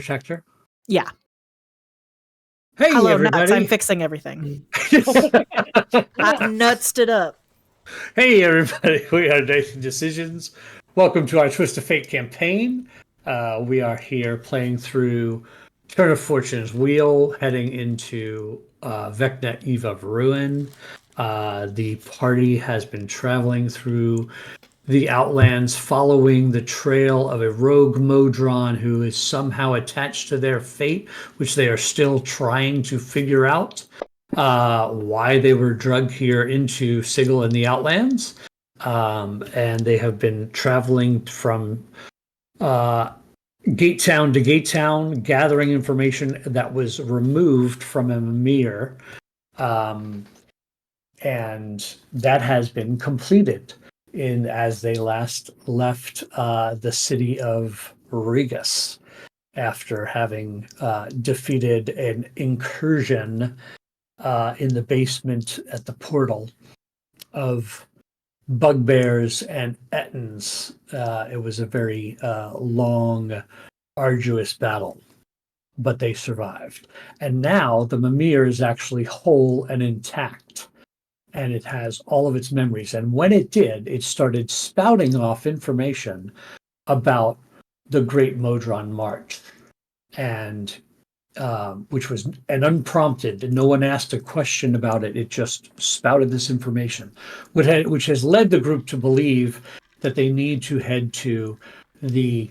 protector? Yeah. Hey, Hello, everybody. nuts. I'm fixing everything. I've nutsed it up. Hey, everybody. We are Dicey Decisions. Welcome to our Twist of Fate campaign. We are here playing through Turn of Fortune's Wheel, heading into Vecna Eve of Ruin. The party has been traveling through the Outlands, following the trail of a rogue modron who is somehow attached to their fate, which they are still trying to figure out why they were drugged here into Sigil in the Outlands. And they have been traveling from gate town to gate town, gathering information that was removed from a mirror. And that has been completed as they last left the city of Regas after having defeated an incursion in the basement at the portal of bugbears and ettins. It was a very long, arduous battle, but they survived. And now the Mimir is actually whole and intact, and it has all of its memories. And when it did, it started spouting off information about the Great Modron March, and which was an unprompted. No one asked a question about it. It just spouted this information, which has led the group to believe that they need to head to the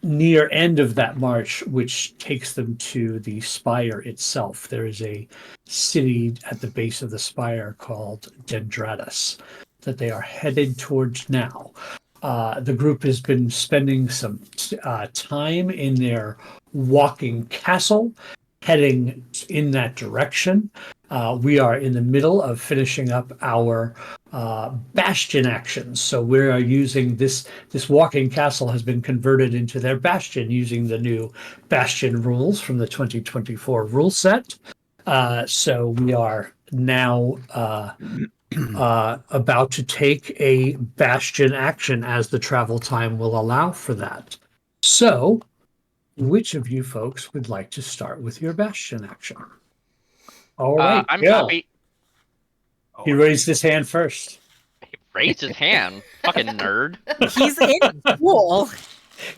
near end of that march, which takes them to the spire itself. There is a city at the base of the spire called Dendratus that they are headed towards now. The group has been spending some time in their walking castle, heading in that direction. We are in the middle of finishing up our bastion actions. So we are using this walking castle has been converted into their bastion using the new bastion rules from the 2024 rule set. So we are now about to take a bastion action as the travel time will allow for that. So which of you folks would like to start with your bastion action? All right, I'm Gil. happy. He raised his hand first. He raised his hand. Fucking nerd. He's in school.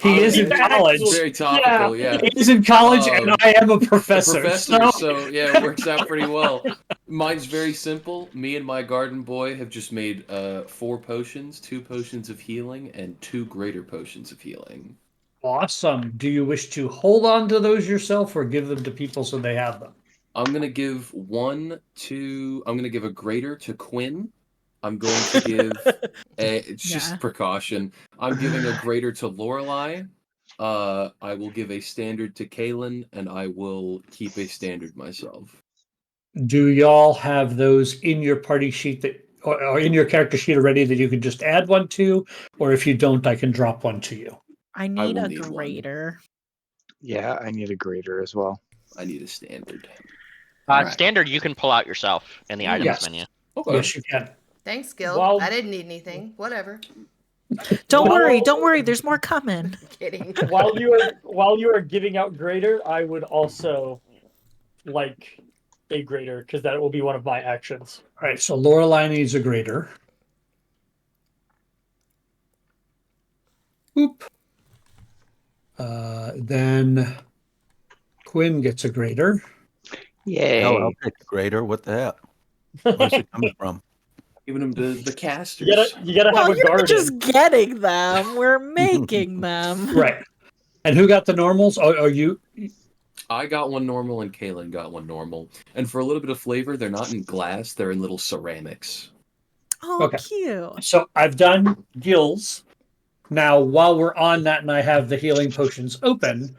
He is in college. Very topical, yeah. He is in college, and I am a professor. So yeah, it works out pretty well. Mine's very simple. Me and my garden boy have just made 4 potions, 2 potions of healing, and 2 greater potions of healing. Awesome. Do you wish to hold on to those yourself or give them to people so they have them? I'm gonna give a greater to Quinn. I'm going to give it's just precaution. I'm giving a greater to Lorelei. I will give a standard to Kaylin, and I will keep a standard myself. Do y'all have those in your party sheet or in your character sheet already that you can just add one to? Or if you don't, I can drop one to you. I need a greater. Yeah, I need a greater as well. I need a standard. Right. Standard you can pull out yourself in the items menu. Okay. Yes, you can. Thanks, Gil. I didn't need anything. Whatever. Don't worry. There's more coming. Kidding. While you are giving out greater, I would also like a greater because that will be one of my actions. All right, so Lorelei needs a greater. Oop. Then Quinn gets a greater. Yay! I'll take the greater. What the hell? Where's it coming from? Giving them the casters. You gotta have a you're garden. Just getting them. We're making them. Right. And who got the normals? Are you? I got one normal and Kaylin got one normal. And for a little bit of flavor, they're not in glass, they're in little ceramics. Oh, okay. Cute. So I've done Gil's. Now, while we're on that and I have the healing potions open,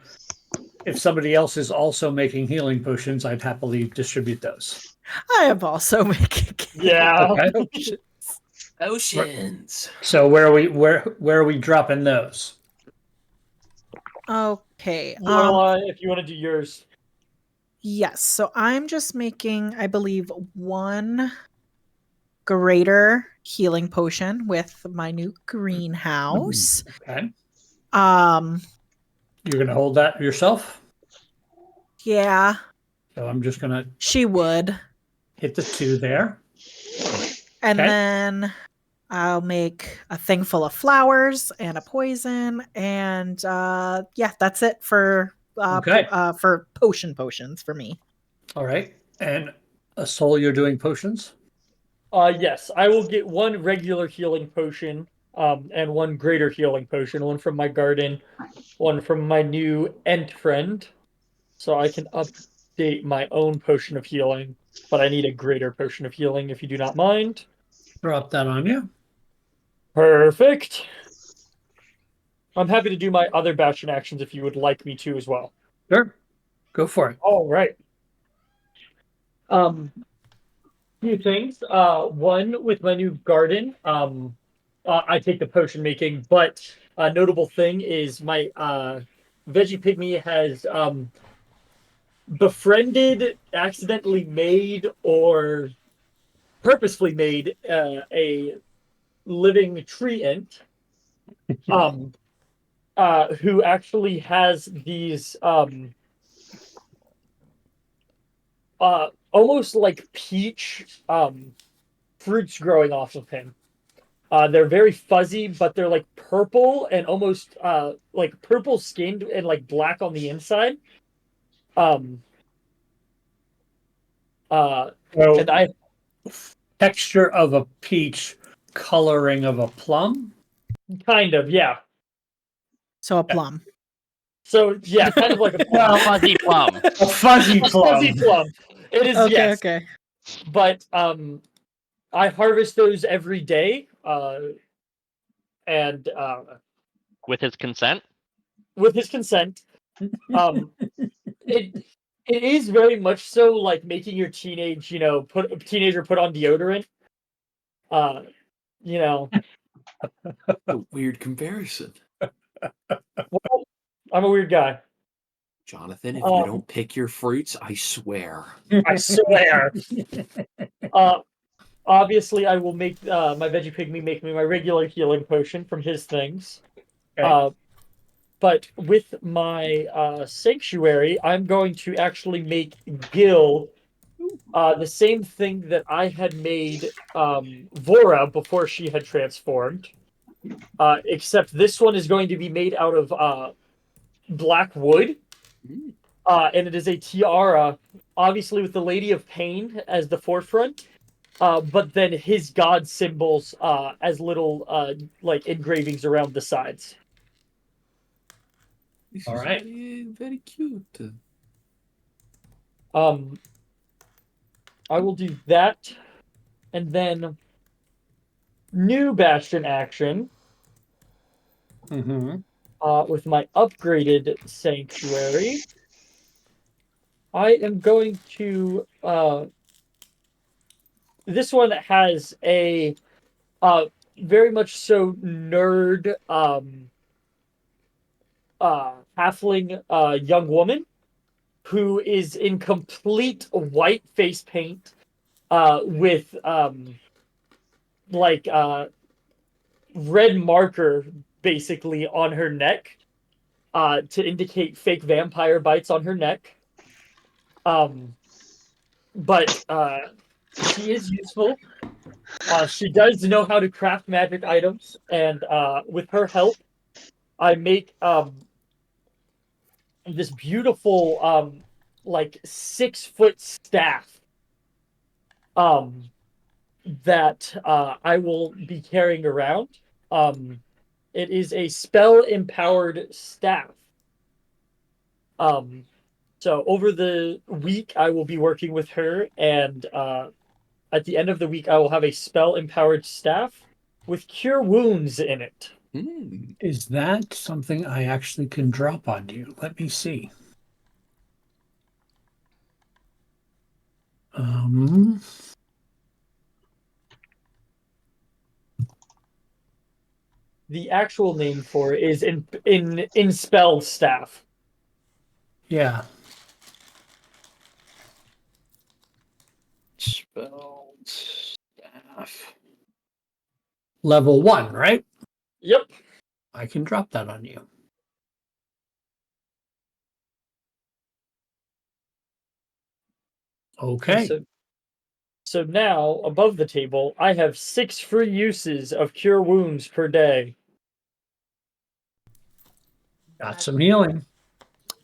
if somebody else is also making healing potions, I'd happily distribute those. I am also making potions. Oceans. So where are we dropping those? Okay. If you want to do yours. Yes. So I'm just making, I believe, 1 greater healing potion with my new greenhouse. Okay. You're going to hold that yourself? Yeah, So I'm just going to she would. hit the 2 there. And Okay. then I'll make a thing full of flowers and a poison, and yeah, that's it for Okay. for potions for me. All right. And a soul, you're doing potions? Yes, I will get 1 regular healing potion, and 1 greater healing potion, 1 from my garden, 1 from my new Ent friend, so I can update my own potion of healing, but I need a greater potion of healing if you do not mind. Drop that on you. Perfect. I'm happy to do my other bastion actions if you would like me to as well. Sure. Go for it. All right. Few things. One with my new garden. I take the potion making, but a notable thing is my veggie pygmy has befriended, accidentally made, or purposefully made a living tree ant. Who actually has these almost like peach fruits growing off of him. They're very fuzzy, but they're like purple and almost like purple skinned and like black on the inside. Um, So, and I texture of a peach, coloring of a plum. kind of, yeah. So a plum. So yeah, kind of like a plum. Fuzzy plum. A fuzzy A plum. fuzzy plum. It is, Okay, yes. okay. But I harvest those every day. And With his consent. with his consent. It it is very much so like making your teenager put on deodorant. Uh, you know, A weird comparison. well, I'm a weird guy. Jonathan, if you don't pick your fruits, I swear. I swear. Obviously, I will make my veggie pygmy make me my regular healing potion from his things. Okay. But with my sanctuary, I'm going to actually make Gil the same thing that I had made Vora before she had transformed. Except this one is going to be made out of black wood. And it is a tiara, obviously with the Lady of Pain as the forefront, but then his god symbols as little like engravings around the sides. This All is right. very, very cute. I will do that, and then new Bastion action Mm-hmm. with my upgraded Sanctuary. I am going to this one has a very much so nerd halfling young woman who is in complete white face paint with like red marker basically on her neck to indicate fake vampire bites on her neck. But she is useful. She does know how to craft magic items, and with her help, I make this beautiful like 6-foot staff that I will be carrying around. It is a spell empowered staff. So over the week, I will be working with her, and at the end of the week, I will have a spell empowered staff with cure wounds in it. Is that something I actually can drop on you? Let me see. The actual name for it is in spell staff. Yeah. Spelled staff. Level 1, right? Yep. I can drop that on you. Okay. So now, above the table, I have 6 free uses of cure wounds per day. Got some healing.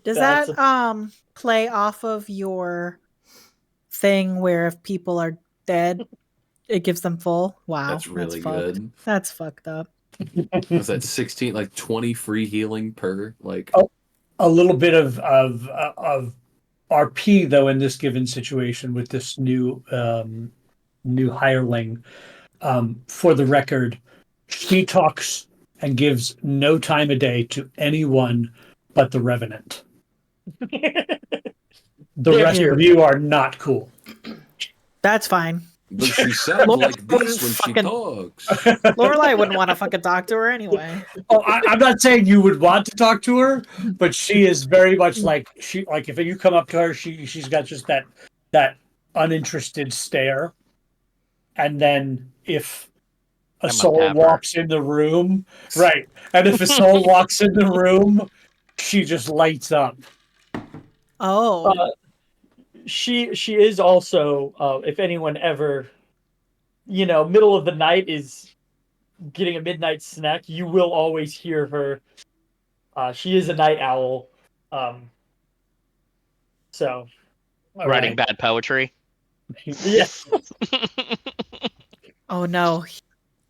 Does That's that play off of your thing where if people are dead, it gives them full? Wow, That's really fucked. good. That's fucked up. Was that 16, like 20 free healing per? Like, A little bit of RP though in this given situation with this new hireling. For the record, she talks and gives no time of day to anyone but the Revenant. The Damn rest you. of you are not cool. That's fine. but she sounds Lord, like this when fucking- she talks. Lorelai wouldn't want to fucking talk to her anyway. Oh, I'm not saying you would want to talk to her, but she is very much like if you come up to her, she's got just that uninterested stare, and then if a I must soul have her. walks in the room, right, and if a soul walks in the room, she just lights up. Oh. She is also, if anyone ever, middle of the night is getting a midnight snack, you will always hear her. She is a night owl. So. Writing Right. bad poetry. Yeah. Oh no.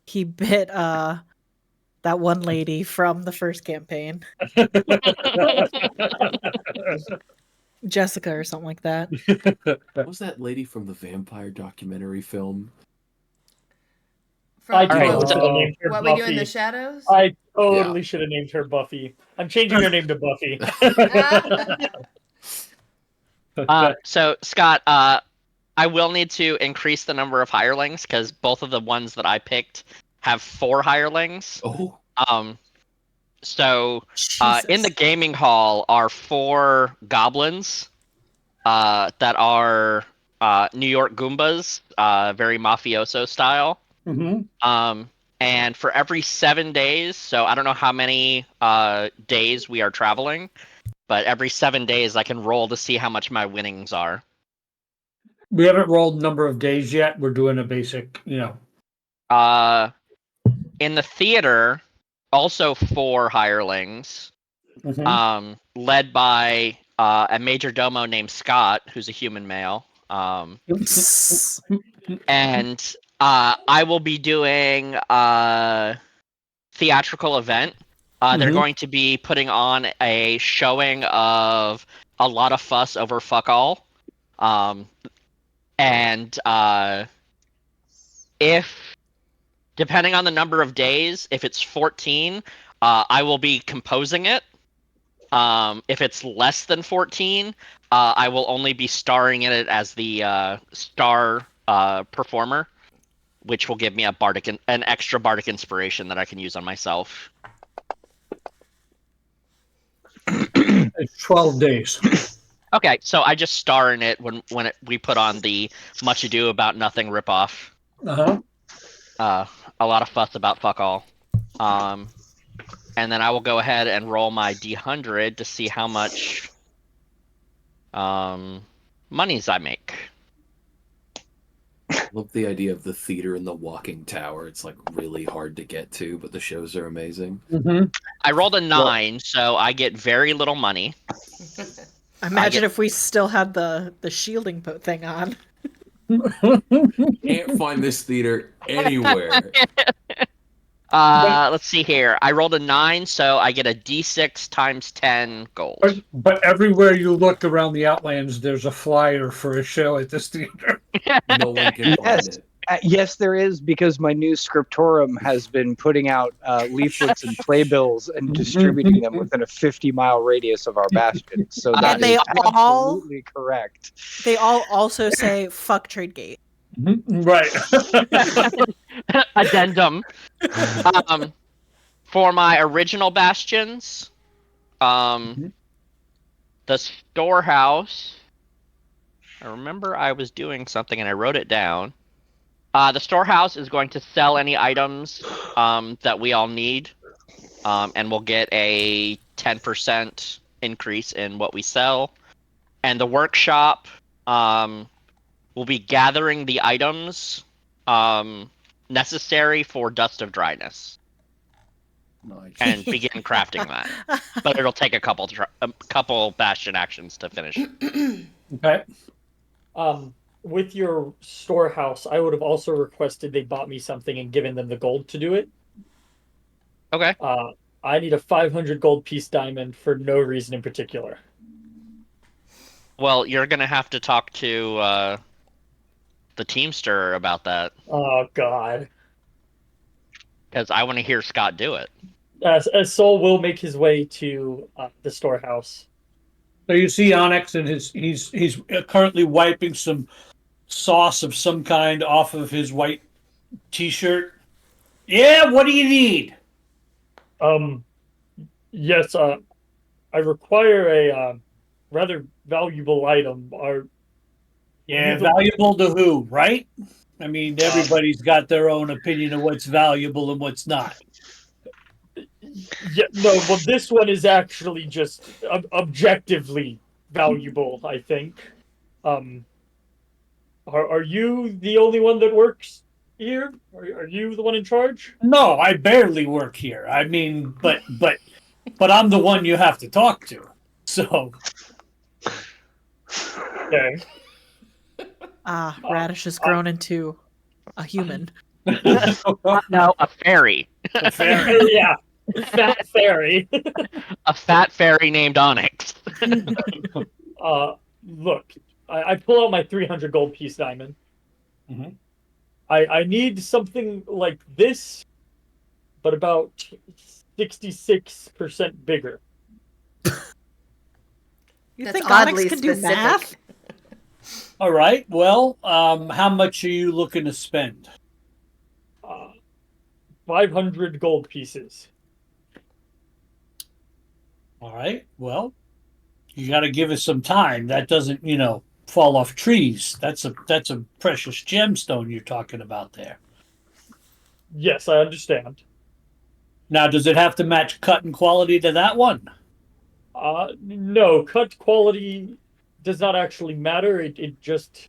He bit that one lady from the first campaign. Jessica or something like that. What was that lady from the vampire documentary film? From I All right, totally so- should have named her What Buffy. We Do in the Shadows? I totally should have named her Buffy. I'm changing her name to Buffy. So Scott, I will need to increase the number of hirelings because both of the ones that I picked have 4 hirelings. Oh, So Jesus. in the gaming hall are 4 goblins that are New York Goombas, very mafioso style. Mm-hmm. And for every 7 days, so I don't know how many days we are traveling, but every 7 days I can roll to see how much my winnings are. We haven't rolled number of days yet. We're doing a basic, In the theater, also 4 hirelings, Mhm. led by a major domo named Scott, who's a human male. And I will be doing a theatrical event. They're Mhm. going to be putting on a showing of A Lot of Fuss Over Fuck All. And if, depending on the number of days, if it's 14, I will be composing it. If it's less than 14, I will only be starring in it as the star performer, which will give me an extra bardic inspiration that I can use on myself. It's 12 days. Okay, so I just star in it when we put on the Much Ado About Nothing ripoff. Uh-huh. A Lot of Fuss About Fuck All. And then I will go ahead and roll my D100 to see how much monies I make. I love the idea of the theater in the walking tower. It's like really hard to get to, but the shows are amazing. Mm-hmm. I rolled a 9, so I get very little money. Imagine if we still had the shielding thing on. Can't find this theater anywhere. Let's see here. I rolled a 9, so I get a D6 times 10 gold. But everywhere you look around the Outlands, there's a flyer for a show at this theater. No one can find it. Yes, there is, because my new scriptorum has been putting out leaflets and playbills and distributing them within a 50-mile radius of our bastion. So that And they is all- absolutely correct. They all also say "fuck Tradegate." Right. Addendum. For my original bastions, the storehouse. I remember I was doing something and I wrote it down. The storehouse is going to sell any items that we all need, and we'll get a 10% increase in what we sell. And the workshop will be gathering the items necessary for Dust of Dryness Nice. and begin crafting that. But it'll take a couple bastion actions to finish. Okay. With your storehouse, I would have also requested they bought me something and given them the gold to do it. Okay. I need a 500 gold piece diamond for no reason in particular. Well, you're gonna have to talk to the Teamster about that. Oh God. Because I want to hear Scott do it. As Soul will make his way to the storehouse. So you see Onyx, and he's currently wiping some sauce of some kind off of his white t-shirt. Yeah, what do you need? Yes, I require a rather valuable item. Valuable to who, right? I mean, everybody's got their own opinion of what's valuable and what's not. Yeah, no, well, this one is actually just objectively valuable, I think. Are you the only one that works here? Are you the one in charge? No, I barely work here. I mean, but I'm the one you have to talk to. So, okay. Radish has grown into a human. No, a fairy. A fairy. Yeah, fat fairy. A fat fairy named Onyx. Look, I pull out my 300 gold piece diamond. Mm-hmm. I need something like this, but about 66% bigger. You That's think oddly Onyx can do specific. math? All right. Well, how much are you looking to spend? 500 gold pieces. All right. Well, you got to give us some time. That doesn't, fall off trees. That's a precious gemstone you're talking about there. Yes, I understand. Now, does it have to match cut and quality to that one? No, cut quality does not actually matter. It just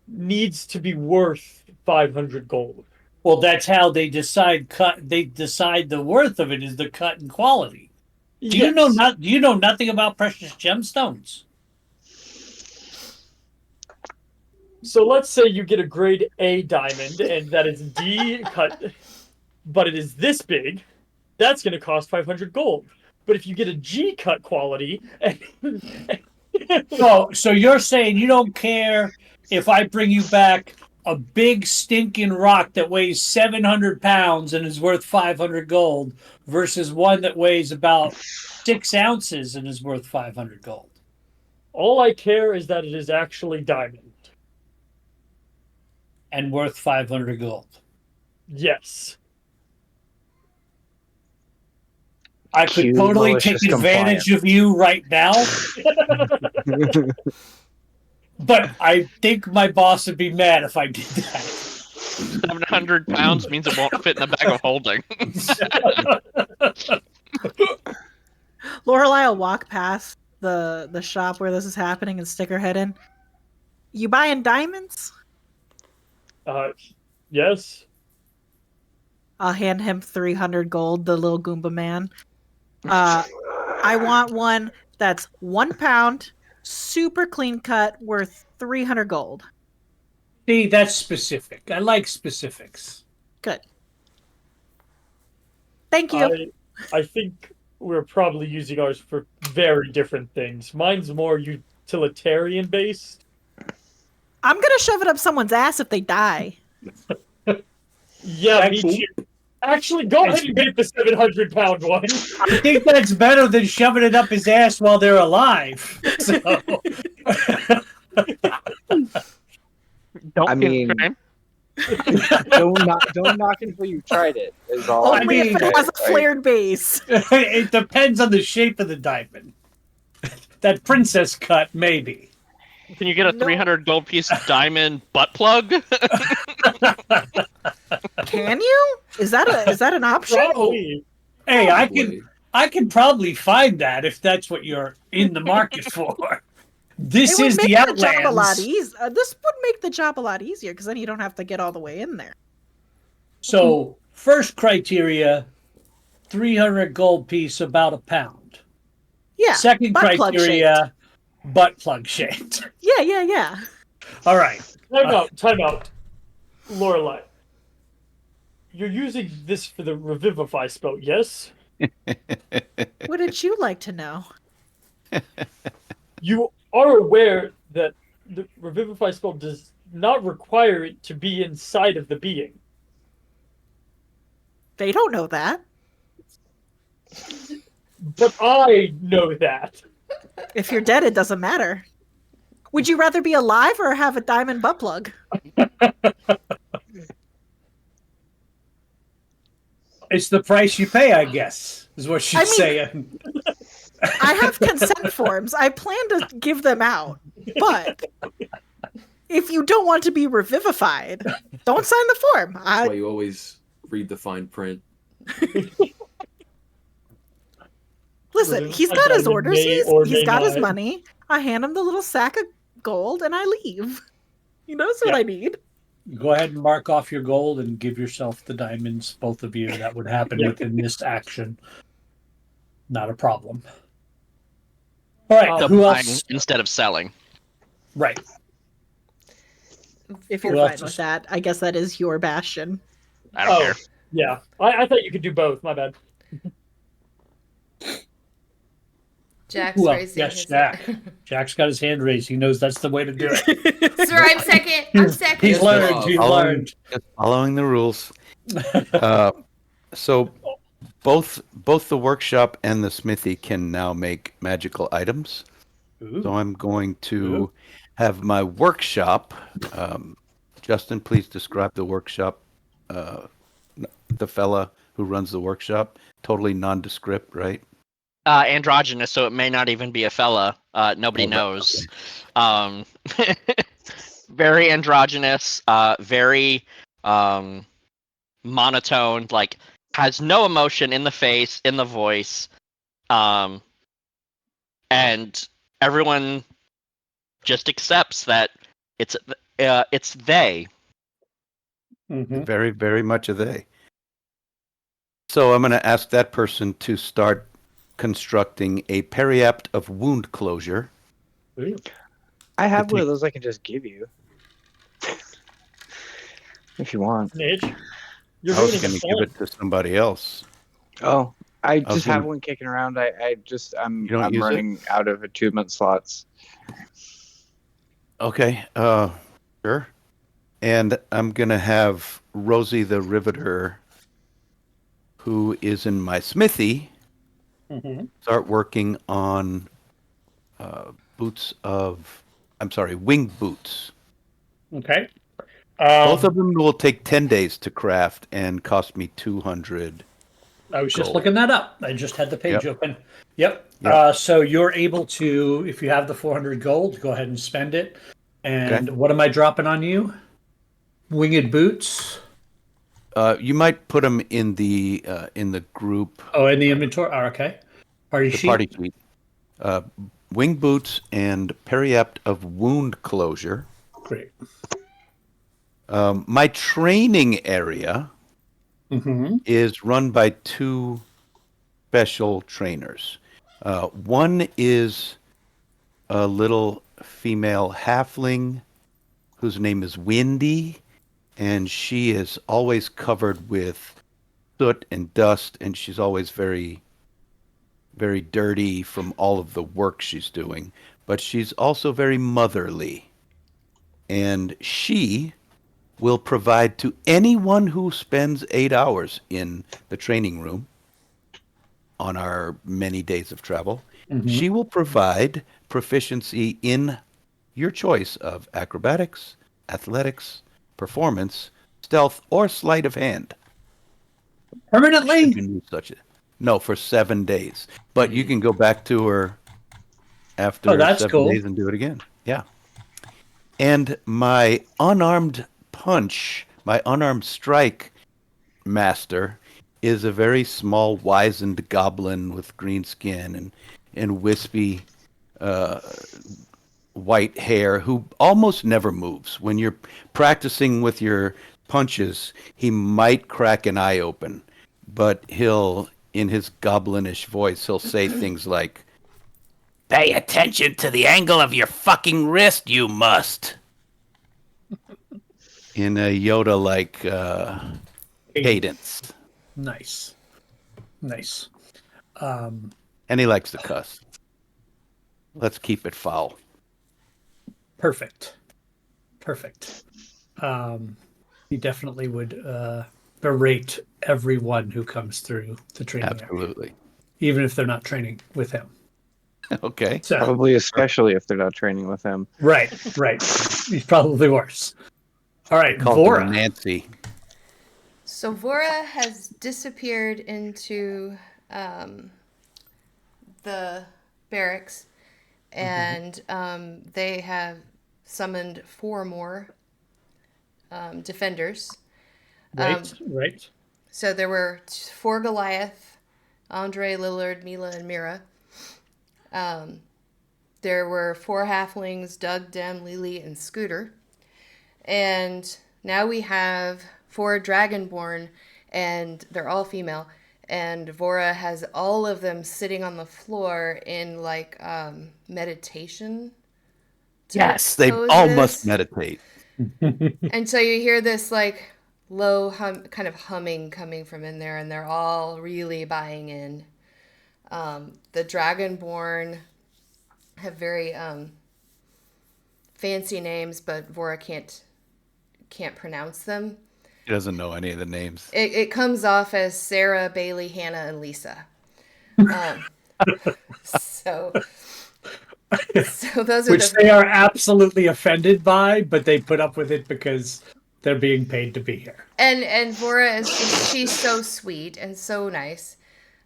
needs to be worth 500 gold. Well, that's how they decide cut. They decide the worth of it is the cut and quality. Do you know nothing about precious gemstones? So let's say you get a grade A diamond, and that is D cut, but it is this big. That's going to cost 500 gold. But if you get a G cut quality, So you're saying you don't care if I bring you back a big stinking rock that weighs 700 pounds and is worth 500 gold versus one that weighs about 6 ounces and is worth 500 gold. all I care is that it is actually diamond. And worth 500 gold. Yes. I could Cue totally malicious take advantage of you right now. But I think my boss would be mad if I did that. 700 pounds means it won't fit in the bag of holding. Lorelai will walk past the shop where this is happening and stick her head in. You buying diamonds? Yes. I'll hand him 300 gold, the little Goomba man. I want one that's 1 pound, super clean cut, worth 300 gold. See, that's specific. I like specifics. Good. Thank you. I think we're probably using ours for very different things. Mine's more utilitarian based. I'm going to shove it up someone's ass if they die. Yeah, me too. Actually, go ahead and get the 700-pound one. I think that's better than shoving it up his ass while they're alive. So. Don't I mean, don't knock until you tried it. Is all. Only if it has a flared base. It depends on the shape of the diamond. That princess cut, maybe. Can you get a 300 gold piece diamond butt plug? Can you? Is that an option? Probably. Hey, I can probably find that if that's what you're in the market for. This It would is make the the job a lot Outlands. easier. This would make the job a lot easier because then you don't have to get all the way in there. So, first criteria, 300 gold piece, about a pound. Yeah. Second butt plug criteria, butt plug shaped. Yeah. All right. Time out. Lorelai. You're using this for the revivify spell, yes? What did you like to know? You are aware that the revivify spell does not require it to be inside of the being. They don't know that. But I know that. If you're dead, it doesn't matter. Would you rather be alive or have a diamond butt plug? It's the price you pay, I guess, is what she's saying. I have consent forms. I plan to give them out. But if you don't want to be revivified, don't sign the form. That's why you always read the fine print. Listen, he's got his orders. He's got his money. I hand him the little sack of gold and I leave. He knows what I need. Go ahead and mark off your gold and give yourself the diamonds, both of you. That would happen within this action. Not a problem. All right, who else? Instead of selling. Right. If you're fine with that, I guess that is your bastion. I don't care. Yeah, I thought you could do both. My bad. Jack's raising his Jack. Jack's got his hand raised. He knows that's the way to do it. Sir, I'm second. I'm second. He's learned. He's learned. Just following the rules. So both the workshop and the smithy can now make magical items. Ooh. So I'm going to have my workshop. Justin, please describe the workshop. The fella who runs the workshop. Totally nondescript, right? Androgynous, so it may not even be a fella. Nobody knows. Okay. Very androgynous, very monotone, like has no emotion in the face, in the voice, and everyone just accepts that it's they. Mm-hmm. Very, very much a they. So I'm going to ask that person to start constructing a periapt of wound closure. I have one of those I can just give you. If you want. Mitch, I was going to give it to somebody else. Oh, I just have one kicking around. I'm running out of attunement slots. Okay, sure. And I'm going to have Rosie the Riveter, who is in my smithy, start working on wing boots. Okay. Both of them will take 10 days to craft and cost me 200. I was just looking that up. I just had the page open. Yep. Yep. So you're able to, if you have the 400 gold, go ahead and spend it. And what am I dropping on you? Winged boots. You might put them in the group. Oh, in the inventory. Oh, okay. Party sheet. Wing boots and periapt of wound closure. Great. My training area is run by two special trainers. One is a little female halfling whose name is Windy, and she is always covered with soot and dust, and she's always very, very dirty from all of the work she's doing. But she's also very motherly, and she will provide to anyone who spends 8 hours in the training room on our many days of travel. She will provide proficiency in your choice of acrobatics, athletics, performance, stealth, or sleight of hand. Permanently? No, for 7 days. But you can go back to her after 7 days and do it again. Yeah. And my unarmed strike master is a very small, wizened goblin with green skin and wispy white hair who almost never moves. When you're practicing with your punches, he might crack an eye open, but he'll, in his goblinish voice, he'll say things like, "Pay attention to the angle of your fucking wrist, you must." In a Yoda-like cadence. Nice. And he likes to cuss. Let's keep it foul. Perfect. He definitely would berate everyone who comes through the training area, Absolutely. even if they're not training with him. Okay. So, Probably especially if they're not training with him. right. He's probably worse. All right, Call her Vora. Nancy. So Vora has disappeared into the barracks, and they have summoned 4 more defenders. Right. So there were 4 Goliath, Andre, Lillard, Mila, and Mira. There were 4 halflings, Doug, Dem, Lily, and Scooter. And now we have 4 dragonborn, and they're all female. And Vora has all of them sitting on the floor in like meditation. Yes, they all must meditate. And so you hear this like low kind of humming coming from in there, and they're all really buying in. The dragonborn have very fancy names, but Vora can't pronounce them. He doesn't know any of the names. It comes off as Sarah, Bailey, Hannah, and Lisa. So those are Which they are absolutely offended by, but they put up with it because they're being paid to be here. And Vora she's so sweet and so nice.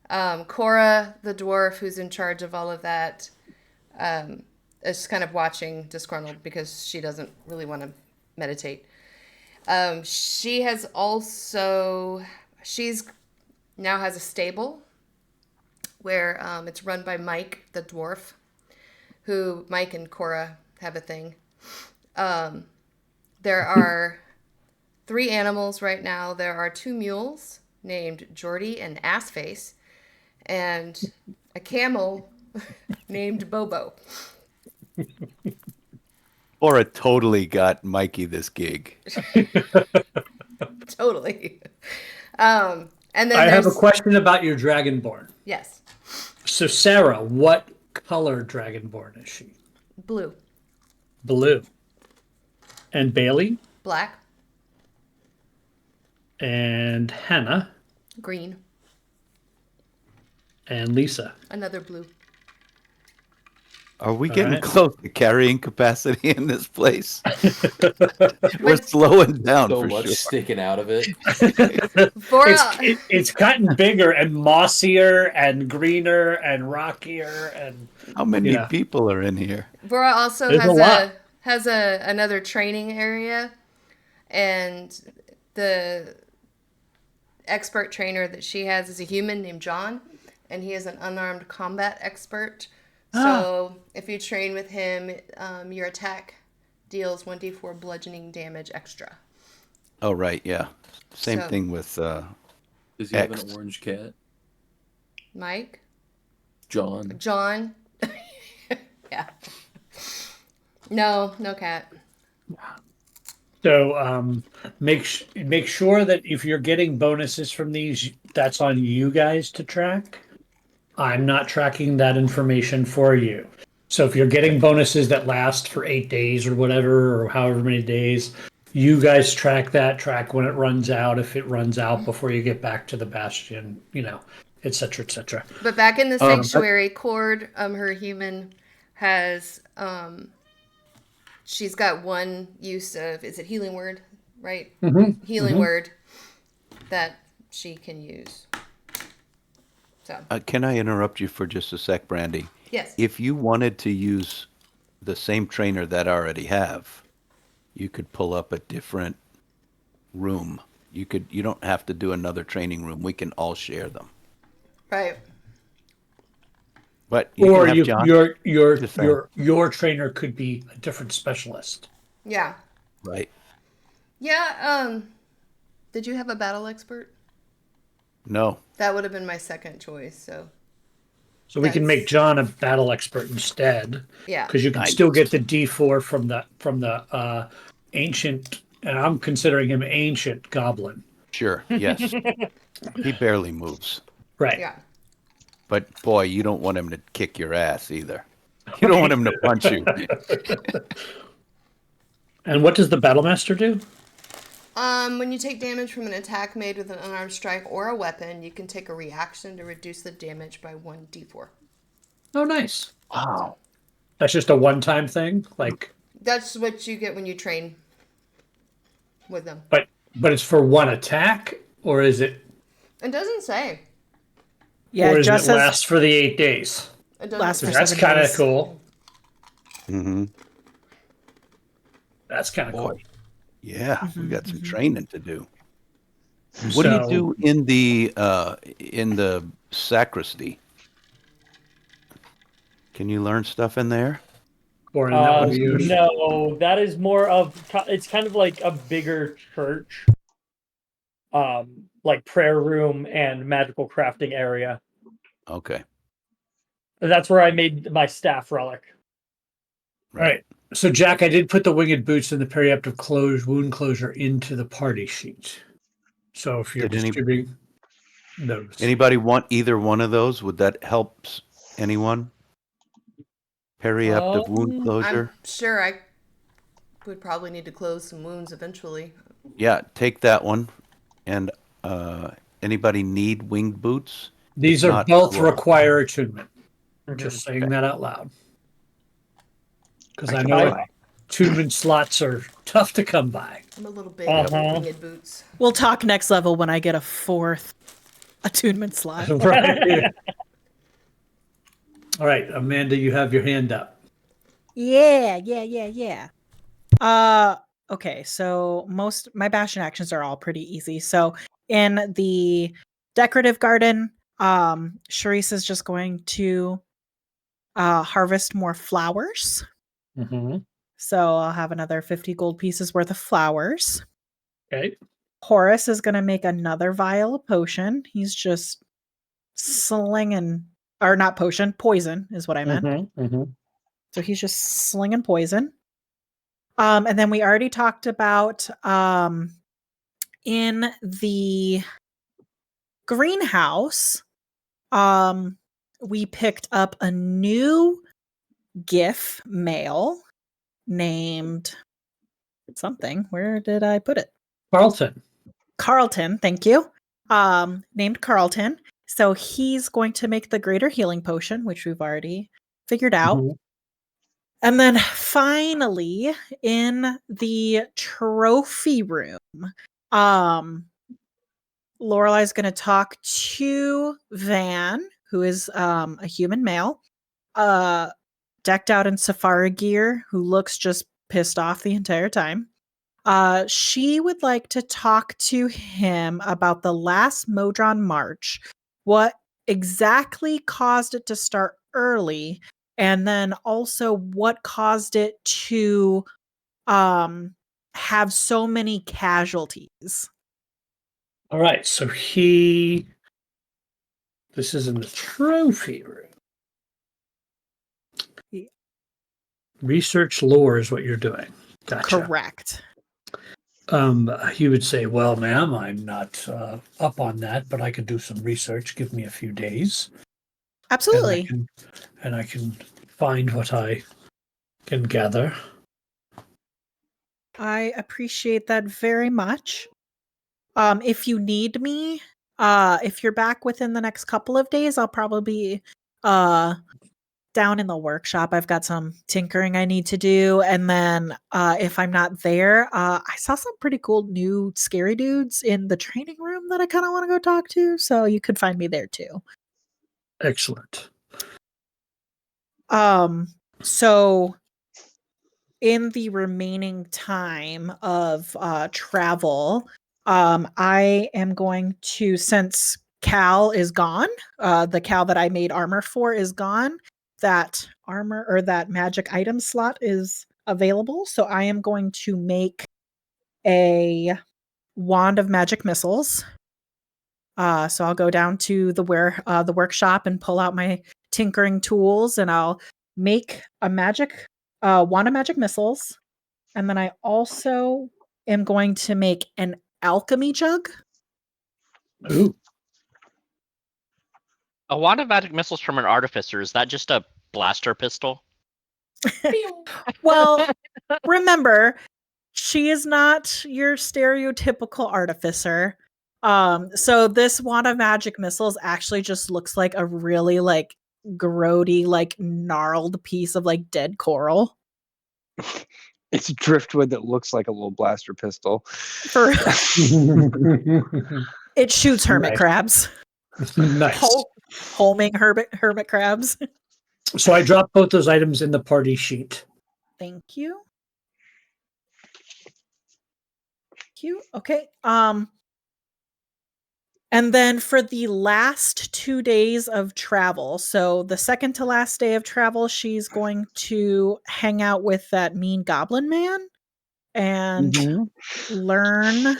Cora, the dwarf who's in charge of all of that, is kind of watching disgruntled because she doesn't really want to meditate. She's now has a stable where it's run by Mike, the dwarf, who Mike and Cora have a thing. There are 3 animals right now. There are 2 mules named Jordy and Assface, and a camel named Bobo. Laura totally got Mikey this gig. Totally. And then I have a question about your dragonborn. Yes. So Sarah, what color dragonborn is she? Blue. Blue. And Bailey? Black. And Hannah? Green. And Lisa? Another blue. Are we All getting right. close to carrying capacity in this place? We're slowing down So for much sure. sticking out of it. Vora, It's gotten bigger and mossier and greener and rockier and How many people are in here? Vora also There's a lot. has another training area, and the expert trainer that she has is a human named John, and he is an unarmed combat expert. So if you train with him, your attack deals 1d4 bludgeoning damage extra. Oh, right, yeah. Same So- thing with Does he have X. an orange cat? Mike? John. John? Yeah. No cat. so make sure that if you're getting bonuses from these, that's on you guys to track. I'm not tracking that information for you. So if you're getting bonuses that last for 8 days or whatever, or however many days, you guys track when it runs out, if it runs out before you get back to the bastion, et cetera, et cetera. But back in the sanctuary, Cord, her human, has she's got one use of, is it healing word, right? Mm-hmm. Healing word that she can use. So can I interrupt you for just a sec, Brandy? yes. If you wanted to use the same trainer that I already have, you could pull up a different room. You don't have to do another training room. We can all share them. Right. But you Or can have John. Just saying. your trainer could be a different specialist. Yeah. Right. Yeah, did you have a battle expert? No. That would have been my second choice, so So we can make That's- John a battle expert instead, yeah. because you can Nice. still get the D4 from the ancient, and I'm considering him ancient goblin. Sure. Yes. He barely moves. Right. Yeah. But boy, you don't want him to kick your ass either. You don't want him to punch you. And what does the battlemaster do? When you take damage from an attack made with an unarmed strike or a weapon, you can take a reaction to reduce the damage by 1d4. Oh, nice. Wow. That's just a one-time thing, like, That's what you get when you train with them. but it's for one attack, or is it? It doesn't say. Yeah, or it is just it says last for the 8 days? It doesn't Last for say. That's 7 kind of days. cool. Mm-hmm. That's kind of cool. Boy. Yeah, we got some training to do. What So, do you do in the sacristy? Can you learn stuff in there? Corin, that would be yours. No, that is more of, it's kind of like a bigger church, like prayer room and magical crafting area. Okay. That's where I made my staff relic. All right. So, Jack, I did put the winged boots and the periaptive wound closure into the party sheet. So, if you're Did distributing those, Anybody want either one of those? Would that help anyone? Periaptive wound I'm closure? sure I would probably need to close some wounds eventually. Yeah, take that one. And anybody need winged boots? these If are not, both roll. require attunement. Mhm. Just saying that out loud. Because I can know buy. attunement slots are tough to come by. I'm a little big on Uh-huh. winged boots. we'll talk next level when I get a 4th attunement slot. Right. All right, Amanda, you have your hand up. Yeah. Okay, so my bastion actions are all pretty easy. So in the decorative garden, Charisse is just going to harvest more flowers. Mm-hmm. So I'll have another 50 gold pieces worth of flowers. Okay. Horace is going to make another vial of potion. He's just slinging, or not potion, poison is what I meant. Mm-hmm. Mm-hmm. So he's just slinging poison. And then we already talked about in the greenhouse, we picked up a new GIF male named something. Where did I put it? Carlton, thank you. Named Carlton. So he's going to make the greater healing potion, which we've already figured out. Mhm. And then finally, in the trophy room, Lorelai's going to talk to Van, who is a human male, decked out in safari gear, who looks just pissed off the entire time. She would like to talk to him about the last Modron March, what exactly caused it to start early, and then also what caused it to have so many casualties. All right, so this is in the trophy room. Yeah. Research lore is what you're doing. Gotcha. Correct. He would say, well, ma'am, I'm not up on that, but I could do some research. Give me a few days. Absolutely. And I can find what I can gather. I appreciate that very much. If you need me, if you're back within the next couple of days, I'll probably be down in the workshop. I've got some tinkering I need to do. And then if I'm not there, I saw some pretty cool new scary dudes in the training room that I kind of want to go talk to. So you could find me there too. Excellent. So in the remaining time of travel, I am going to, since Cal is gone. The Cal that I made armor for is gone. That armor or that magic item slot is available. So I am going to make a wand of magic missiles. So I'll go down to the workshop and pull out my tinkering tools, and I'll make a magic wand of magic missiles. And then I also am going to make an alchemy jug. Ooh. A wand of magic missiles from an artificer, is that just a blaster pistol? Well, remember, she is not your stereotypical artificer. So this wand of magic missiles actually just looks like a really like grody, like gnarled piece of like dead coral. It's driftwood that looks like a little blaster pistol. For it shoots hermit Nice. crabs. Nice. Homing hermit crabs. So I dropped both those items in the party sheet. Thank you. Okay. And then for the last 2 days of travel, so the second to last day of travel, she's going to hang out with that mean goblin man and learn,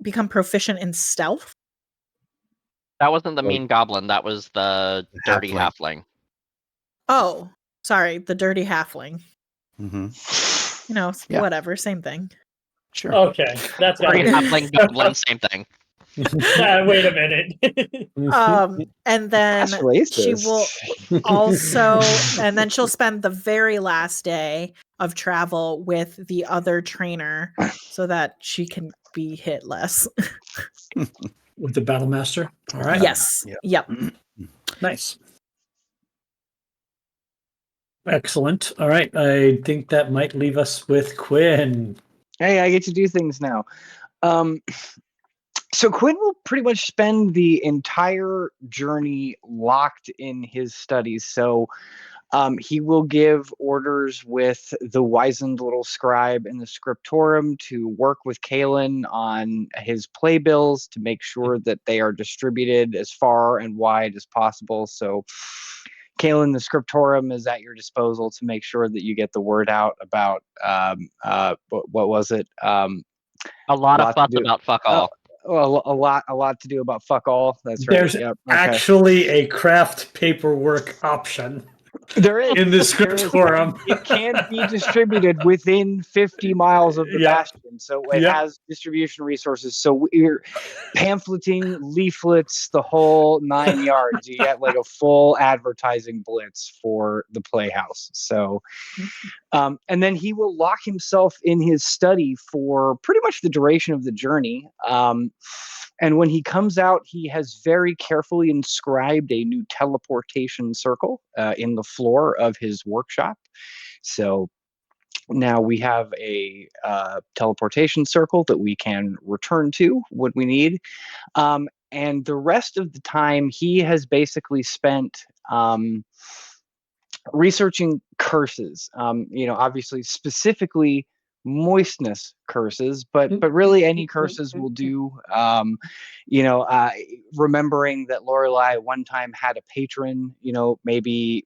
become proficient in stealth. That wasn't the mean goblin. That was the dirty halfling. Oh, sorry, the dirty halfling. Mm-hmm. You know, Yeah. whatever, same thing. Sure. Okay, that's Dirty got halfling goblin, same thing. Wait a minute. And then That's racist. she will also, and then she'll spend the very last day of travel with the other trainer so that she can be hit less. With the battle master. All right. Yes. Yep. Nice. Excellent. All right. I think that might leave us with Quinn. Hey, I get to do things now. So Quinn will pretty much spend the entire journey locked in his studies. So he will give orders with the wizened little scribe in the scriptorum to work with Kalen on his playbills to make sure that they are distributed as far and wide as possible. So Kalen, the scriptorum is at your disposal to make sure that you get the word out about what was it? A lot of fuss about fuck all. Well, a lot to do about fuck all. That's right. There's actually a craft paperwork option. There is in the scriptorum. It can't be distributed within 50 miles of the bastion, so it has distribution resources. So we're pamphleting, leaflets, the whole 9 yards. You get like a full advertising blitz for the Playhouse. So, and then he will lock himself in his study for pretty much the duration of the journey. And when he comes out, he has very carefully inscribed a new teleportation circle in the floor of his workshop. So now we have a teleportation circle that we can return to when we need. And the rest of the time, he has basically spent researching curses. Obviously, specifically moistness curses, but really any curses will do. Remembering that Lorelei one time had a patron, maybe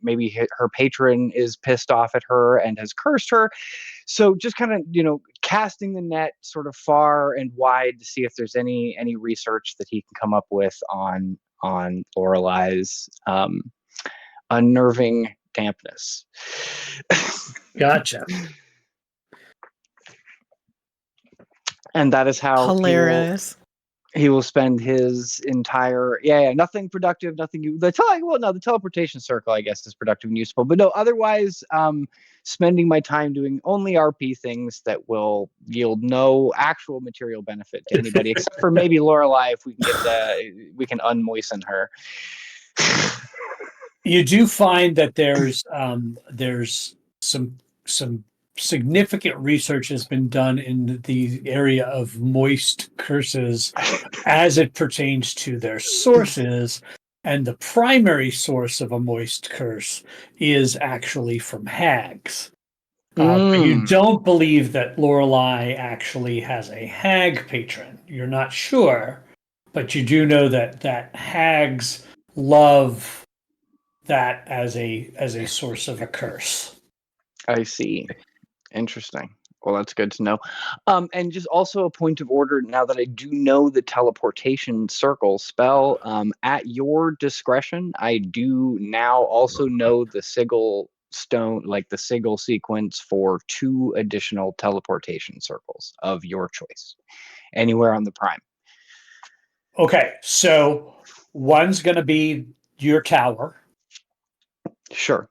her patron is pissed off at her and has cursed her. So just kind of casting the net sort of far and wide to see if there's any research that he can come up with on Lorelei's unnerving dampness. Gotcha. And that is how hilarious. He will spend his entire nothing productive, the teleportation circle I guess is productive and useful, but no, otherwise spending my time doing only RP things that will yield no actual material benefit to anybody except for maybe Lorelei if we can we can unmoisten her. You do find that there's some significant research has been done in the area of moist curses as it pertains to their sources, and the primary source of a moist curse is actually from hags. But you don't believe that Lorelei actually has a hag patron. You're not sure, but you do know that hags love that as a source of a curse. I see. Interesting. Well, that's good to know. And just also a point of order, now that I do know the teleportation circle spell, at your discretion, I do now also know the sigil stone, like the sigil sequence for 2 additional teleportation circles of your choice, anywhere on the prime. Okay, so one's going to be your tower, Sure.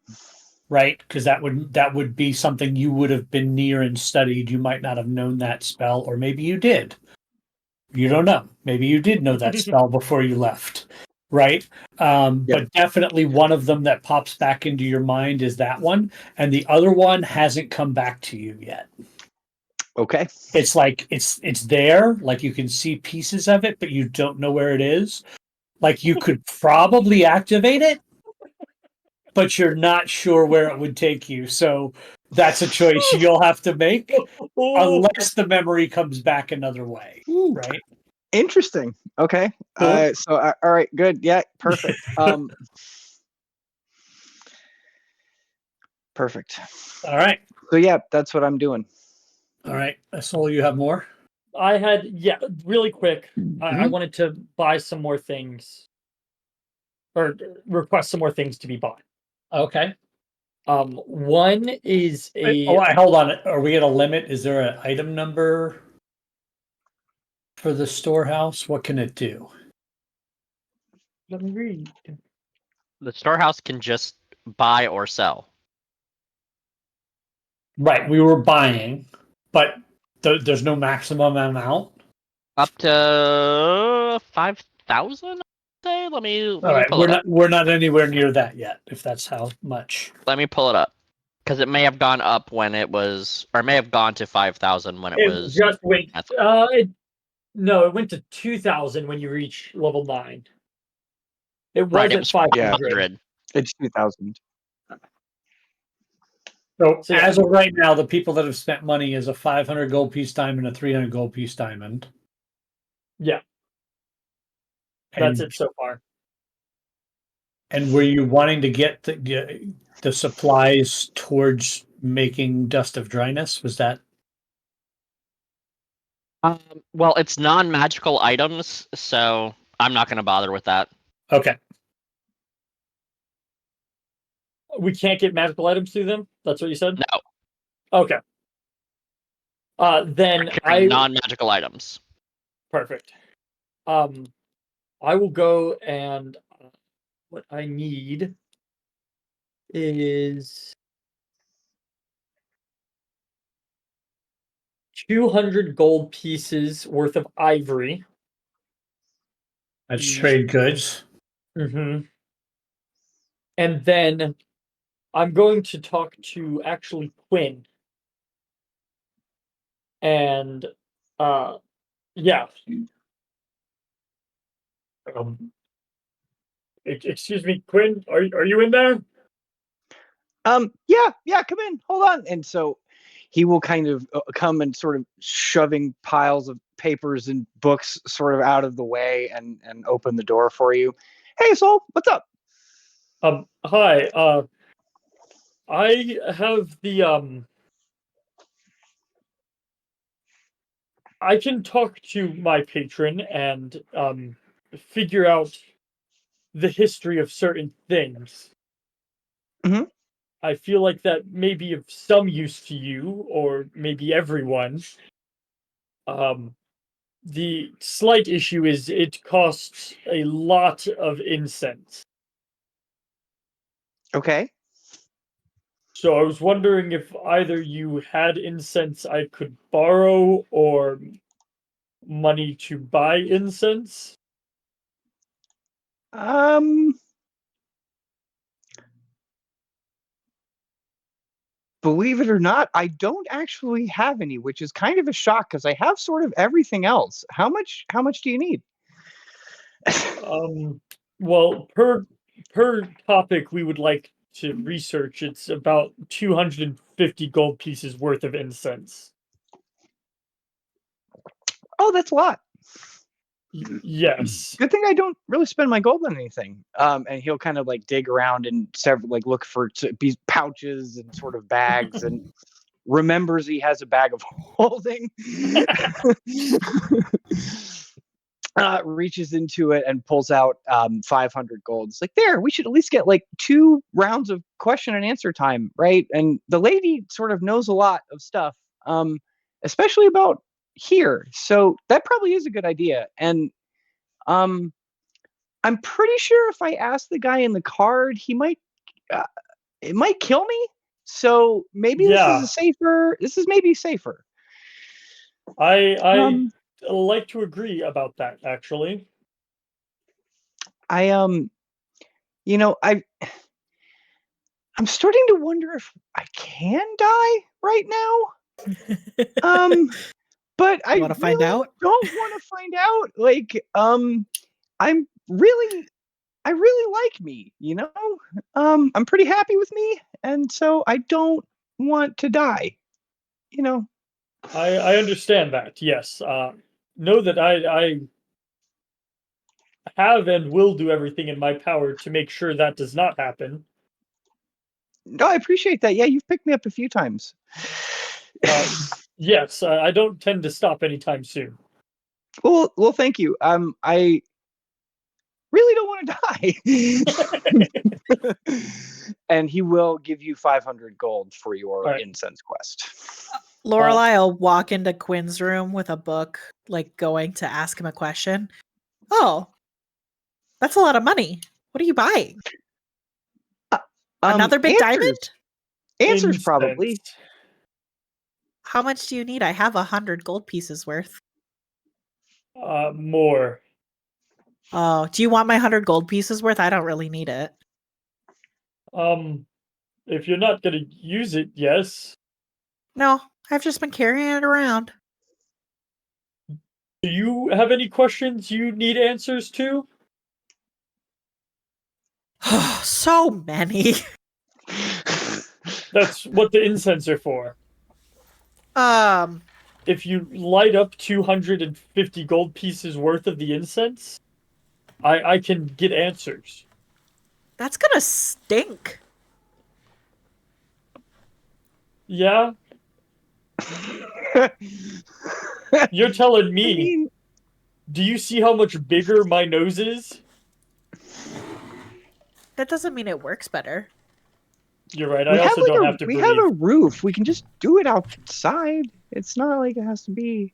right? Because that would be something you would have been near and studied. You might not have known that spell, or maybe you did. You don't know. Maybe you did know that spell before you left, right? But definitely one of them that pops back into your mind is that one, and the other one hasn't come back to you yet. Okay. It's like it's there, like you can see pieces of it, but you don't know where it is. Like you could probably activate it, but you're not sure where it would take you. So that's a choice you'll have to make, unless the memory comes back another way, right? Interesting. Okay. Cool. All right. Good. Yeah. Perfect. Perfect. All right. So yeah, that's what I'm doing. All right. Soul, you have more? I had, really quick. I wanted to buy some more things, or request some more things to be bought. Okay. One is a. Hold on. Are we at a limit? Is there an item number for the storehouse? What can it do? Let me read. The storehouse can just buy or sell. Right. We were buying, but there's no maximum amount. Up to 5,000. Say. Let me pull it up. We're not anywhere near that yet. If that's how much. Let me pull it up, because it may have gone up when it was, or may have gone to 5,000 when it was. Just went. No, it went to 2,000 when you reach level 9. It was at 500. It's 2,000. So as of right now, the people that have spent money is a 500 gold piece diamond, a 300 gold piece diamond. Yeah. That's it so far. And were you wanting to get the supplies towards making Dust of Dryness? Was that? Well, it's non-magical items, so I'm not going to bother with that. Okay. We can't get magical items through them? That's what you said? No. Okay. Then non-magical items. Perfect. I will go, and what I need is 200 gold pieces worth of ivory. That's trade goods. Mm-hmm. And then I'm going to talk to actually Quinn. And yeah. Excuse me, Quinn, are you in there? Yeah, come in. Hold on. And so he will kind of come and sort of shoving piles of papers and books sort of out of the way and open the door for you. Hey, Soul, what's up? Hi. I have the I can talk to my patron and figure out the history of certain things. Mm-hmm. I feel like that may be of some use to you, or maybe everyone. The slight issue is it costs a lot of incense. Okay. So I was wondering if either you had incense I could borrow, or money to buy incense. Believe it or not, I don't actually have any, which is kind of a shock because I have sort of everything else. How much do you need? Well, per topic, we would like to research, it's about 250 gold pieces worth of incense. Oh, that's a lot. Yes. Good thing I don't really spend my gold on anything. And he'll kind of like dig around and look for pouches and sort of bags, and remembers he has a bag of holding. Reaches into it and pulls out 500 gold. It's like, there, we should at least get like 2 rounds of question and answer time, right? And the lady sort of knows a lot of stuff, especially about here. So that probably is a good idea. And I'm pretty sure if I ask the guy in the card, he might it might kill me. So maybe this is maybe safer. I like to agree about that, actually. I'm starting to wonder if I can die right now. But I want to find out? don't want to find out. Like, I really like me, I'm pretty happy with me, and so I don't want to die, I understand that, yes. Know that I have and will do everything in my power to make sure that does not happen. No, I appreciate that. Yeah, you've picked me up a few times. Yes, I don't tend to stop anytime soon. Well, thank you. I really don't want to die. And he will give you 500 gold for your incense quest. Lorelai will walk into Quinn's room with a book, like going to ask him a question. Oh, that's a lot of money. What are you buying? Another big diamond? Answers, probably. How much do you need? I have 100 gold pieces worth. More. Oh, do you want my 100 gold pieces worth? I don't really need it. If you're not gonna use it, yes. No, I've just been carrying it around. Do you have any questions you need answers to? So many. That's what the incense are for. If you light up 250 gold pieces worth of the incense, I can get answers. That's gonna stink. Yeah? You're telling me. Do you see how much bigger my nose is? That doesn't mean it works better. You're right. I also don't have to breathe. We have a roof. We can just do it outside. It's not like it has to be.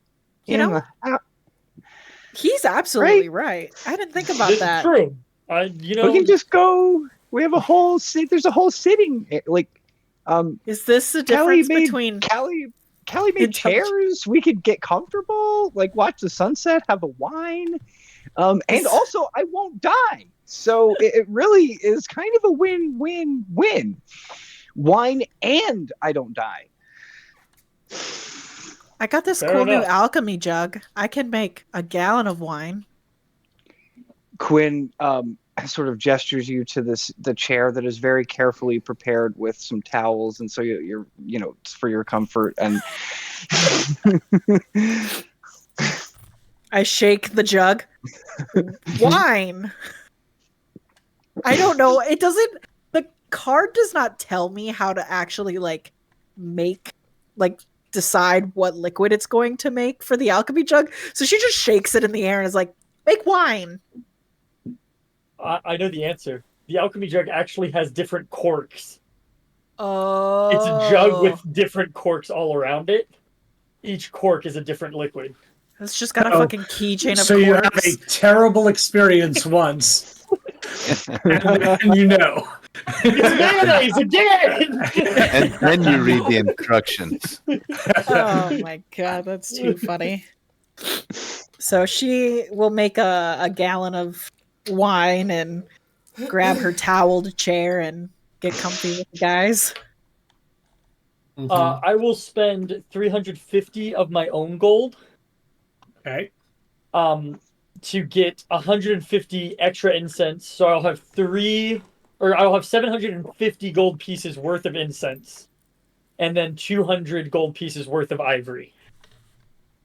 He's absolutely right. I didn't think about that. True. We can just go. We have a whole. There's a whole sitting. Is this the difference between Callie made chairs? We could get comfortable, like watch the sunset, have a wine, and also I won't die. So it really is kind of a win-win-win. Wine and I don't die. I got this cool new alchemy jug. I can make a gallon of wine. Quinn sort of gestures you to the chair that is very carefully prepared with some towels, and so you're it's for your comfort. And I shake the jug. Wine. I don't know. It doesn't. The card does not tell me how to actually decide what liquid it's going to make for the alchemy jug. So she just shakes it in the air and is like, "Make wine." I know the answer. The alchemy jug actually has different corks. Oh. It's a jug with different corks all around it. Each cork is a different liquid. It's just got a fucking keychain of corks. So you have a terrible experience once. And It's mayonnaise again! And then you read the instructions. Oh my god, that's too funny. So she will make a gallon of wine and grab her toweled chair and get comfy with the guys. I will spend 350 of my own gold. Okay. To get 150 extra incense, so I'll have 3 or I'll have 750 gold pieces worth of incense, and then 200 gold pieces worth of ivory.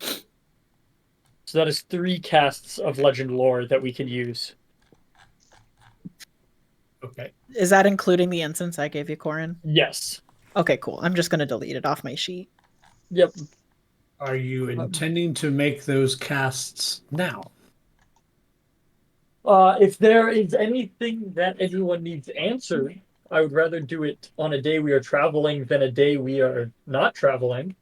So that is 3 casts of legend lore that we can use. Okay. Is that including the incense I gave you, Corin? Yes. Okay, cool. I'm just going to delete it off my sheet. Yep. Are you intending to make those casts now? If there is anything that anyone needs answered, I would rather do it on a day we are traveling than a day we are not traveling.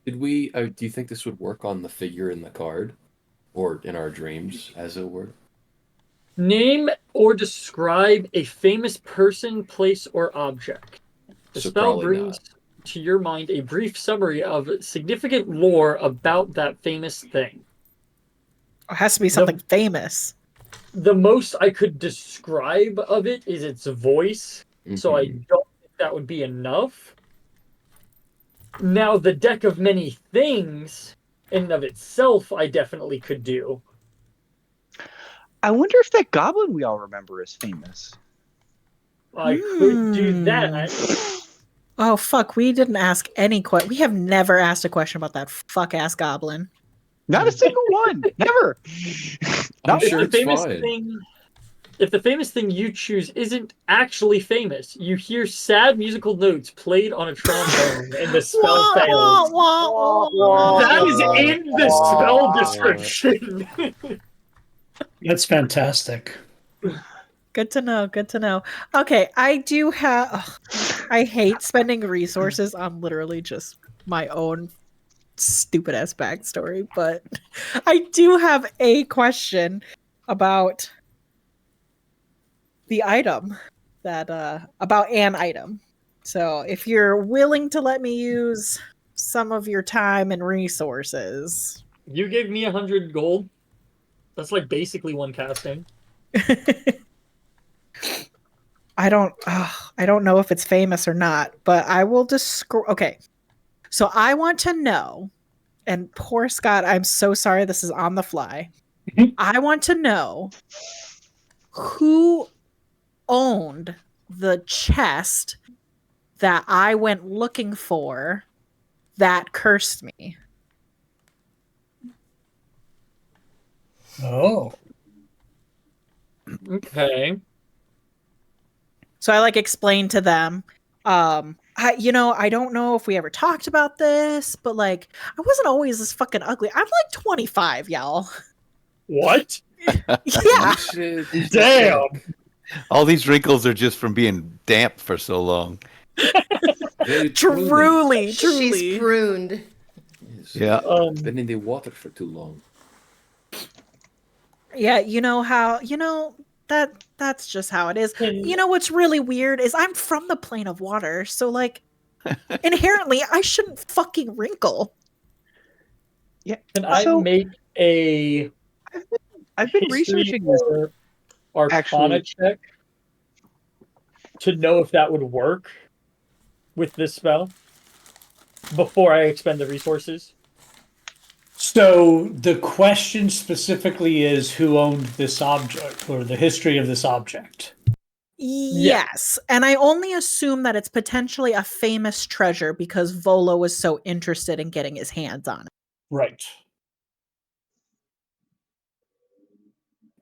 Did we? Do you think this would work on the figure in the card, or in our dreams, as it were? Name or describe a famous person, place, or object. The So spell probably brings not. to your mind a brief summary of significant lore about that famous thing. It has to be something famous. The most I could describe of it is its voice, so I don't think that would be enough. Now, the deck of many things, in and of itself, I definitely could do. I wonder if that goblin we all remember is famous. I could do that. Oh, fuck. We didn't ask any question. We have never asked a question about that fuck-ass goblin. Not a single one. Never. I'm If sure the it's famous fine. thing, if the famous thing you choose isn't actually famous, you hear sad musical notes played on a trombone and the spell fails. That is in the spell description. That's fantastic. Good to know. Good to know. Okay, I do have... I hate spending resources on literally just my own stupid-ass backstory, but I do have a question about the item that... about an item. So if you're willing to let me use some of your time and resources... You gave me 100 gold. That's like basically one casting. I don't know if it's famous or not, but I will describe. Okay, so I want to know, and poor Scott, I'm so sorry this is on the fly. I want to know who owned the chest that I went looking for that cursed me. Oh. Okay. So I like explained to them, I don't know if we ever talked about this, but like I wasn't always this fucking ugly. I'm like 25, y'all. What? Yeah. Damn. All these wrinkles are just from being damp for so long. Truly. She's pruned. Yes. Yeah. Been in the water for too long. Yeah, you know how, that's just how it is. You know what's really weird is I'm from the plane of water, so like inherently I shouldn't fucking wrinkle. Yeah. Can I make a I've been researching this Arcana check to know if that would work with this spell before I expend the resources? So the question specifically is who owned this object or the history of this object. Yes. And I only assume that it's potentially a famous treasure because Volo was so interested in getting his hands on it. Right.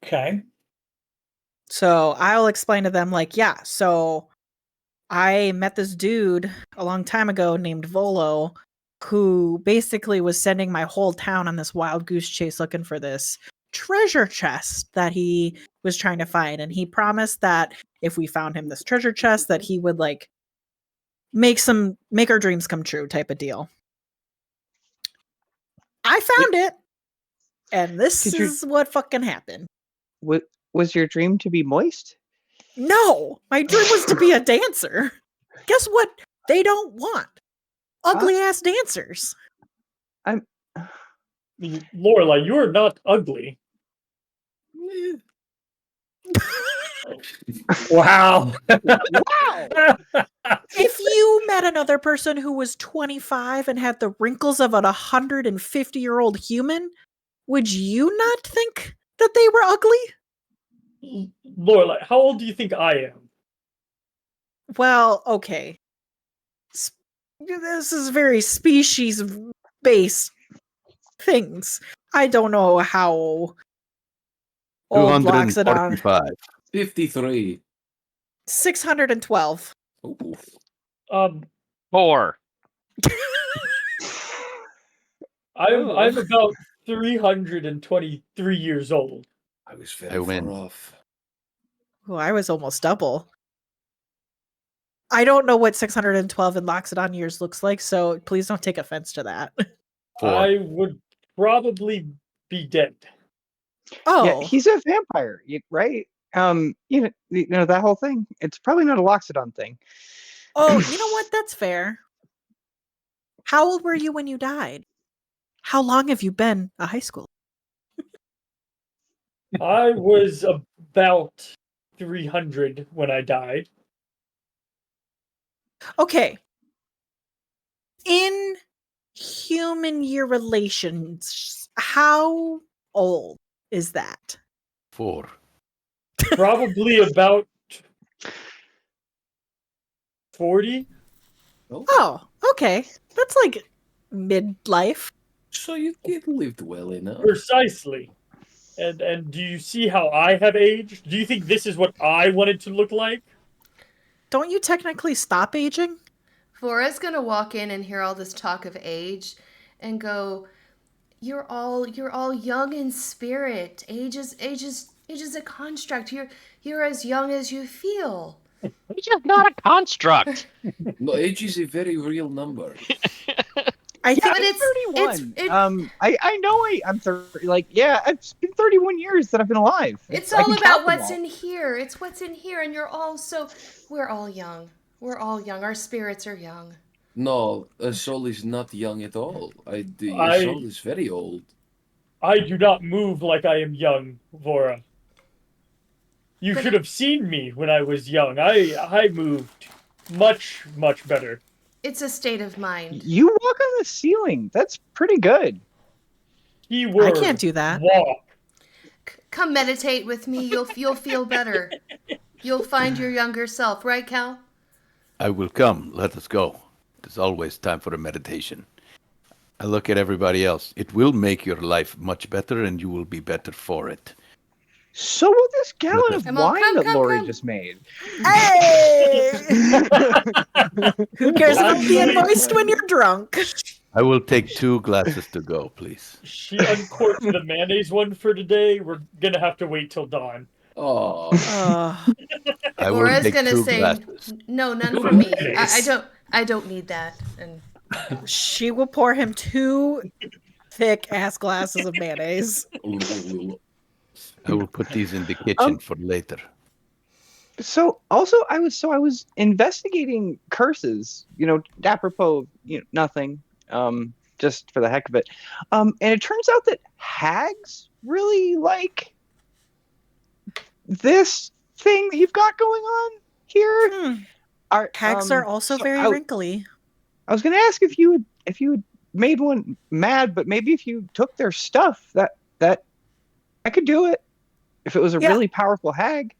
Okay. So I'll explain to them like, yeah, so I met this dude a long time ago named Volo who basically was sending my whole town on this wild goose chase looking for this treasure chest that he was trying to find. And he promised that if we found him this treasure chest that he would like make our dreams come true type of deal. I found it. And this is what fucking happened. Was your dream to be moist? No, my dream was to be a dancer. Guess what? They don't want ugly ass dancers. Lorelai, you are not ugly. Wow. Wow. If you met another person who was 25 and had the wrinkles of an 150-year-old human, would you not think that they were ugly? Lorelai, how old do you think I am? Well, okay. This is very species-based things. I don't know how old Loxodon. 245. 53. 612. Oh. 4. I'm about 323 years old. I was I very win. far off. Oh, I was almost double. I don't know what 612 in Loxodon years looks like, so please don't take offense to that. 4. I would probably be dead. Oh, Yeah, he's a vampire, right? You know that whole thing. It's probably not a Loxodon thing. oh, you know what? That's fair. How old were you when you died? How long have you been a high school? I was about 300 when I died. Okay. In human year relations, how old is that? 4. Probably about 40. Oh, okay. That's like midlife. So you lived well enough. Precisely. And do you see how I have aged? Do you think this is what I wanted to look like? Don't you technically stop aging? Vora's gonna walk in and hear all this talk of age and go, You're all young in spirit. Age is a construct. You're as young as you feel. It's just not a construct. No, age is a very real number. I think But it's 31. I know I'm 30. Like, yeah, it's been 31 years that I've been alive. it's I all can about count them what's all. in here. It's what's in here, and we're all young. We're all young. Our spirits are young. No, a soul is not young at all. A soul is very old. I do not move like I am young, Vora. You should have seen me when I was young. I moved much, much better. It's a state of mind. You walk on the ceiling. That's pretty good. I can't do that. Walk. Come meditate with me. You'll feel better. You'll find your younger self, right, Cal? I will come. Let us go. There's always time for a meditation. I look at everybody else. It will make your life much better, and you will be better for it. So will this gallon of Come on, wine come, that come, Lori come. just made. Hey! Who cares about being moist when you're drunk? I will take 2 glasses to go, please. She uncorked the mayonnaise one for today. We're gonna have to wait till dawn. Oh. I will Vora's take gonna 2 say, glasses. "No, none for me. I don't need that." And She will pour him 2 thick ass glasses of mayonnaise. I will put these in the kitchen for later. So also I was investigating curses, apropos of, nothing, just for the heck of it. And it turns out that hags really like this thing that you've got going on here. Hags are also very wrinkly. I was going to ask if you had made one mad, but maybe if you took their stuff, that I could do it. If it was a really powerful hag.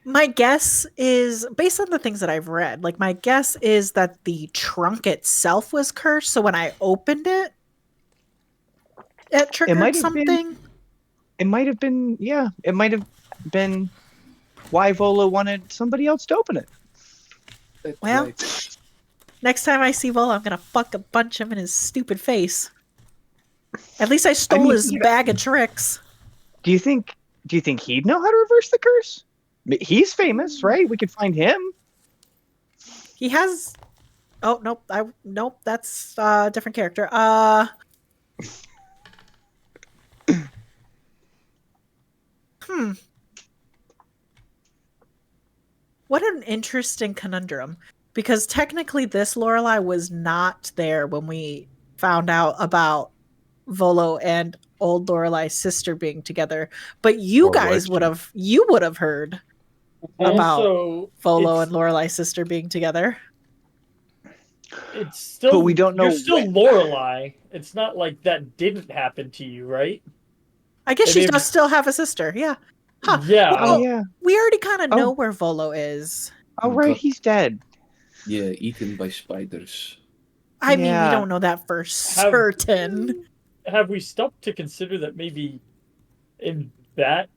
My guess is, based on the things that I've read, my guess is that the trunk itself was cursed. So when I opened it, it triggered something. It might have been, yeah. It might have been why Volo wanted somebody else to open it. Well, next time I see Volo, I'm going to fuck a bunch of him in his stupid face. At least I stole his bag of tricks. Do you think he'd know how to reverse the curse? He's famous, right? We could find him. He has. Oh nope! Nope. That's a different character. What an interesting conundrum. Because technically, this Lorelai was not there when we found out about Volo and old Lorelai's sister being together, but you guys would have heard about Volo and Lorelai's sister being together. It's still, but we don't know. You're still Lorelai. It's not like that didn't happen to you, right? I guess she does still have a sister. Yeah. Huh. Yeah. Oh yeah. We already kind of know Oh. where Volo is. Oh right, he's dead. Yeah, eaten by spiders. I mean, we Yeah. don't know that for certain. Have we stopped to consider that maybe in that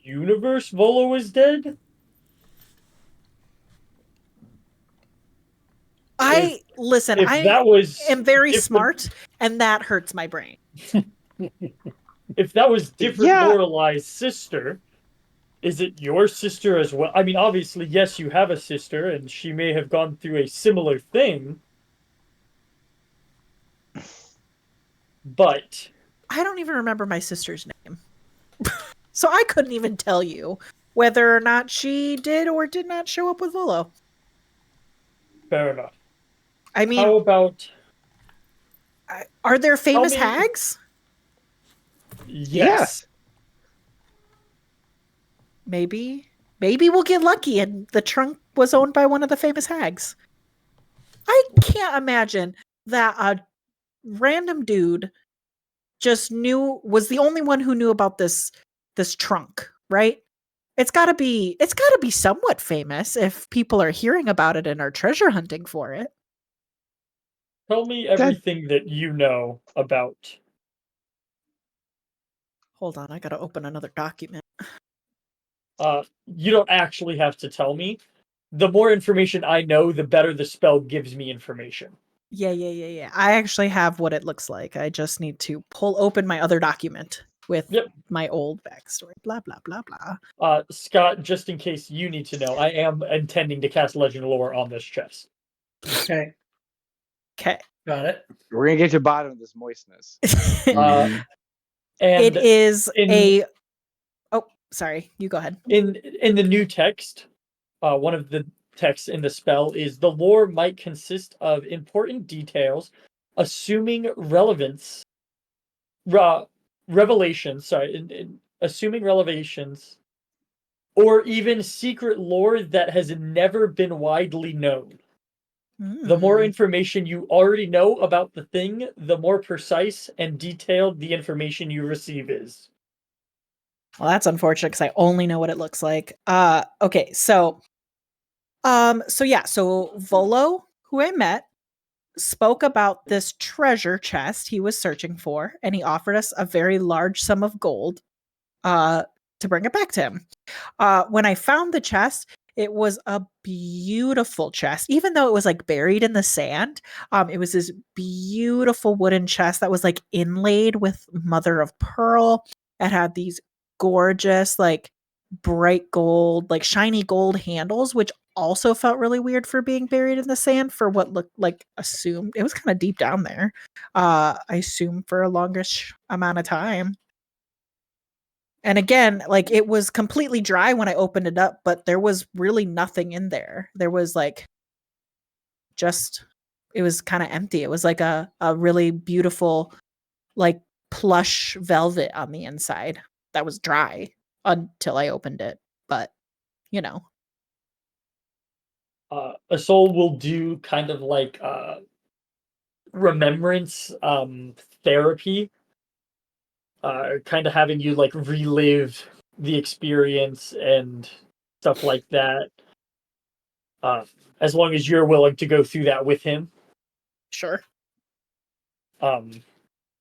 universe Volo is dead? I that was am very different- smart, and that hurts my brain. If that was different Yeah. Lorelai's sister, is it your sister as well? I mean, obviously, yes, you have a sister, and she may have gone through a similar thing. But I don't even remember my sister's name. So I couldn't even tell you whether or not she did or did not show up with Volo. fair enough. I mean, How about are there famous me- hags? yes? Maybe we'll get lucky and the trunk was owned by one of the famous hags. I can't imagine that a random dude was the only one who knew about this trunk, right? It's got to be somewhat famous if people are hearing about it and are treasure hunting for it. Tell me everything that you know about. Hold on, I got to open another document. You don't actually have to tell me. The more information I know, the better the spell gives me information. Yeah. I actually have what it looks like. I just need to pull open my other document with my old backstory. Blah, blah, blah, blah. Scott, just in case you need to know, I am intending to cast Legend Lore on this chest. Okay. Got it. We're gonna get to the bottom of this moistness. And it is Oh, sorry. You go ahead. In the new text, one of the texts in the spell is the lore might consist of important details, assuming relevations, or even secret lore that has never been widely known. The more information you already know about the thing, the more precise and detailed the information you receive is. Well, that's unfortunate because I only know what it looks like. Okay, so Volo, who I met, spoke about this treasure chest he was searching for, and he offered us a very large sum of gold to bring it back to him. When I found the chest, it was a beautiful chest, even though it was like buried in the sand. It was this beautiful wooden chest that was like inlaid with mother of pearl. It had these gorgeous, like bright gold, like shiny gold handles, which also felt really weird for being buried in the sand for what looked like assumed it was kind of deep down there. I assume for a longish amount of time. And again, like it was completely dry when I opened it up, but there was really nothing in there. There was like it was kind of empty. It was like a really beautiful, like plush velvet on the inside that was dry until I opened it. But, you know. A soul will do kind of like remembrance therapy. Kind of having you like relive the experience and stuff like that. As long as you're willing to go through that with him. Sure. And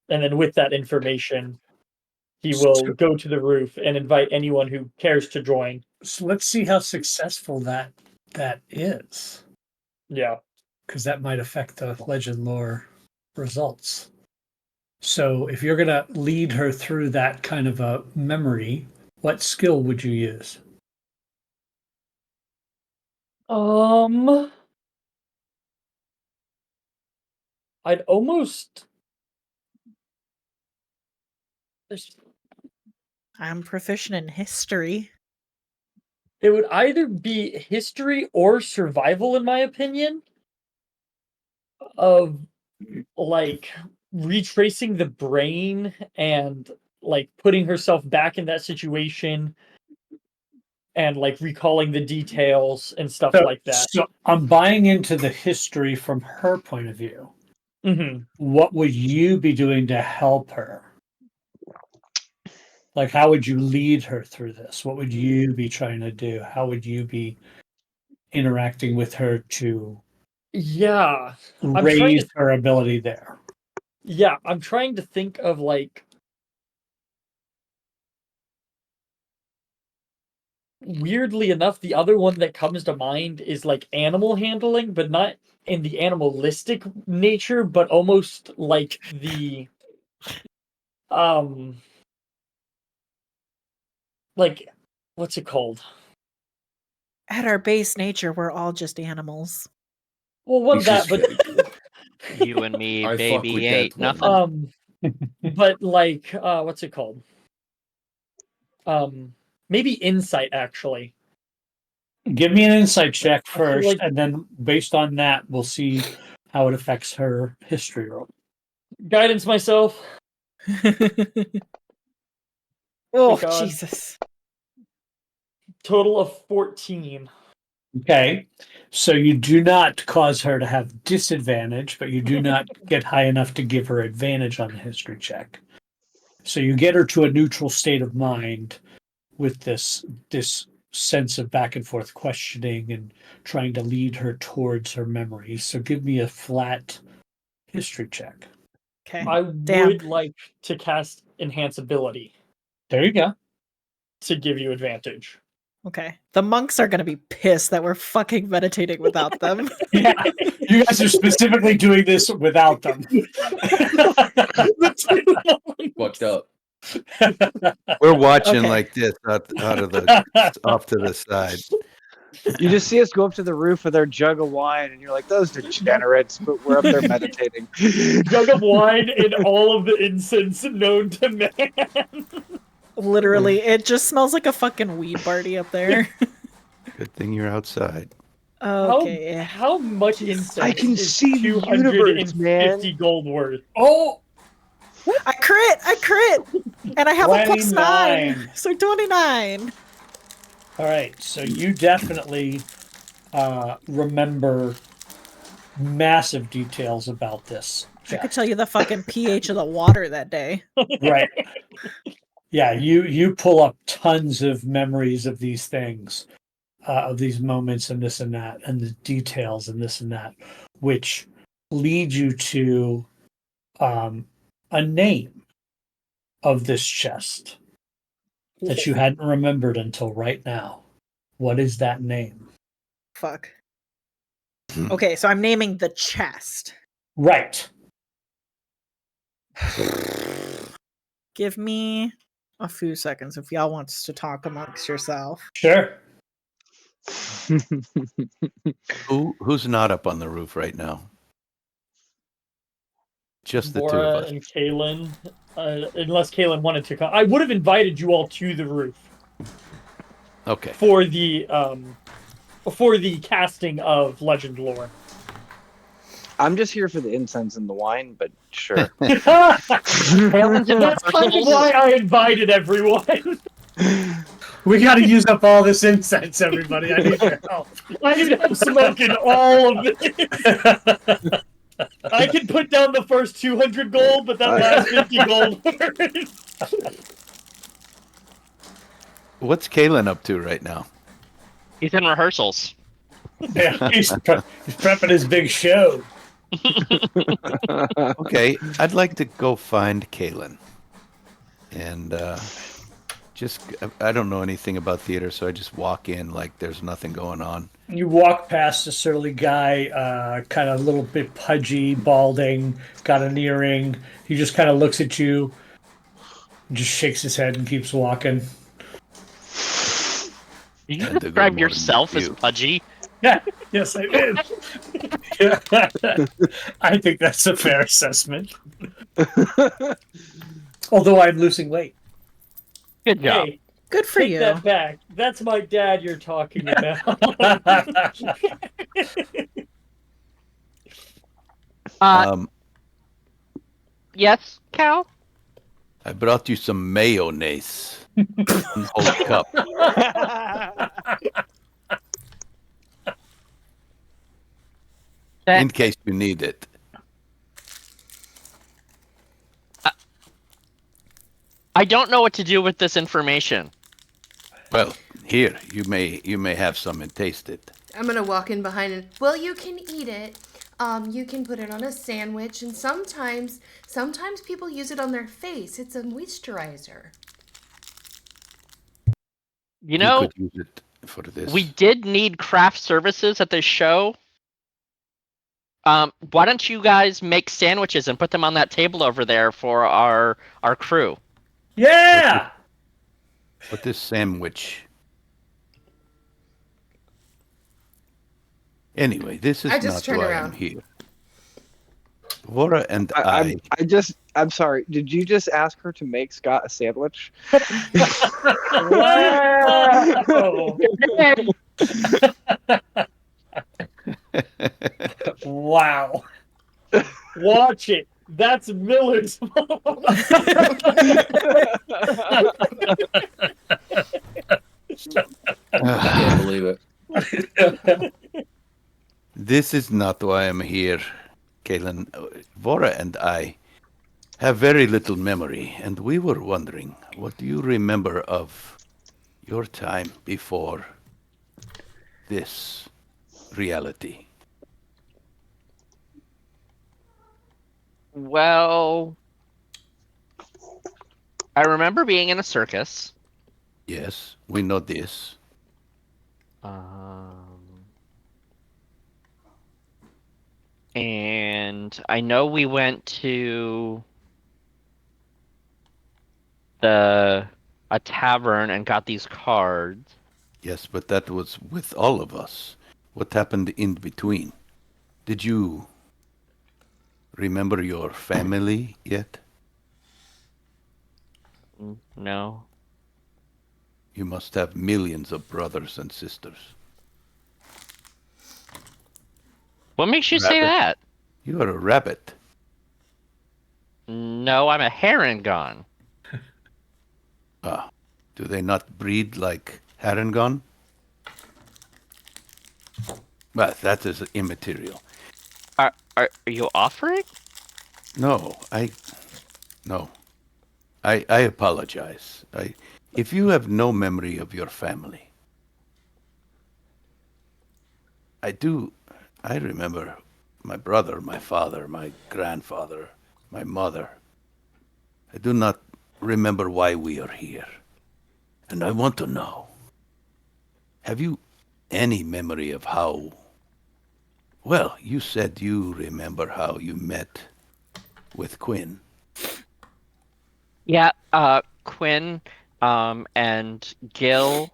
then with that information, he will go to the roof and invite anyone who cares to join. So let's see how successful that is. Yeah. Because that might affect the legend lore results. So if you're going to lead her through that kind of a memory, what skill would you use? I'd almost... I'm proficient in history. It would either be history or survival, in my opinion, of like retracing the brain and like putting herself back in that situation and like recalling the details and stuff like that. So I'm buying into the history from her point of view. Mm-hmm. What would you be doing to help her? Like, how would you lead her through this? What would you be trying to do? How would you be interacting with her to Yeah. raise her ability there? Yeah, I'm trying to think of like weirdly enough, the other one that comes to mind is like animal handling, but not in the animalistic nature, but almost like the like what's it called? At our base nature, we're all just animals. Well, one that, but you and me, I fuck baby, with ain't dead nothing. but like what's it called? Maybe insight actually. Give me an insight check I feel first, like and then based on that, we'll see how it affects her history roll. guidance myself. Oh, God. Jesus. Total of 14. Okay. So you do not cause her to have disadvantage, but you do not get high enough to give her advantage on the history check. So you get her to a neutral state of mind with this sense of back and forth questioning and trying to lead her towards her memories. So give me a flat history check. Okay. I Damn. would like to cast Enhance Ability There you go. to give you advantage. Okay. The monks are going to be pissed that we're fucking meditating without them. Yeah, you guys are specifically doing this without them. Fucked up. We're watching Okay. like this out of the off to the side. You just see us go up to the roof with our jug of wine, and you're like, "Those degenerates!" But we're up there meditating. Jug of wine and all of the incense known to man. Literally, it just smells like a fucking weed party up there. Good thing you're outside. Okay. How much incense I can is see the universe, 250 man. gold worth? Oh, I crit! And I have a +9, 29. so 29. All right, so you definitely remember massive details about this. I could tell you the fucking pH of the water that day. Right. Yeah, you pull up tons of memories of these things, of these moments and this and that, and the details and this and that, which lead you to a name of this chest that you hadn't remembered until right now. What is that name? Fuck. Okay, so I'm naming the chest. Right. Give me a few seconds if y'all wants to talk amongst yourself. Sure. Who's not up on the roof right now? Just the two Bora of us. and Kalen, unless Kalen wanted to come. I would have invited you all to the roof. Okay. For the casting of Legend lore. I'm just here for the incense and the wine, but sure. That's kind of why I invited everyone. We got to use up all this incense, everybody. I need your help. I need help smoking all of this. I can put down the first 200 gold, but that last 50 gold What's Kalen up to right now? He's in rehearsals. Yeah, he's prepping his big show. Okay, I'd like to go find Kalen. And I don't know anything about theater, so I just walk in like there's nothing going on. You walk past a surly guy, kind of a little bit pudgy, balding, got an earring. He just kind of looks at you, just shakes his head and keeps walking. Did you And to good describe morning yourself to as you. pudgy? Yeah, yes, I did. I think that's a fair assessment. Although I'm losing weight. Good job. Hey, Good for take you. that back. That's my dad you're talking about. Yes, Cal? I brought you some mayonnaise. One whole cup. In case you need it. I don't know what to do with this information. Well, here you may have some and taste it. I'm gonna walk in behind and, well, you can eat it. You can put it on a sandwich, and sometimes people use it on their face. It's a moisturizer. You know, could use it for this. we did need craft services at this show. Why don't you guys make sandwiches and put them on that table over there for our crew? Yeah. What this sandwich? Anyway, this is I just not turn why around. I'm here. Vora and I'm sorry. Did you just ask her to make Scott a sandwich? Wow. Wow. Watch it. That's Miller's mom. I can't believe it. This is not why I'm here, Kalen. Vora and I have very little memory, and we were wondering, what do you remember of your time before this reality? Well, I remember being in a circus. Yes, we know this. And I know we went to a tavern and got these cards. Yes, but that was with all of us. What happened in between? Did you remember your family yet? No. You must have millions of brothers and sisters. What makes you say that? You are a rabbit. No, I'm a Harengon. Ah, do they not breed like Harengon? But that is immaterial. Are you offering? No. I apologize. If you have no memory of your family, I remember my brother, my father, my grandfather, my mother. I do not remember why we are here. And I want to know, have you any memory of how, well, you said you remember how you met with Quinn. Yeah, Quinn, and Gil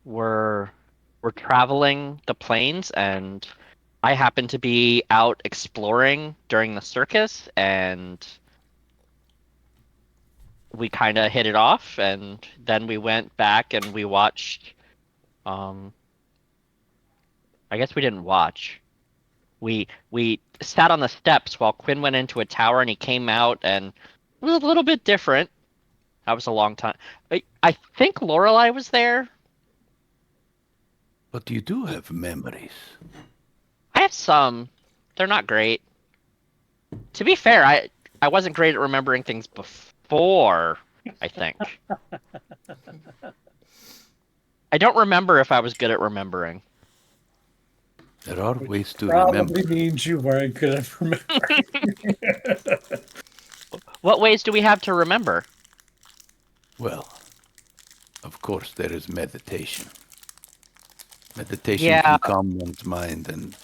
were traveling the plains, and I happened to be out exploring during the circus, and we kind of hit it off, and then we went back and we watched. I guess we didn't watch. We sat on the steps while Quinn went into a tower, and he came out, and it was a little bit different. That was a long time. I think Lorelai was there. But you do have memories. I have some. They're not great. To be fair, I wasn't great at remembering things before, I think. I don't remember if I was good at remembering. There are ways to Probably remember. means you weren't good at remembering. What ways do we have to remember? Well, of course there is meditation. Meditation Yeah. can calm one's mind and...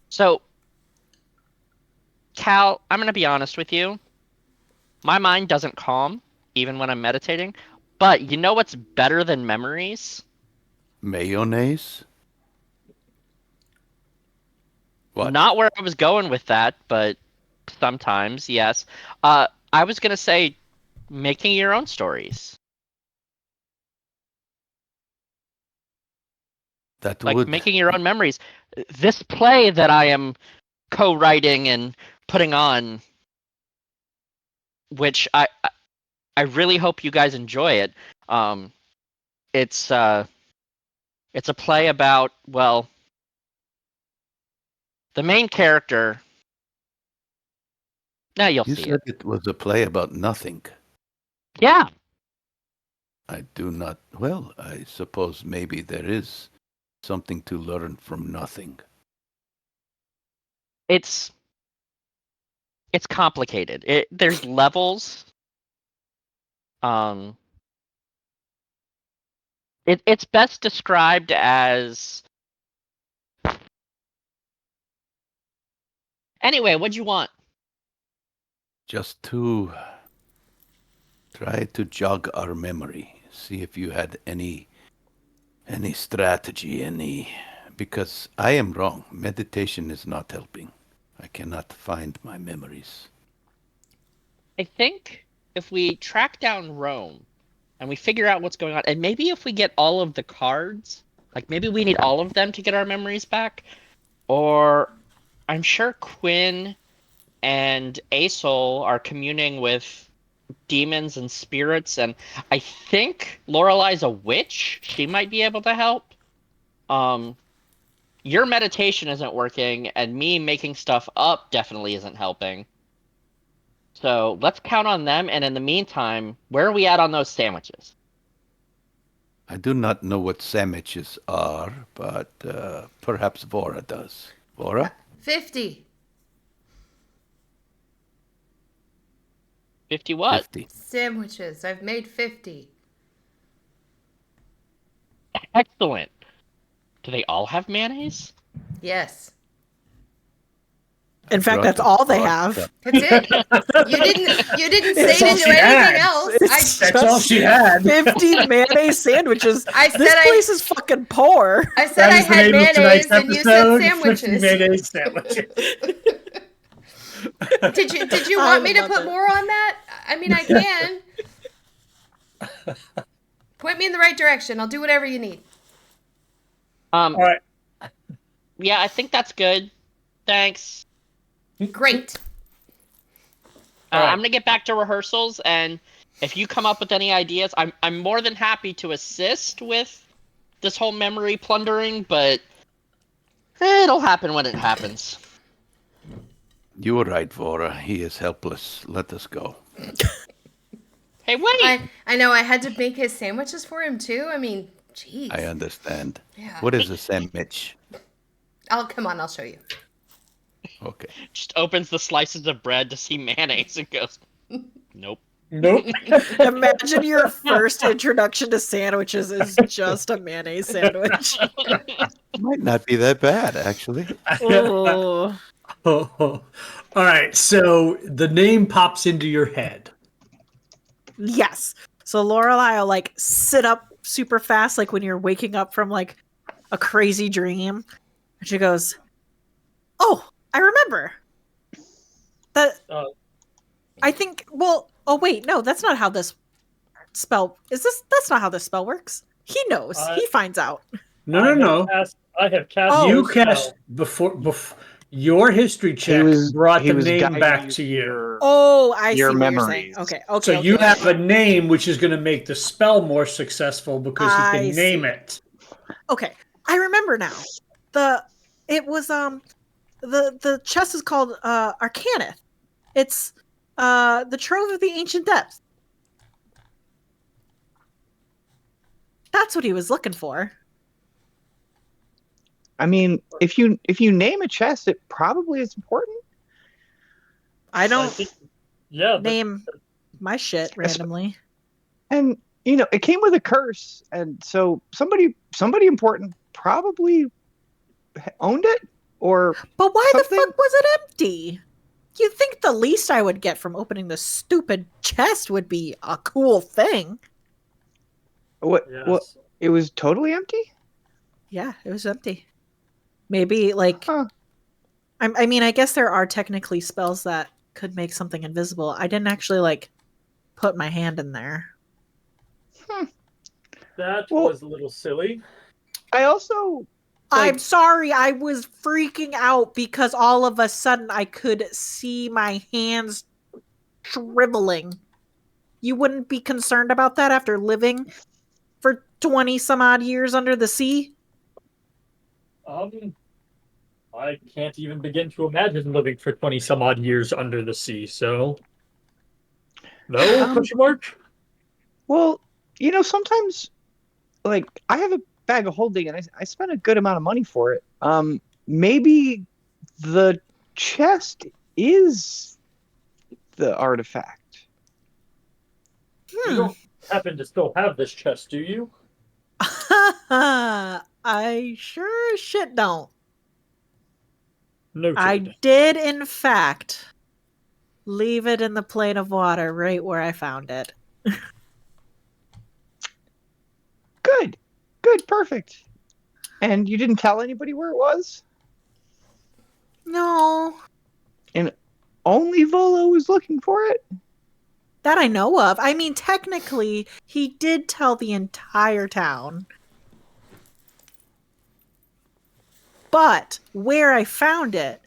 So, Cal, I'm going to be honest with you. My mind doesn't calm, even when I'm meditating. But you know what's better than memories? Mayonnaise? What? Not where I was going with that, but sometimes, yes. I was going to say making your own stories. That Like would... making your own memories. This play that I am co-writing and putting on, which I really hope you guys enjoy it. It's a play about, well, the main character Now you'll You see said it was a play about nothing. Yeah. I do not. Well, I suppose maybe there is something to learn from nothing. It's complicated. There's levels. It's best described as. Anyway, what'd you want? Just to try to jog our memory, see if you had any strategy, because I am wrong. Meditation is not helping. I cannot find my memories. I think if we track down Rome and we figure out what's going on, and maybe if we get all of the cards, like maybe we need all of them to get our memories back, or I'm sure Quinn and Asol are communing with demons and spirits, and I think Lorelai's a witch. She might be able to help. Your meditation isn't working, and me making stuff up definitely isn't helping. So let's count on them, and in the meantime, where are we at on those sandwiches? I do not know what sandwiches are, but perhaps Vora does. Vora? 50 50 what? 50. sandwiches. I've made 50. Excellent. Do they all have mayonnaise? Yes. In fact, that's all they have. That's it. You didn't say That's all to do she anything had. else. That's all she had. 50 mayonnaise sandwiches. I said This I- place is fucking poor. I said That I is the had name of tonight's mayonnaise and you said episode, 50 sandwiches. mayonnaise sandwiches. Did you want me to put more on that? I mean, I can. Point me in the right direction. I'll do whatever you need. All right. Yeah, I think that's good. Thanks. Great. All right. I'm gonna get back to rehearsals, and if you come up with any ideas, I'm more than happy to assist with this whole memory plundering, but it'll happen when it happens. You were right, Vora. He is helpless. Let us go. Hey, wait! I know I had to make his sandwiches for him too. I mean, jeez. I understand. Yeah. What is a sandwich? Come on, I'll show you. Okay. Just opens the slices of bread to see mayonnaise and goes, nope. Nope. Imagine your first introduction to sandwiches is just a mayonnaise sandwich. Might not be that bad, actually. Oh. All right. So the name pops into your head. Yes. So Lorelai will like sit up super fast, like when you're waking up from like a crazy dream. And she goes, "Oh, I remember. That I think oh wait, no, that's not how this spell that's not how this spell works. He knows. He finds out. No. I have cast. Oh. You cast before your history check brought the name back to you. Oh, I your see what you're memories. saying. Okay. So you have a name which is going to make the spell more successful because you can name it. Okay. I remember now. It was the chest is called Arcanith. It's the Trove of the Ancient Depths. That's what he was looking for. I mean, if you name a chest, it probably is important. I don't Yeah. name my shit randomly. And it came with a curse, and so somebody important probably owned it, or But why something? the fuck was it empty? You'd think the least I would get from opening the stupid chest would be a cool thing. What? Yes. What? It was totally empty. Yeah, it was empty. Maybe like Huh. I mean, I guess there are technically spells that could make something invisible. I didn't actually like put my hand in there. That Well- was a little silly. I also I'm sorry, I was freaking out because all of a sudden I could see my hands shriveling. You wouldn't be concerned about that after living for 20 some odd years under the sea? I can't even begin to imagine living for 20 some odd years under the sea, so. No? Question mark? Well, sometimes, like, I have a bag of holding and I spent a good amount of money for it. Maybe the chest is the artifact. You don't happen to still have this chest, do you? I sure as shit don't. Noted. I did, in fact, leave it in the plane of water right where I found it. Good. Good. Perfect. And you didn't tell anybody where it was? No. And only Volo was looking for it? That I know of. I mean, technically, he did tell the entire town. But where I found it,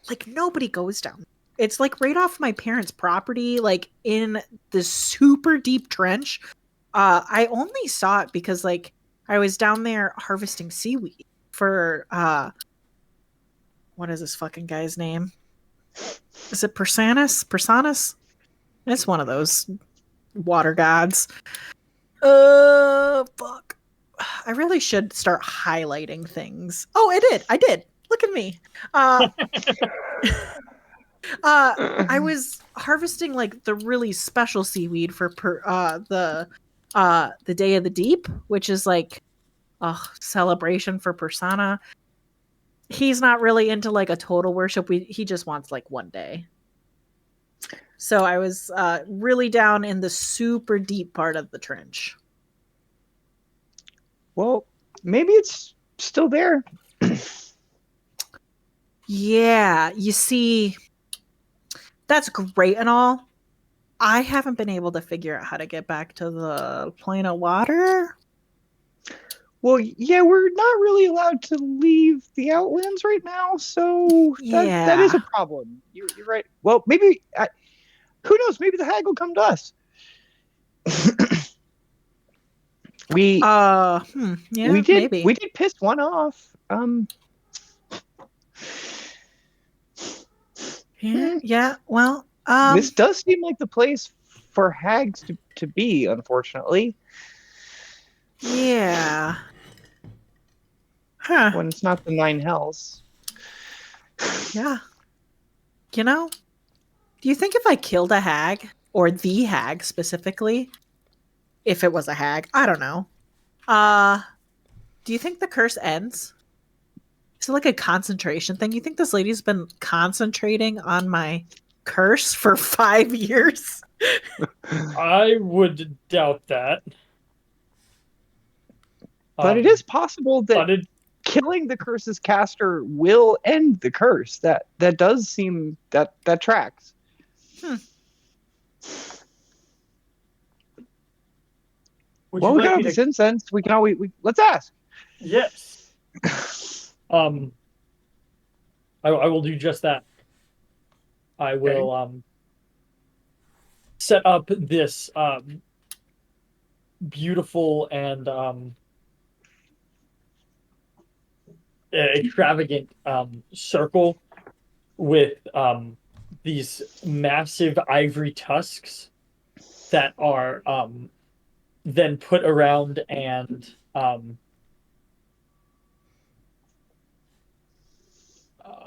like, nobody goes down. It's like right off my parents' property, like in this super deep trench. I only saw it because, like, I was down there harvesting seaweed for what is this fucking guy's name? Is it Persanus? Persanus? It's one of those water gods. Fuck. I really should start highlighting things. Oh, I did. Look at me. I was harvesting like the really special seaweed for the Day of the Deep, which is like a celebration for Persona. He's not really into like a total worship. He just wants like one day. So I was really down in the super deep part of the trench. Well, maybe it's still there. Yeah, you see, that's great and all. I haven't been able to figure out how to get back to the plane of water. Well, yeah, we're not really allowed to leave the Outlands right now, so that is a problem. You're right. Well, maybe, who knows? Maybe the hag will come to us. Yeah, we did. Maybe. We did piss one off. Yeah. Well, this does seem like the place for hags to be, unfortunately. Yeah. Huh. When it's not the Nine Hells. Yeah. You know, do you think if I killed a hag, or the hag specifically, if it was a hag, I don't know. Do you think the curse ends? Is it like a concentration thing? You think this lady's been concentrating on my curse for 5 years? I would doubt that. But it is possible that killing the curse's caster will end the curse. That does seem that tracks. Well, we got all this incense. We can always let's ask. Yes. I will do just that. I will set up this beautiful and extravagant circle with these massive ivory tusks that are then put around and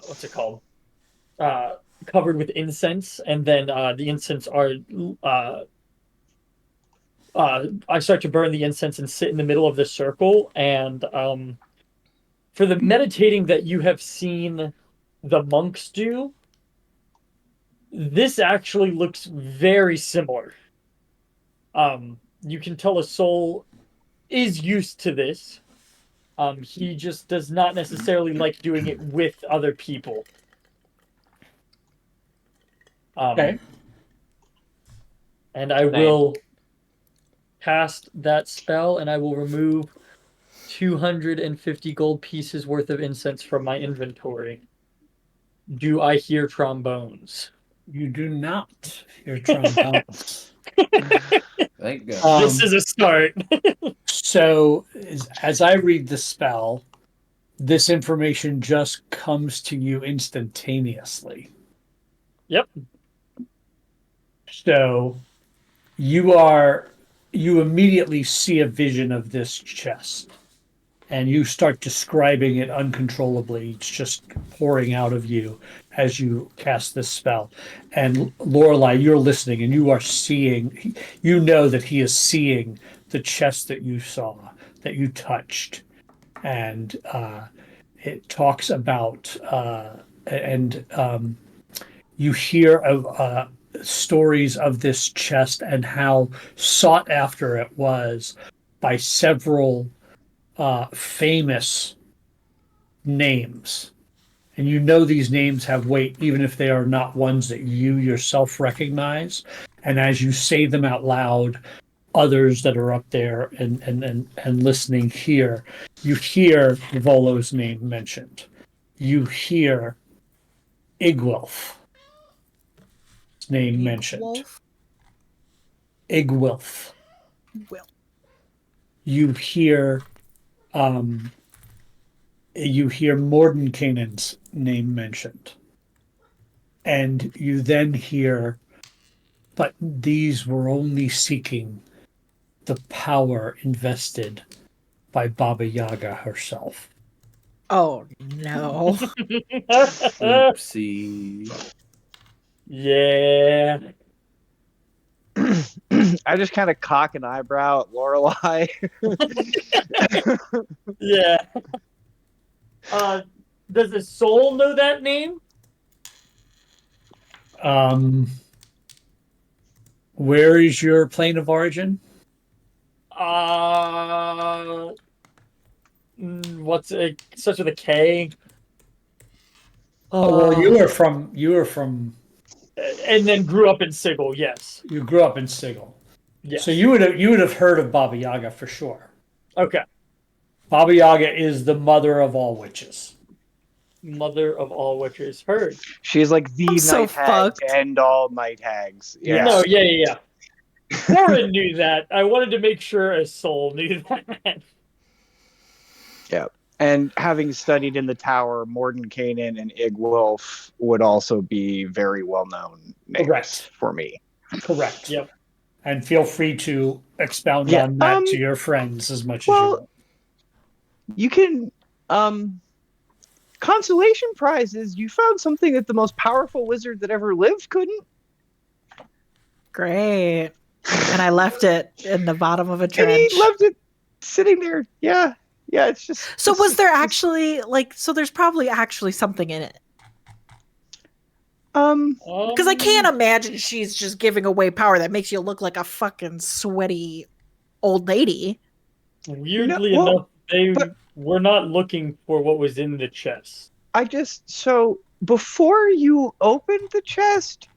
what's it called? Covered with incense, and then the incense are I start to burn the incense and sit in the middle of the circle, and for the meditating that you have seen the monks do, this actually looks very similar. You can tell a soul is used to this. He just does not necessarily like doing it with other people. And I will cast that spell, and I will remove 250 gold pieces worth of incense from my inventory. Do I hear trombones? You do not hear trombones. Thank God. This is a start. So, as I read the spell, this information just comes to you instantaneously. Yep. So you immediately see a vision of this chest, and you start describing it uncontrollably. It's just pouring out of you as you cast this spell. And Lorelei, you're listening, and you are seeing. You know that he is seeing the chest that you saw, that you touched, and it talks about you hear of stories of this chest and how sought after it was by several famous names. And you know these names have weight, even if they are not ones that you yourself recognize. And as you say them out loud, others that are up there and listening here, you hear Volo's name mentioned. You hear Igwilf's name mentioned. Wolf. Igwilf. Will. You hear Mordenkainen's name mentioned. And you then hear, but these were only seeking the power invested by Baba Yaga herself. Oh no. Oopsie. Yeah. I just kind of cock an eyebrow at Lorelei. Yeah. Does the soul know that name? Where is your plane of origin? What's it? Such with a K. Oh, well, you were from, and then grew up in Sigil. Yes. you grew up in Sigil. Yes. So you would have heard of Baba Yaga for sure. Okay. Baba Yaga is the mother of all witches. Mother of all witches. Heard. She's like the I'm night so hag fucked. to end all night hags. Yeah. No, yeah. Warren knew that. I wanted to make sure a soul knew that. Yeah. And having studied in the tower, Mordenkainen and Igwulf would also be very well known names Correct. for me. Correct. Yep. And feel free to expound Yeah, on that to your friends as much as you well, want. You can consolation prizes. You found something that the most powerful wizard that ever lived couldn't. Great. And I left it in the bottom of a And trench. he left it sitting there. Yeah. Yeah, it's just So was there actually so there's probably actually something in it. Because I can't imagine she's just giving away power that makes you look like a fucking sweaty old lady. Weirdly enough, they were not looking for what was in the chest. So before you opened the chest,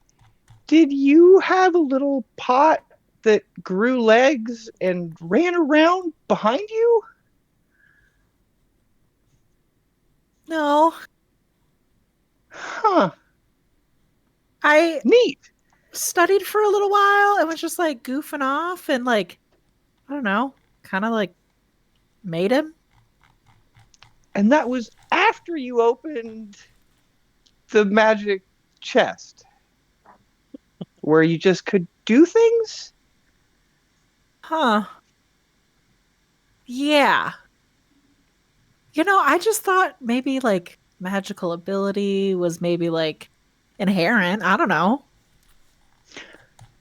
did you have a little pot that grew legs and ran around behind you? No. Huh. I Neat. studied for a little while and was just like goofing off and like, I don't know, kind of like made him. And that was after you opened the magic chest where you just could do things? Huh. Yeah. You know, I just thought maybe like magical ability was maybe like inherent. I don't know.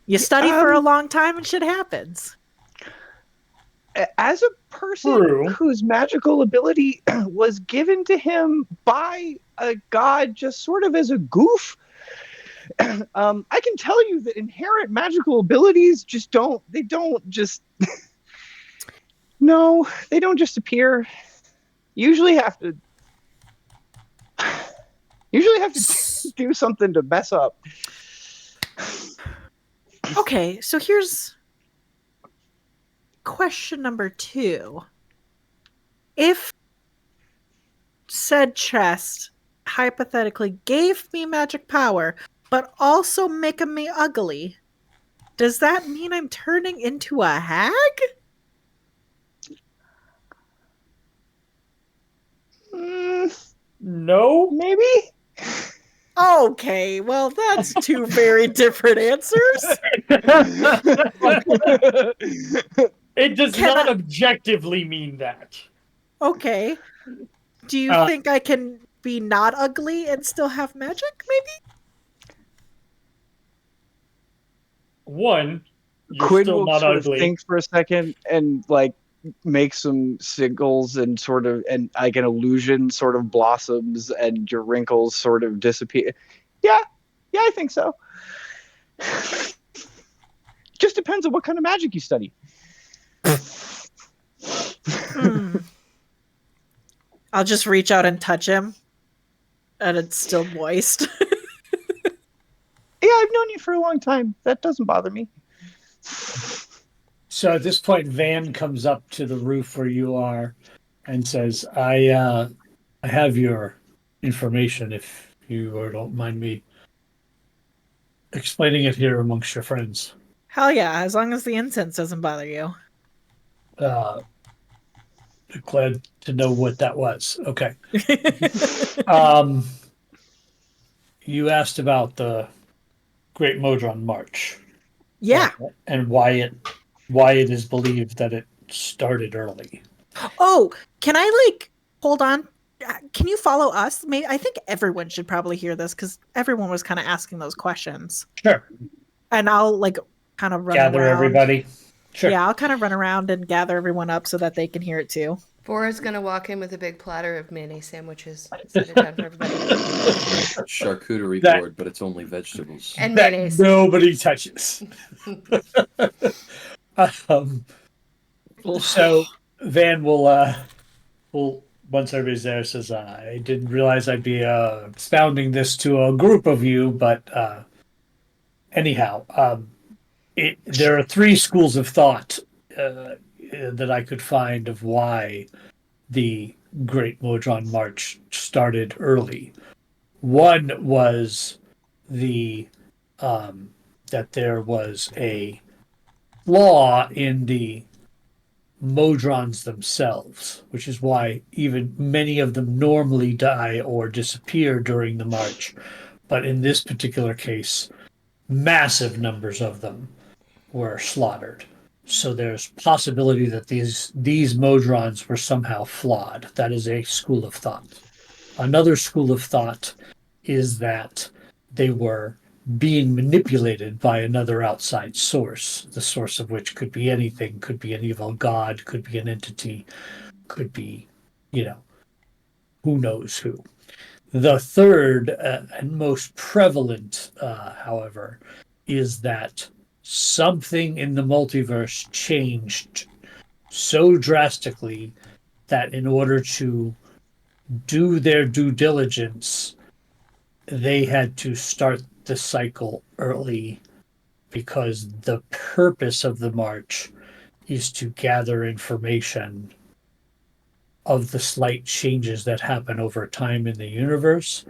You study for a long time and shit happens. As a person whose magical ability was given to him by a god just sort of as a goof, I can tell you that inherent magical abilities they don't just appear. Usually have to do something to mess up. Okay, so here's question number 2. If said chest hypothetically gave me magic power, but also making me ugly, does that mean I'm turning into a hag? no. Maybe. Okay, well, that's two very different answers. It does Can not I- objectively mean that. Okay. Do you think I can be not ugly and still have magic, maybe? One, you're Quinn still will not sort of ugly. think for a second and like make some signals and sort of and like an illusion sort of blossoms and your wrinkles sort of disappear. Yeah, I think so. Just depends on what kind of magic you study. I'll just reach out and touch him, and it's still moist. Yeah, I've known you for a long time. That doesn't bother me. So at this point, Van comes up to the roof where you are and says, I have your information if you don't mind me explaining it here amongst your friends. Hell yeah, as long as the incense doesn't bother you. Glad to know what that was. Okay. You asked about the Great Modron March. Yeah. And why it is believed that it started early. Oh, can I hold on? Can you follow us? Maybe I think everyone should probably hear this because everyone was kind of asking those questions. Sure. And I'll kind of run Gather around. everybody. Sure. Yeah, I'll kind of run around and gather everyone up so that they can hear it too. Vora's gonna walk in with a big platter of mayonnaise sandwiches. Set it down for everybody. Charcuterie board, but it's only vegetables. And mayonnaise. Nobody touches. So Van will once everybody's there says, I didn't realize I'd be expounding this to a group of you, but anyhow, there are three schools of thought that I could find of why the Great Modron March started early. One was that there was a flaw in the modrons themselves, which is why even many of them normally die or disappear during the march. But in this particular case, massive numbers of them were slaughtered. So there's possibility that these modrons were somehow flawed. That is a school of thought. Another school of thought is that they were being manipulated by another outside source, the source of which could be anything, could be an evil god, could be an entity, could be, who knows who. The third and most prevalent, however, is that something in the multiverse changed so drastically that in order to do their due diligence, they had to start the cycle early because the purpose of the march is to gather information of the slight changes that happen over time in the universe.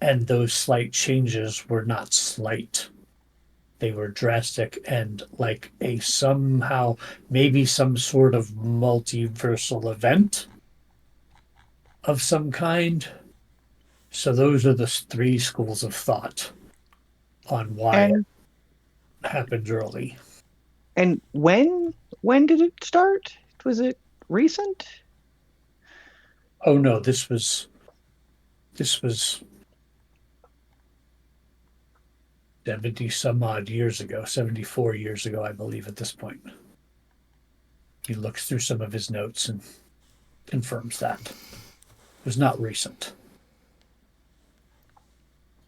And those slight changes were not slight. They were drastic and like somehow, maybe some sort of multiversal event of some kind. So those are the three schools of thought on why it happened early. And when did it start? Was it recent? Oh no, this was 70 some odd years ago, 74 years ago, I believe, at this point. He looks through some of his notes and confirms that. It was not recent.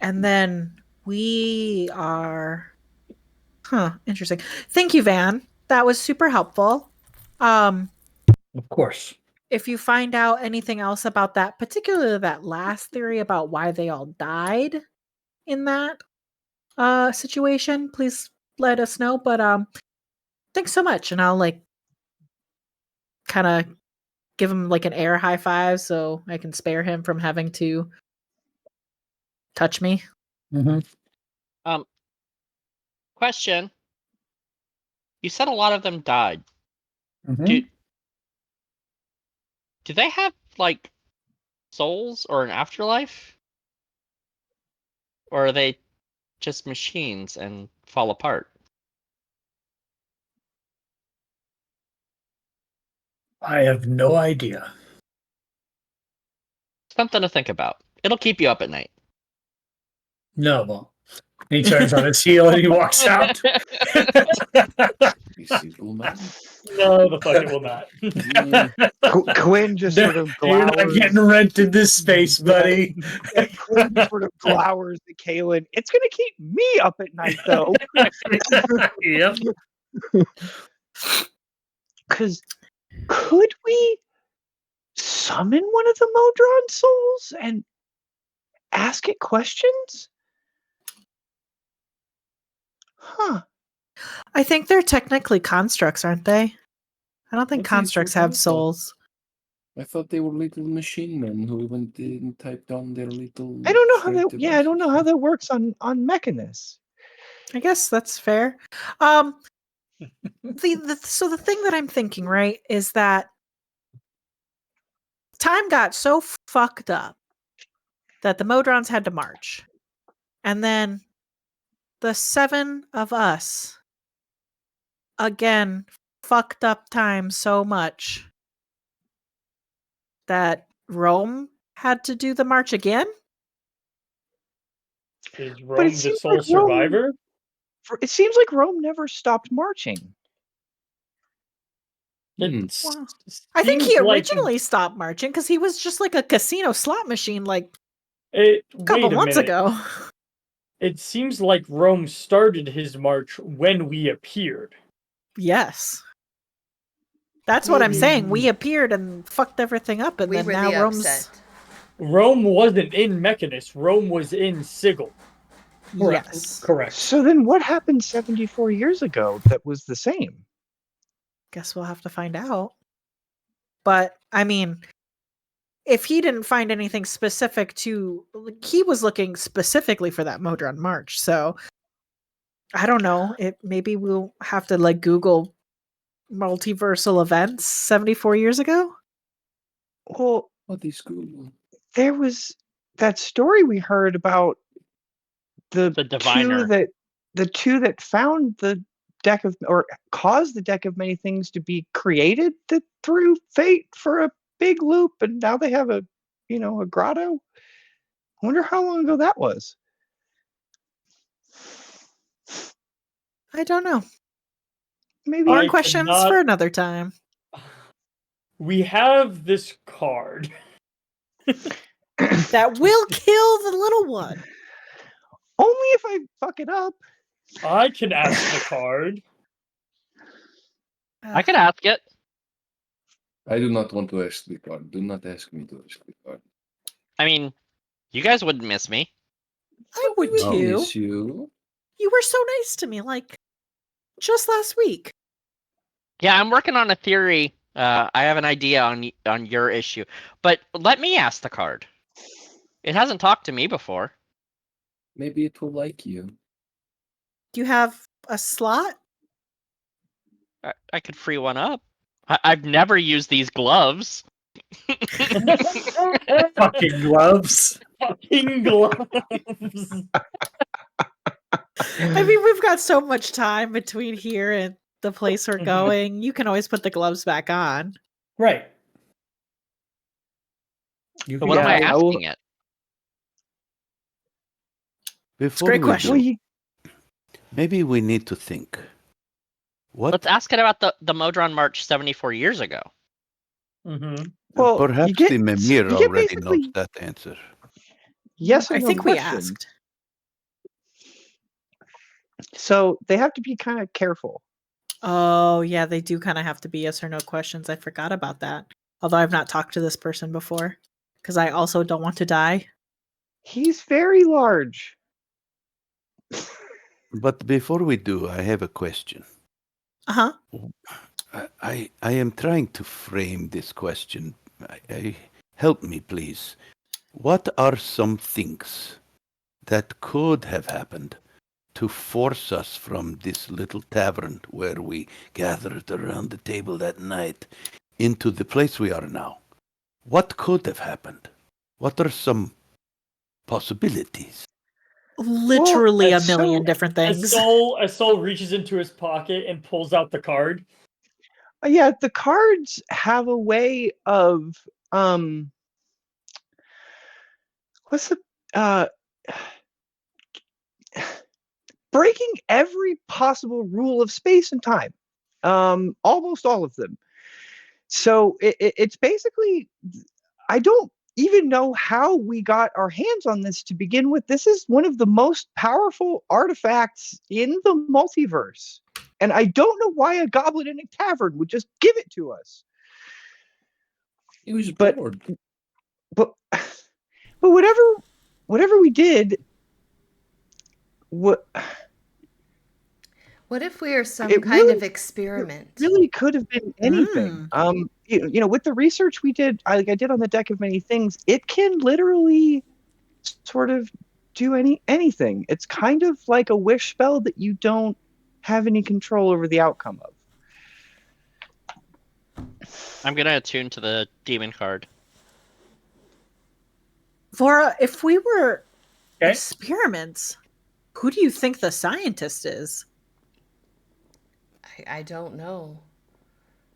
And then we are... interesting. Thank you, Van. That was super helpful. Of course. If you find out anything else about that, particularly that last theory about why they all died in that situation, please let us know. But thanks so much. And I'll kind of give him an air high five so I can spare him from having to touch me. Mm-hmm. Question. You said a lot of them died. Mm-hmm. Do they have souls or an afterlife? Or are they just machines and fall apart? I have no idea. Something to think about. It'll keep you up at night. No, well, he turns on his heel and he walks out. You see, little man. No, the fuck it will not. Quinn just sort of You're not glowers. getting rented this space, buddy. Quinn just sort of glowers at Kaylin. It's going to keep me up at night, though. Yep. Because could we summon one of the modron souls and ask it questions? Huh. I think they're technically constructs, aren't they? I don't think I think constructs so have also. souls. I thought they were little machine men who went in and typed on their little. I don't know how short that. Yeah, I don't know how devices. that works on Mechanus. I guess that's fair. So the thing that I'm thinking, right, is that time got so fucked up that the Modrons had to march. And then the 7 of us again fucked up time so much that Rome had to do the march again. Is But Rome it the seems sole like Rome- survivor? It seems like Rome never stopped marching. It Wow. I think he seems like originally stopped marching because he was just like a casino slot machine like a a couple months ago. It seems like Rome started his march when we appeared. Yes. That's what I'm saying. We appeared and fucked everything up, and We then were now the Rome's upset. Rome wasn't in Mechanus. Rome was in Sigil. yes. Correct. So then what happened 74 years ago that was the same? Guess we'll have to find out. But I mean, if he didn't find anything specific to, he was looking specifically for that Modron March. So I don't know. Maybe we'll have to like Google multiversal events 74 years ago. Well, What is Google? there was that story we heard about the diviner. two that found the deck of, or caused the deck of many things to be created, that threw fate for a big loop, and now they have a grotto. I wonder how long ago that was. I don't know. Maybe More I questions cannot- for another time. We have this card. That will kill the little one. only if I fuck it up. I can ask the card. I can ask it. I do not want to ask the card. Do not ask me to ask the card. I mean, you guys wouldn't miss me. I would I'll too. miss you. You were so nice to me, like just last week. Yeah, I'm working on a theory. I have an idea on your issue, but let me ask the card. It hasn't talked to me before. Maybe it will like you. Do you have a slot? I could free one up. I've never used these gloves. Fucking gloves. Fucking gloves. I mean, we've got so much time between here and the place we're going. You can always put the gloves back on. Right. But what am I asking it? Before great we question. do, maybe we need to think. What? Let's ask it about the Modron March 74 years ago. Mm-hmm. Well, Perhaps the Mimir already knows that answer. Yes, I think we asked. So they have to be kind of careful. Oh, yeah, they do kind of have to be yes or no questions. I forgot about that. Although I've not talked to this person before, because I also don't want to die. He's very large. But before we do, I have a question. Uh-huh. I am trying to frame this question. Help me, please. What are some things that could have happened to force us from this little tavern where we gathered around the table that night into the place we are now? What could have happened? What are some possibilities? Literally Well, a million different things. As Sol reaches into his pocket and pulls out the card. Yeah, the cards have a way of what's the breaking every possible rule of space and time. Almost all of them. So it's basically, I don't even know how we got our hands on this to begin with. This is one of the most powerful artifacts in the multiverse. And I don't know why a goblin in a tavern would just give it to us. He was bored. But whatever we did, what if we are some it kind really, of experiment? It really could have been anything. You know, with the research we did, I did on the Deck of Many Things, it can literally sort of do anything. It's kind of like a wish spell that you don't have any control over the outcome of. I'm gonna attune to the demon card. Vora, if we were experiments, who do you think the scientist is? I don't know.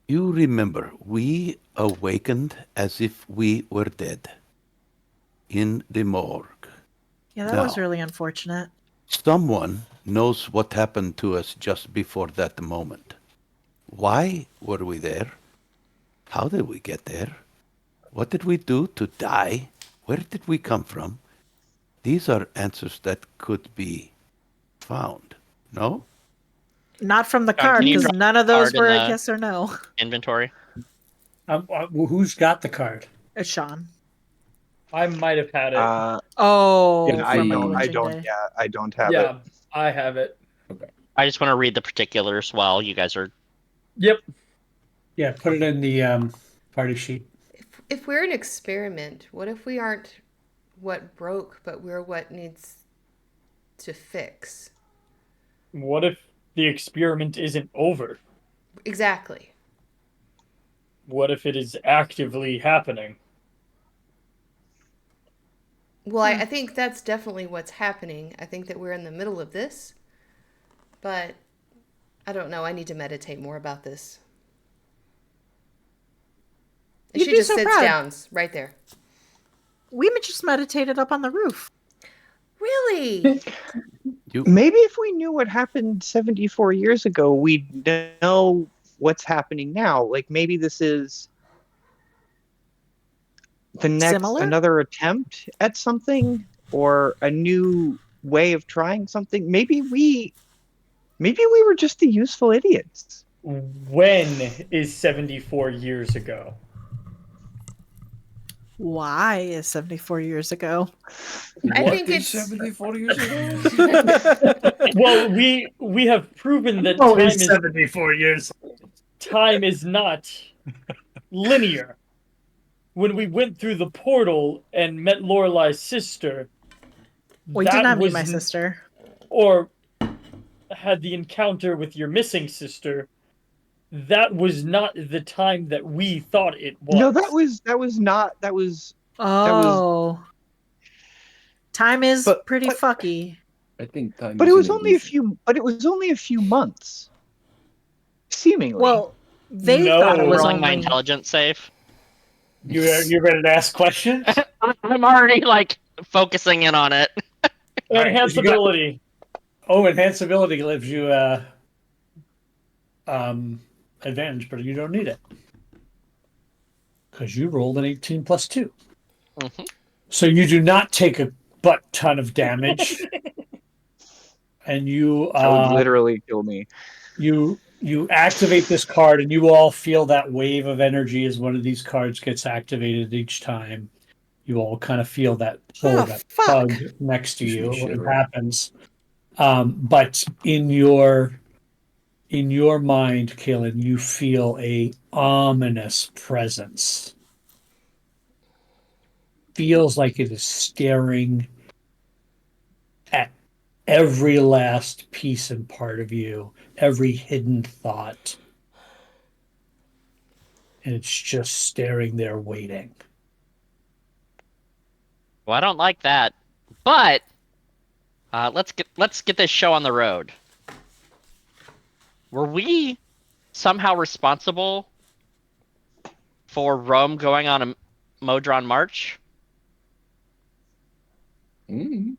You remember, we awakened as if we were dead in the morgue. Yeah, that was really unfortunate. Someone knows what happened to us just before that moment. Why were we there? How did we get there? What did we do to die? Where did we come from? These are answers that could be found. No? Not from the card, because none of those were a yes or no. Inventory. Who's got the card? It's Sean. I might have had it. Yeah, I don't have it. Yeah, I have it. Okay. I just want to read the particulars while you guys are. Yep. Yeah, put it in the party sheet. If we're an experiment, what if we aren't what broke, but we're what needs to fix? What if the experiment isn't over? Exactly. What if it is actively happening? Well, I think that's definitely what's happening. I think that we're in the middle of this, but I don't know. I need to meditate more about this. And she just sits down right there. We just meditated up on the roof. Really? Maybe if we knew what happened 74 years ago, we'd know what's happening now. Like maybe this is the next another attempt at something or a new way of trying something. Maybe we were just the useful idiots. When is 74 years ago? Why is 74 years ago? I think it's 74 years ago. Well, we have proven that time is 74 years. Time is not linear. When we went through the portal and met Lorelai's sister, we did not meet my sister. Or had the encounter with your missing sister. That was not the time that we thought it was. No, that was not. Time is pretty fucky. I think time. But it was only a few. But it was only a few months. Seemingly. Well, they thought it was rolling only my intelligence save. You ready to ask questions? I'm already focusing in on it. Enhance ability. Enhance ability gives you advantage, but you don't need it because you rolled an 18 plus 2. Mm-hmm. So you do not take a butt ton of damage, and you that would literally kill me. You activate this card, and you all feel that wave of energy as one of these cards gets activated each time. You all kind of feel that pull, that tug next to you when it happens. But in your mind, Kaylin, you feel a ominous presence. Feels like it is staring at every last piece and part of you, every hidden thought. And it's just staring there waiting. Well, I don't like that, but let's get this show on the road. Were we somehow responsible for Rome going on a modron march? Mm.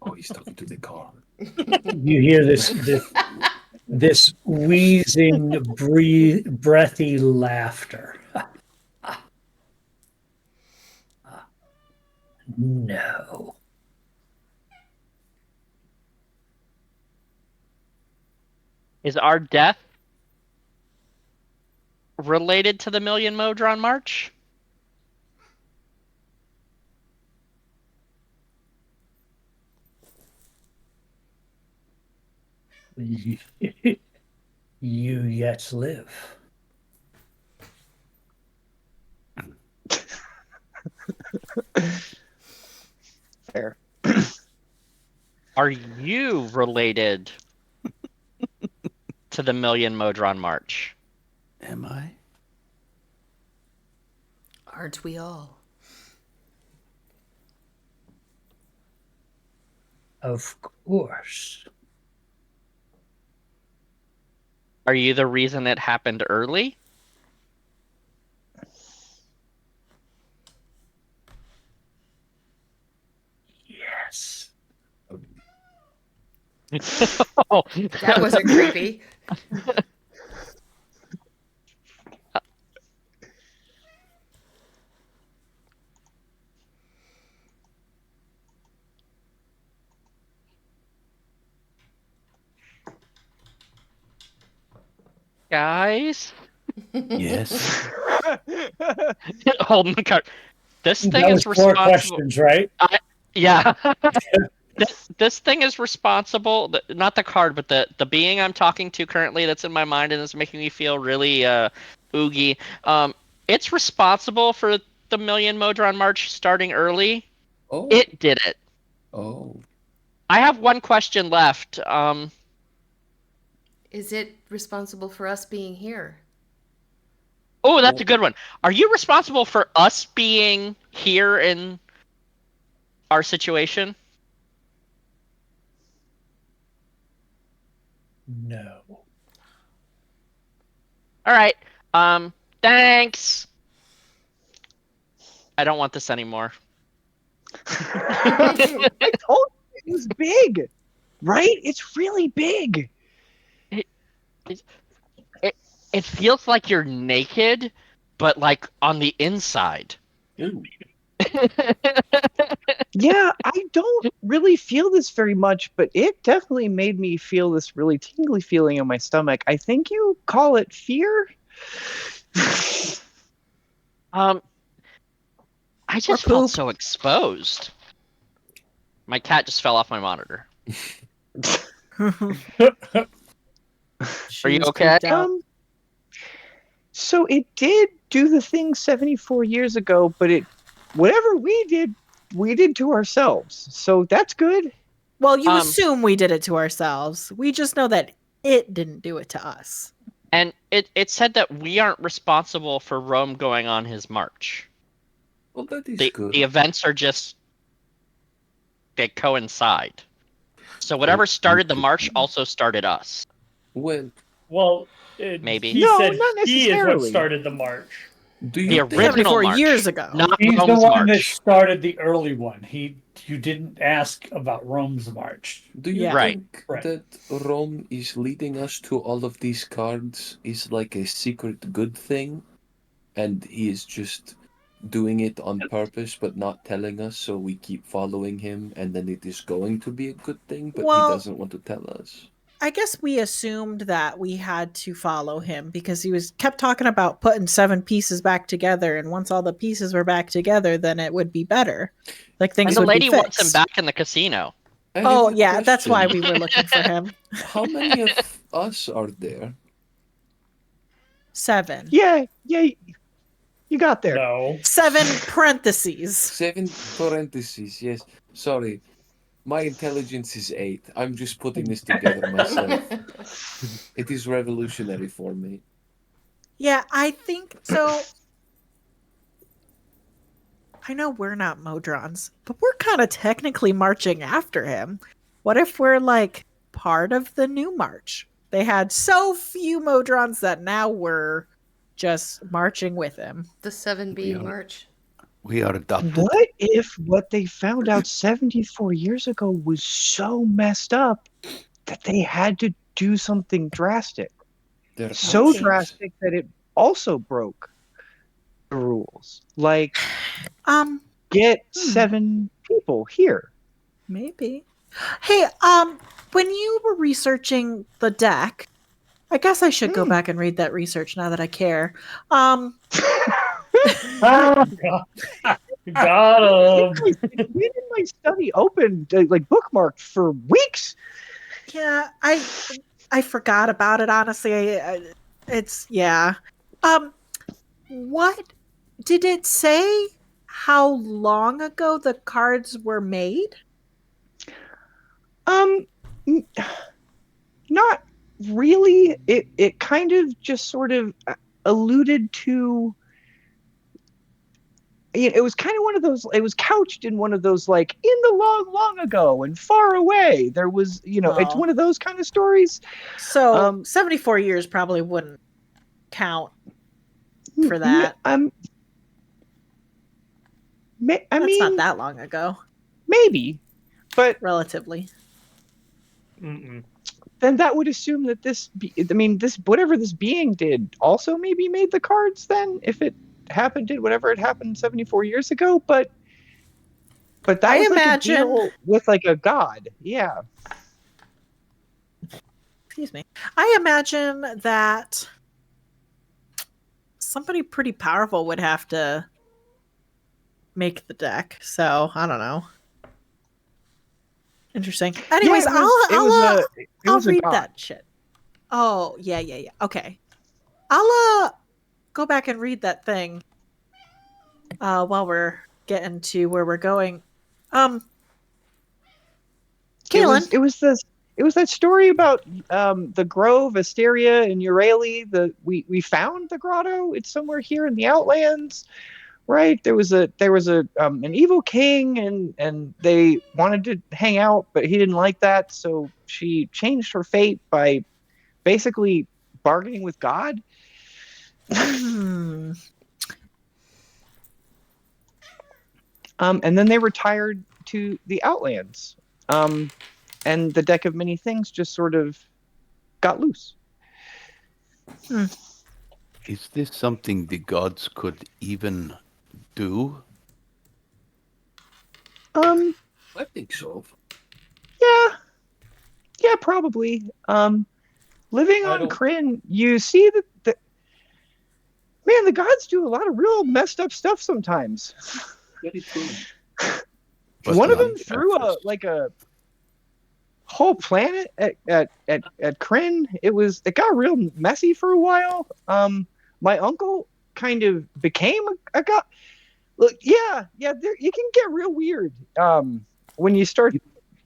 Oh, he's talking to the car. You hear this wheezing, breathy laughter. No. Is our death related to the Million Modron March? You yet live. Fair. Are you related to the Million Modron March? Am I? Aren't we all? Of course. Are you the reason it happened early? Yes. Oh. That wasn't creepy. Guys? Yes. Holding the card. This thing That was is 4 responsible. questions, right? Yeah. This thing is responsible. Not the card, but the being I'm talking to currently that's in my mind and is making me feel really oogie. It's responsible for the Million Modron March starting early. Oh. It did it. Oh. I have one question left. Is it responsible for us being here? Oh, that's a good one. Are you responsible for us being here in our situation? No. All right. Thanks. I don't want this anymore. I told you it was big, right? It's really big. It feels like you're naked, but like on the inside. Ooh. Yeah, I don't really feel this very much, but it definitely made me feel this really tingly feeling in my stomach. I think you call it fear. I just Or felt poop. so exposed. My cat just fell off my monitor. Are you okay? So it did do the thing 74 years ago, but whatever we did to ourselves. So that's good. Well, you assume we did it to ourselves. We just know that it didn't do it to us. And it said that we aren't responsible for Rome going on his march. Well, that is good. The events are just, they coincide. So whatever started the march also started us. Well, maybe. He No, said not he is what necessarily. started the march. do you The think- original 74 march, years ago. not He's the Rome's one that march. started the early one. You didn't ask about Rome's march. Do you Yeah. Right. think Right. that Rome is leading us to all of these cards is like a secret good thing, and he is just doing it on purpose but not telling us, so we keep following him, and then it is going to be a good thing, but Well- he doesn't want to tell us? I guess we assumed that we had to follow him because he kept talking about putting 7 pieces back together, and once all the pieces were back together, then it would be better. Like And things the would lady be wants him fixed. back in the casino. I have Oh a yeah, that's why question. we were looking for him. How many of us are there? 7. Yeah, you got there. No. 7 parentheses. 7 parentheses, yes. Sorry. My intelligence is 8. I'm just putting this together myself. It is revolutionary for me. Yeah, I think so. I know we're not modrons, but we're kind of technically marching after him. What if we're like part of the new march? They had so few modrons that now we're just marching with him. The 7B march. We are adopted. What if what they found out 74 years ago was so messed up that they had to do something drastic? So drastic that it also broke the rules. Like, get 7 people here. Maybe. Hey, when you were researching the deck, I guess I should go back and read that research now that I care. Got him. Been in my study open, like bookmarked for weeks. Yeah, I forgot about it, honestly. What did it say how long ago the cards were made? Not really. It kind of just sort of alluded to, it was kind of one of those, it was couched in one of those, like, in the long ago and far away there was, it's one of those kind of stories. So 74 years probably wouldn't count for that. I mean, not that long ago. Maybe, but relatively. Mm-mm. Then that would assume that this whatever this being did also maybe made the cards then, if it did whatever it happened 74 years ago, but that I was imagine, like a deal with like a god. Yeah. Excuse me. I imagine that somebody pretty powerful would have to make the deck. So I don't know. Interesting. Anyways, I'll read that shit. Oh, yeah. Okay. I'll go back and read that thing while we're getting to where we're going. Kaylin. It was that story about the Grove, Asteria, and Eurali. We found the grotto. It's somewhere here in the Outlands. Right, there was an evil king, and they wanted to hang out, but he didn't like that, so she changed her fate by basically bargaining with God. And then they retired to the Outlands, and the deck of many things just sort of got loose. Is this something the gods could even do? I think so. Yeah, probably. Living on Kryn, you see that the gods do a lot of real messed up stuff sometimes. Very true. One of them threw a whole planet at Kryn. It got real messy for a while. My uncle kind of became a god. Look, yeah, you can get real weird when you start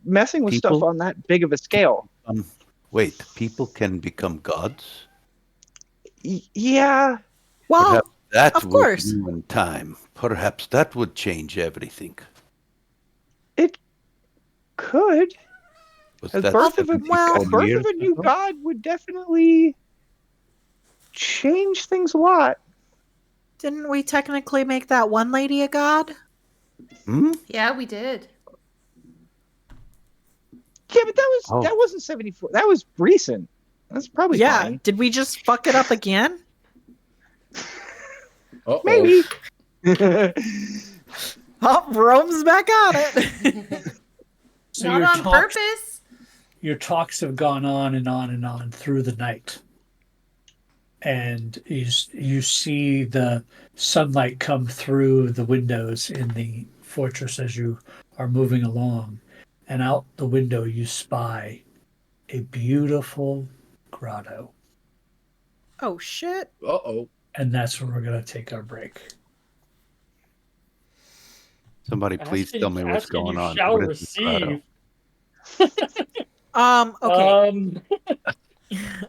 messing with stuff on that big of a scale. Wait, people can become gods? Yeah. Well, that of course. In time. Perhaps that would change everything. It could. The birth of a new god would definitely change things a lot. Didn't we technically make that one lady a god? Yeah, we did. Yeah, but that wasn't 74. That was recent. That's probably fine. Did we just fuck it up again? Maybe. Rome's back on it. So not on purpose. Your talks have gone on and on and on through the night. And you see the sunlight come through the windows in the fortress as you are moving along. And out the window you spy a beautiful grotto. Oh, shit. Uh-oh. And that's where we're going to take our break. Somebody please tell me what's going on. Shall receive. Okay.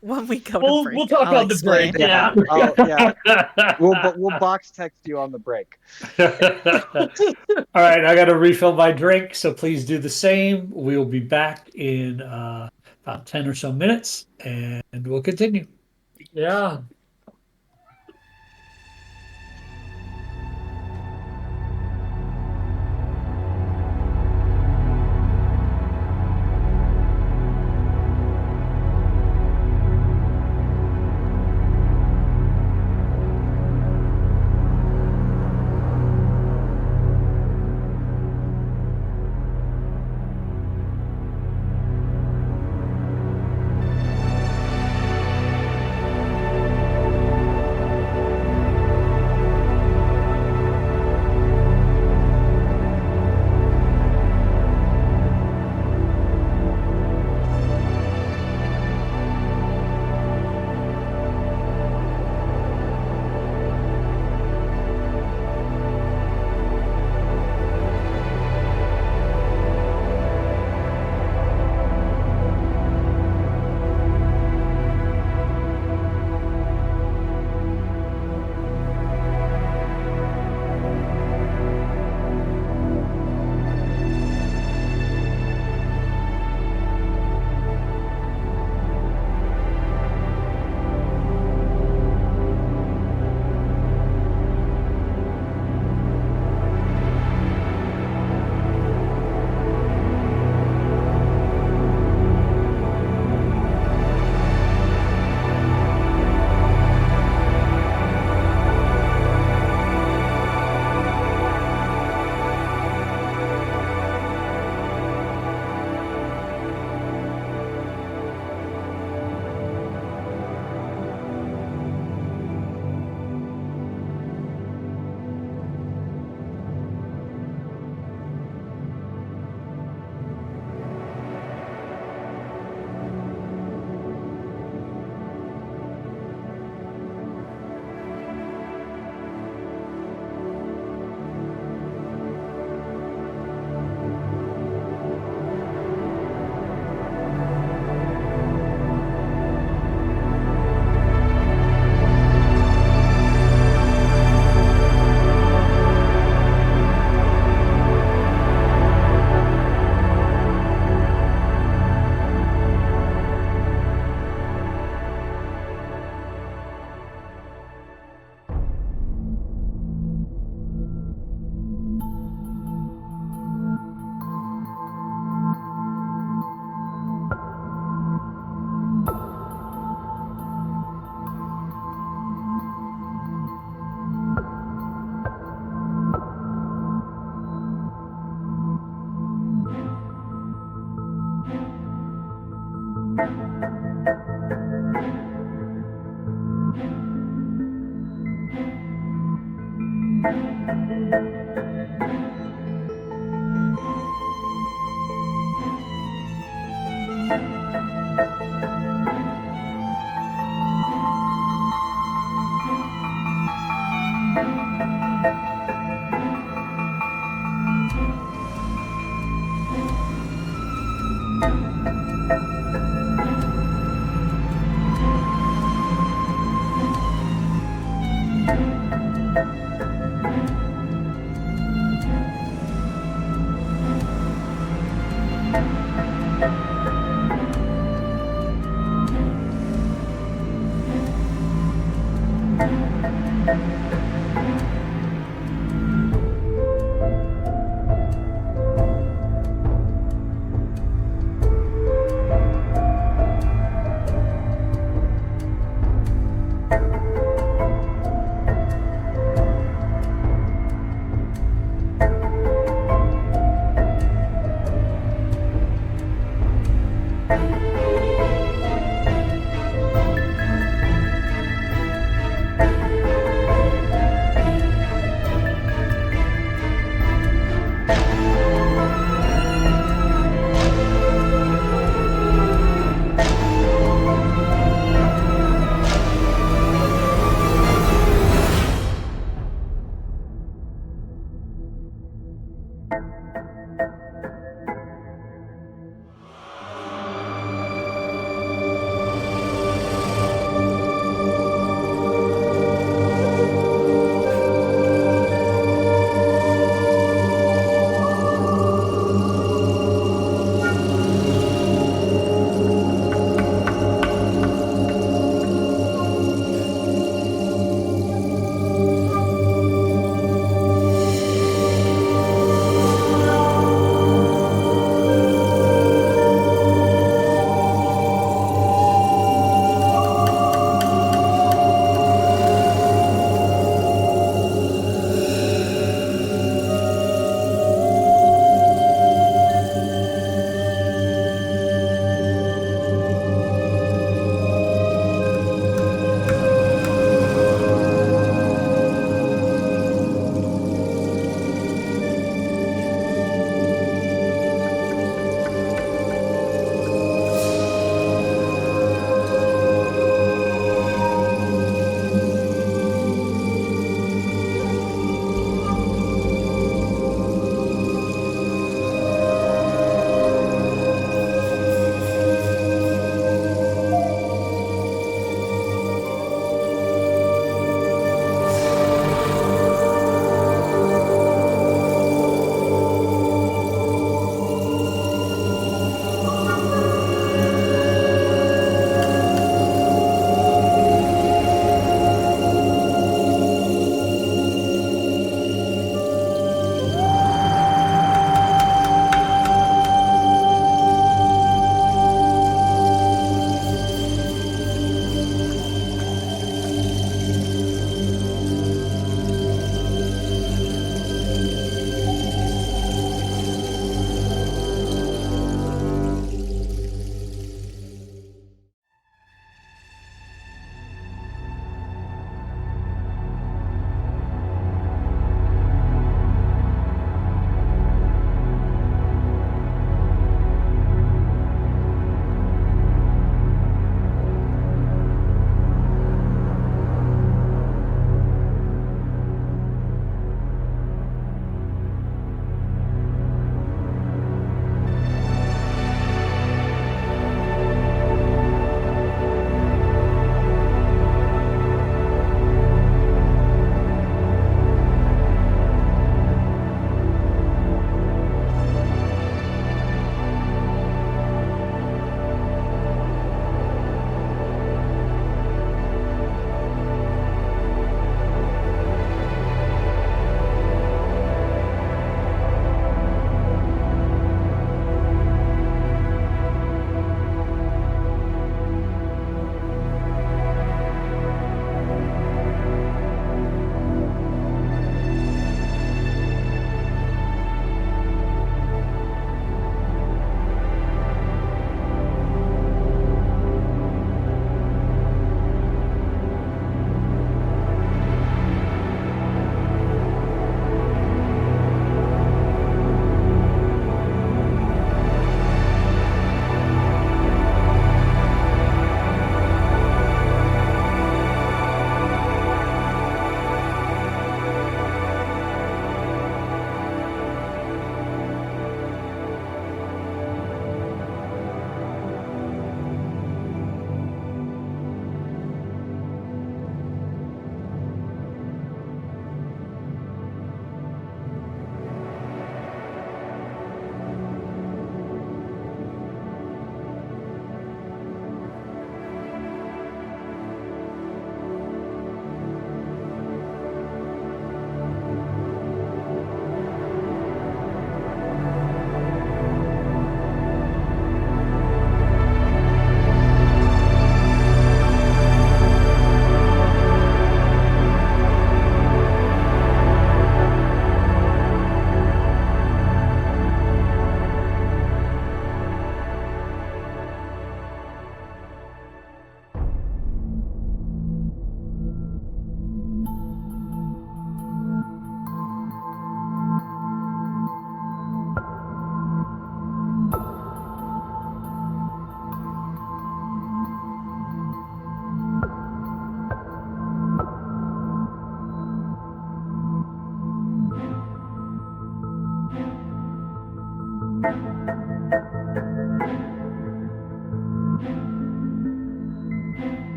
When we go to break, We'll talk I'll on the break. explain. Yeah. We'll box text you on the break. All right, I got to refill my drink, so please do the same. We'll be back in about 10 or so minutes, and we'll continue. Yeah.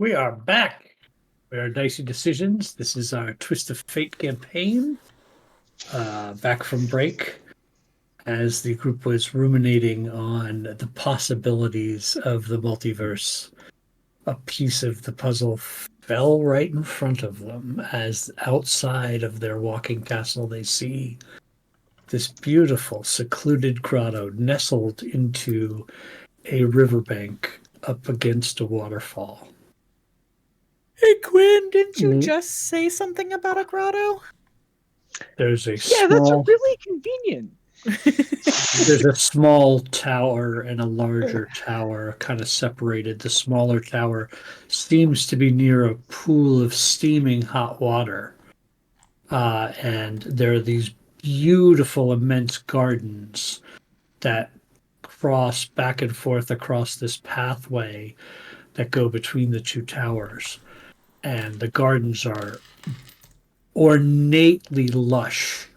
We are back. We are Dicey Decisions. This is our Twist of Fate campaign. Back from break, as the group was ruminating on the possibilities of the multiverse. A piece of the puzzle fell right in front of them, as outside of their walking castle they see this beautiful, secluded grotto nestled into a riverbank up against a waterfall. Hey, Quinn, didn't you just say something about a grotto? There's a that's really convenient. There's a small tower and a larger tower kind of separated. The smaller tower seems to be near a pool of steaming hot water. And there are these beautiful, immense gardens that cross back and forth across this pathway that go between the two towers. And the gardens are ornately lush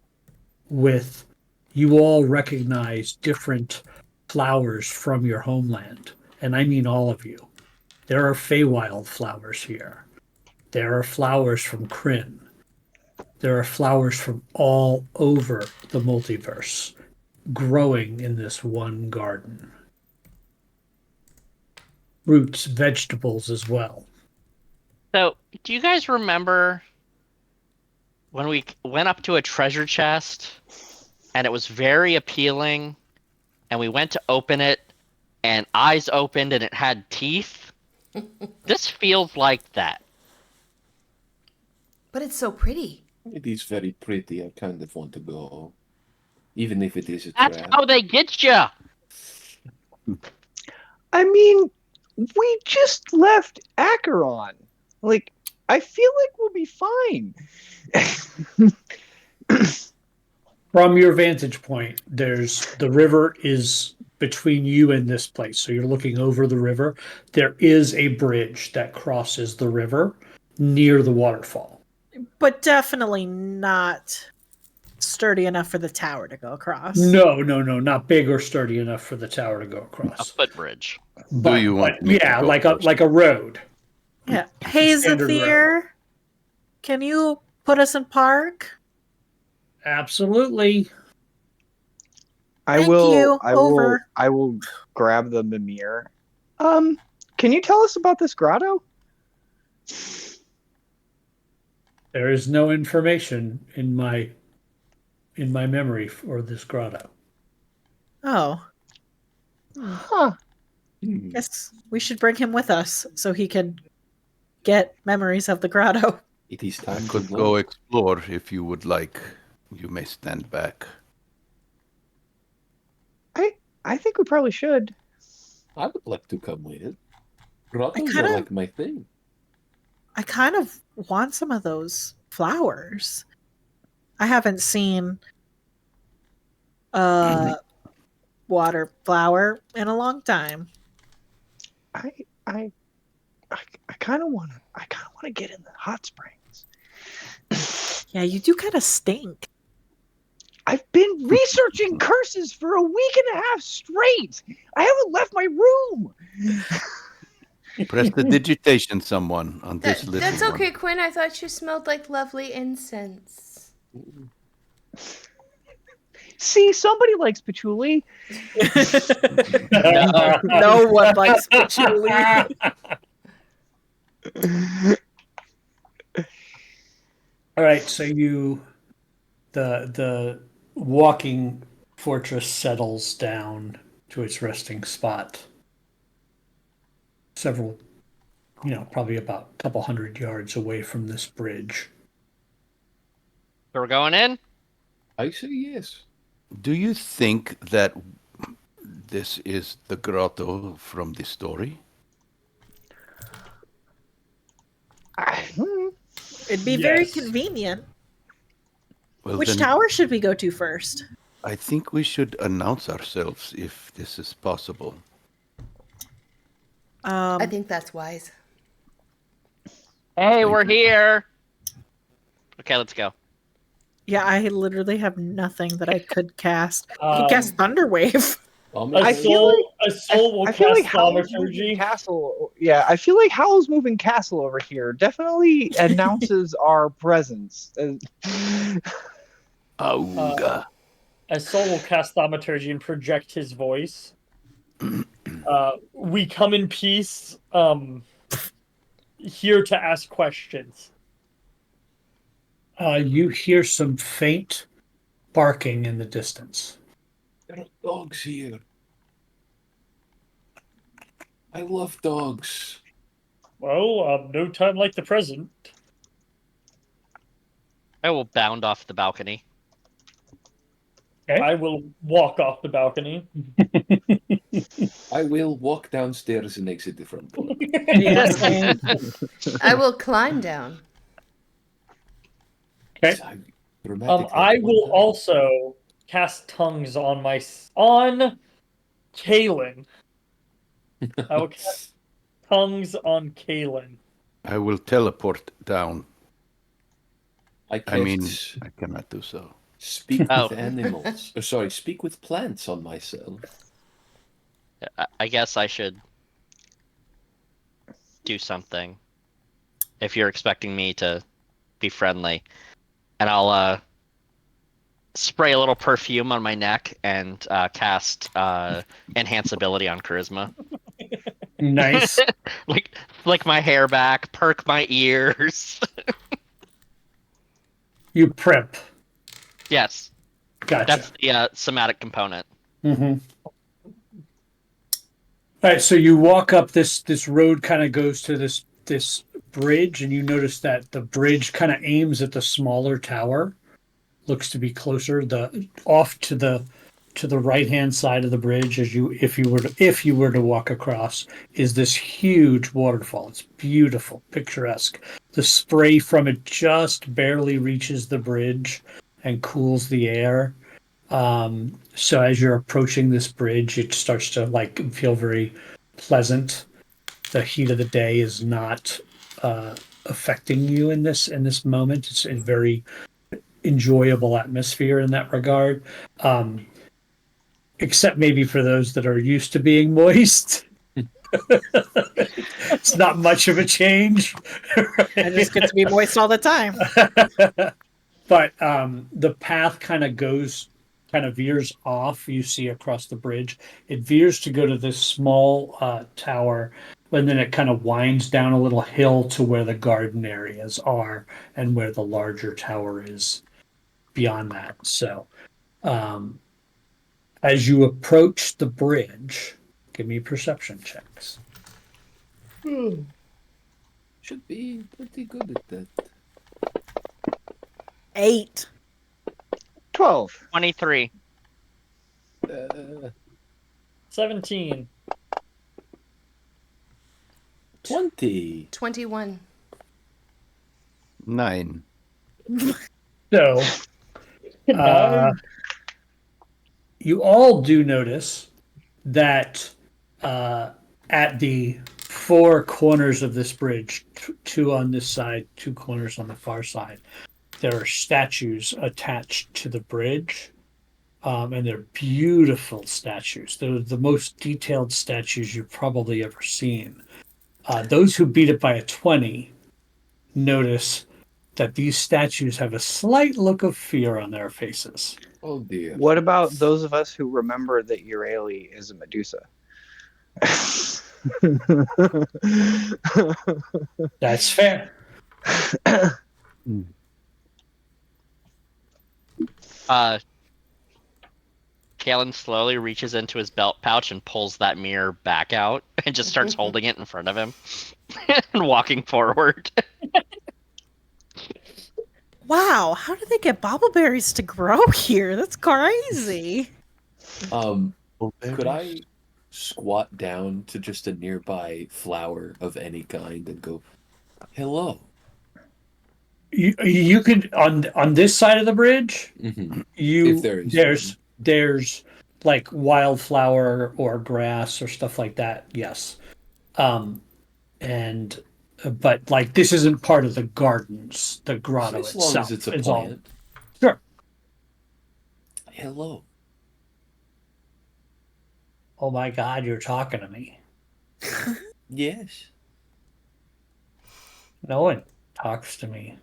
with, you all recognize different flowers from your homeland. And I mean all of you. There are Feywild flowers here. There are flowers from Kryn. There are flowers from all over the multiverse growing in this one garden. Roots, vegetables as well. So, do you guys remember when we went up to a treasure chest and it was very appealing and we went to open it and eyes opened and it had teeth? This feels like that. But it's so pretty. It is very pretty. I kind of want to go. Even if it is a That's trap. how they get you. I mean, we just left Acheron. Like, I feel like we'll be fine. From your vantage point, the river is between you and this place. So you're looking over the river. There is a bridge that crosses the river near the waterfall. But definitely not sturdy enough for the tower to go across. No, not big or sturdy enough for the tower to go A across. footbridge. Do you want me to yeah, go like first? a road. Yeah. Hey, Standard Zathir, can you put us in park? Absolutely. Thank you. Over. I will grab the Mimir. Can you tell us about this grotto? There is no information in my memory for this grotto. Oh. Huh. Guess we should bring him with us so he can get memories of the grotto. It is I time could to go explore if you would like. You may stand back. I think we probably should. I would like to come with it. Grottos kinda- are like my thing. I kind of want some of those flowers. I haven't seen a water flower in a long time. I kind of want to get in the hot springs. Yeah, you do kind of stink. I've been researching curses for a week and a half straight. I haven't left my room. Press the digitation, someone, on this little That's one. okay, Quinn. I thought you smelled like lovely incense. See, somebody likes patchouli. No one likes patchouli. All right, so the walking fortress settles down to its resting spot. Several probably about a couple 100 yards away from this bridge. So we're going in? I say yes. Do you think that this is the grotto from the story? It'd be very Yes. convenient. Well, Which then tower should we go to first? I think we should announce ourselves if this is possible. I think that's wise. Hey, we're here. Okay, let's go. Yeah, I literally have nothing that I could cast. I could Um, cast Thunderwave. A soul will I feel like cast Howl's moving thaumaturgy. castle. Yeah, I feel like Howl's moving castle over here definitely announces our presence. Auga. A soul will cast thaumaturgy and project his voice. We come in peace, here to ask questions. You hear some faint barking in the distance. There are dogs here. I love dogs. Well, no time like the present. I will bound off the balcony. Okay. I will walk off the balcony. I will walk downstairs and exit the front door. Yeah, same. I will climb down. Okay. I will also cast tongues on Kalen. I will cast tongues on Kalen. I will teleport down. I mean, I cannot do so. Speak with animals. Sorry, speak with plants on myself. I guess I should do something. If you're expecting me to be friendly. And I'll spray a little perfume on my neck and cast enhance ability on charisma. Nice. Flick my hair back, perk my ears. You primp. Yes. Gotcha. That's the somatic component. Mm-hmm. All right, so you walk up this road, kind of goes to this bridge, and you notice that the bridge kind of aims at the smaller tower. Looks to be closer off to the right hand side of the bridge if you were to walk across is this huge waterfall. It's beautiful, picturesque. The spray from it just barely reaches the bridge and cools the air. So as you're approaching this bridge, it starts to feel very pleasant. The heat of the day is not affecting you in this moment. It's a very enjoyable atmosphere in that regard. Except maybe for those that are used to being moist. It's not much of a change. I just get to be moist all the time. But the path kind of veers off. You see across the bridge, it veers to go to this small tower, and then it kind of winds down a little hill to where the garden areas are and where the larger tower is beyond that. So as you approach the bridge, give me perception checks. Should be pretty good at that. 8. 12. 23. 17. 20. 21. 9. So you all do notice that at the 4 corners of this bridge, 2 on this side, 2 corners on the far side, there are statues attached to the bridge, and they're beautiful statues. They're the most detailed statues you've probably ever seen. Those who beat it by a 20 notice that these statues have a slight look of fear on their faces. Oh dear. What about those of us who remember that Uraeli is a Medusa? That's fair. Kalen slowly reaches into his belt pouch and pulls that mirror back out and just starts holding it in front of him and walking forward. Wow, how did they get bobbleberries to grow here? That's crazy. Could I squat down to just a nearby flower of any kind and go, hello? You could on this side of the bridge. Mm-hmm. You If there is there's like wildflower or grass or stuff like that. Yes, and but like this isn't part of the gardens. The grotto As itself. long as it's a all plant. sure. Hello. Oh my God, you're talking to me. Yes. No one talks to me.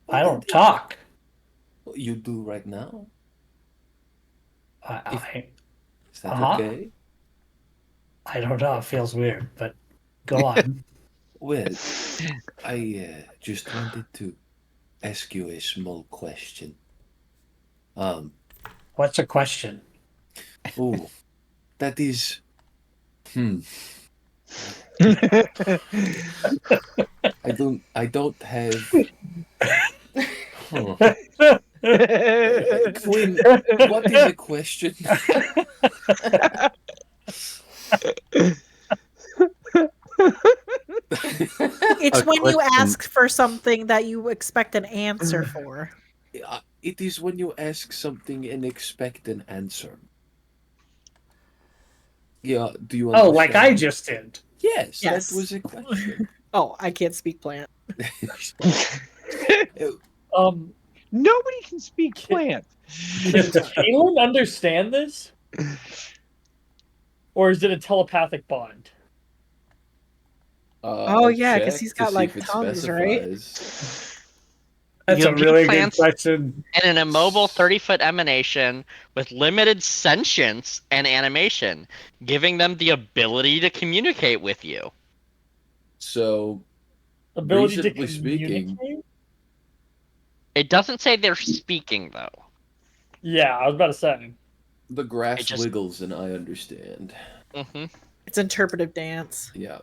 Well, I don't that is- talk. Well, you do right now. Is that Uh-huh. okay? I don't know. It feels weird, but go on. Well, I just wanted to ask you a small question. What's a question? Oh, that is, I don't have. Huh. Quinn, what is a question? It's A when you question. ask for something that you expect an answer for. It is when you ask something and expect an answer. Yeah, do you understand? Oh, like I just did. Yes, Yes. that was a question. Oh, I can't speak plant. Nobody can speak plant. Can Kalen understand this? Or is it a telepathic bond? Oh, I'll yeah, 'cause check he's to got, see like, if it tongues, right? specifies. That's You a view really good plants question. and an immobile 30-foot emanation with limited sentience and animation, giving them the ability to communicate with you. So, Ability to reasonably speaking, communicate? It doesn't say they're speaking, though. Yeah, I was about to say. the grass just- wiggles and I understand. Mm-hmm. It's interpretive dance. Yeah.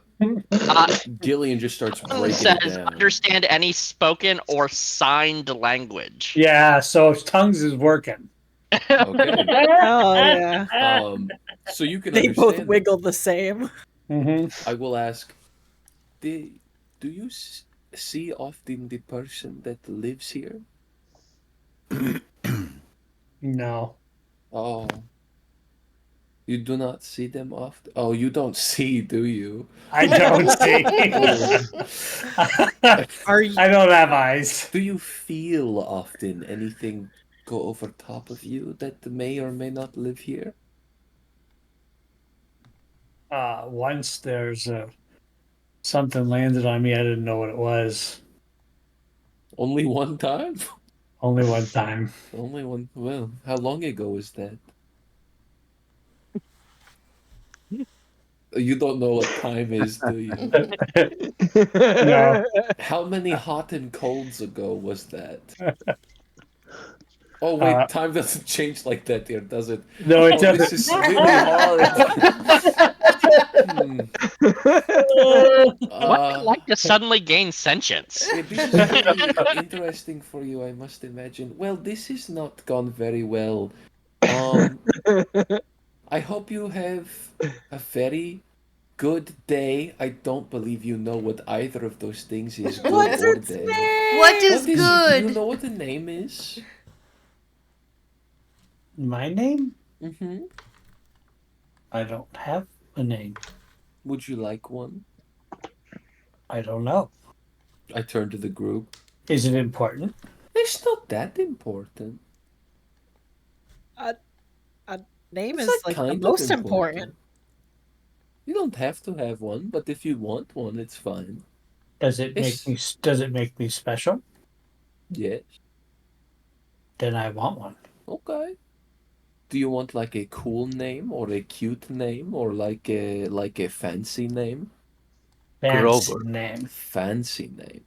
Uh, Gillian just starts It breaking says it down. understand any spoken or signed language. Yeah, so tongues is working. Okay. Oh, yeah. So you can They understand. both wiggle the same. Mm-hmm. I will ask, do you see often the person that lives here? No. Oh. You do not see them often? Oh, you don't see, do you? I don't see. Are you? I don't have eyes. Do you feel often anything go over top of you that may or may not live here? Once there's something landed on me, I didn't know what it was. Only one time? Only one time. Only one. Well, how long ago was that? You don't know what time is, do you? No. How many hot and colds ago was that? Oh wait, time doesn't change like that here, does it? No, it Oh, doesn't. this is really hard. What's it like to suddenly gain sentience? Yeah, this is really interesting for you, I must imagine. Well, this has not gone very well. I hope you have a very good day. I don't believe you know what either of those things is, good What's or its day. name? What is Do you good? know what the name is? My name? Mm-hmm. I don't have a name. Would you like one? I don't know. I turn to the group. Is it important? It's not that important. Name It's is like like the kind of most important. You don't have to have one, but if you want one, it's fine. Does it make me? Does it make me special? Yes. Then I want one. Okay. Do you want like a cool name or a cute name or like a fancy name? Fancy Grover. name. Fancy name.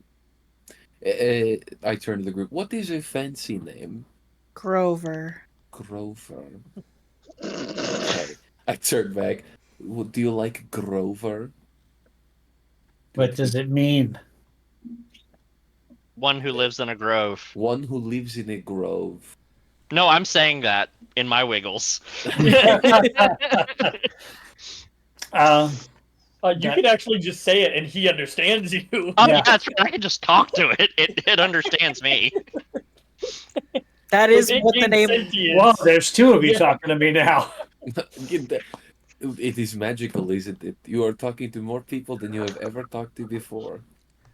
I turn to the group. What is a fancy name? Grover. Grover. Okay. I turn back. Well, do you like Grover? What does it mean? One who lives in a grove. One who lives in a grove. No, I'm saying that in my wiggles. You can actually just say it, and he understands you. Oh Yeah. yeah, that's right. I can just talk to it. It understands me. That is what the name. Well, there's two of you Yeah. talking to me now. It is magical, isn't it? You are talking to more people than you have ever talked to before.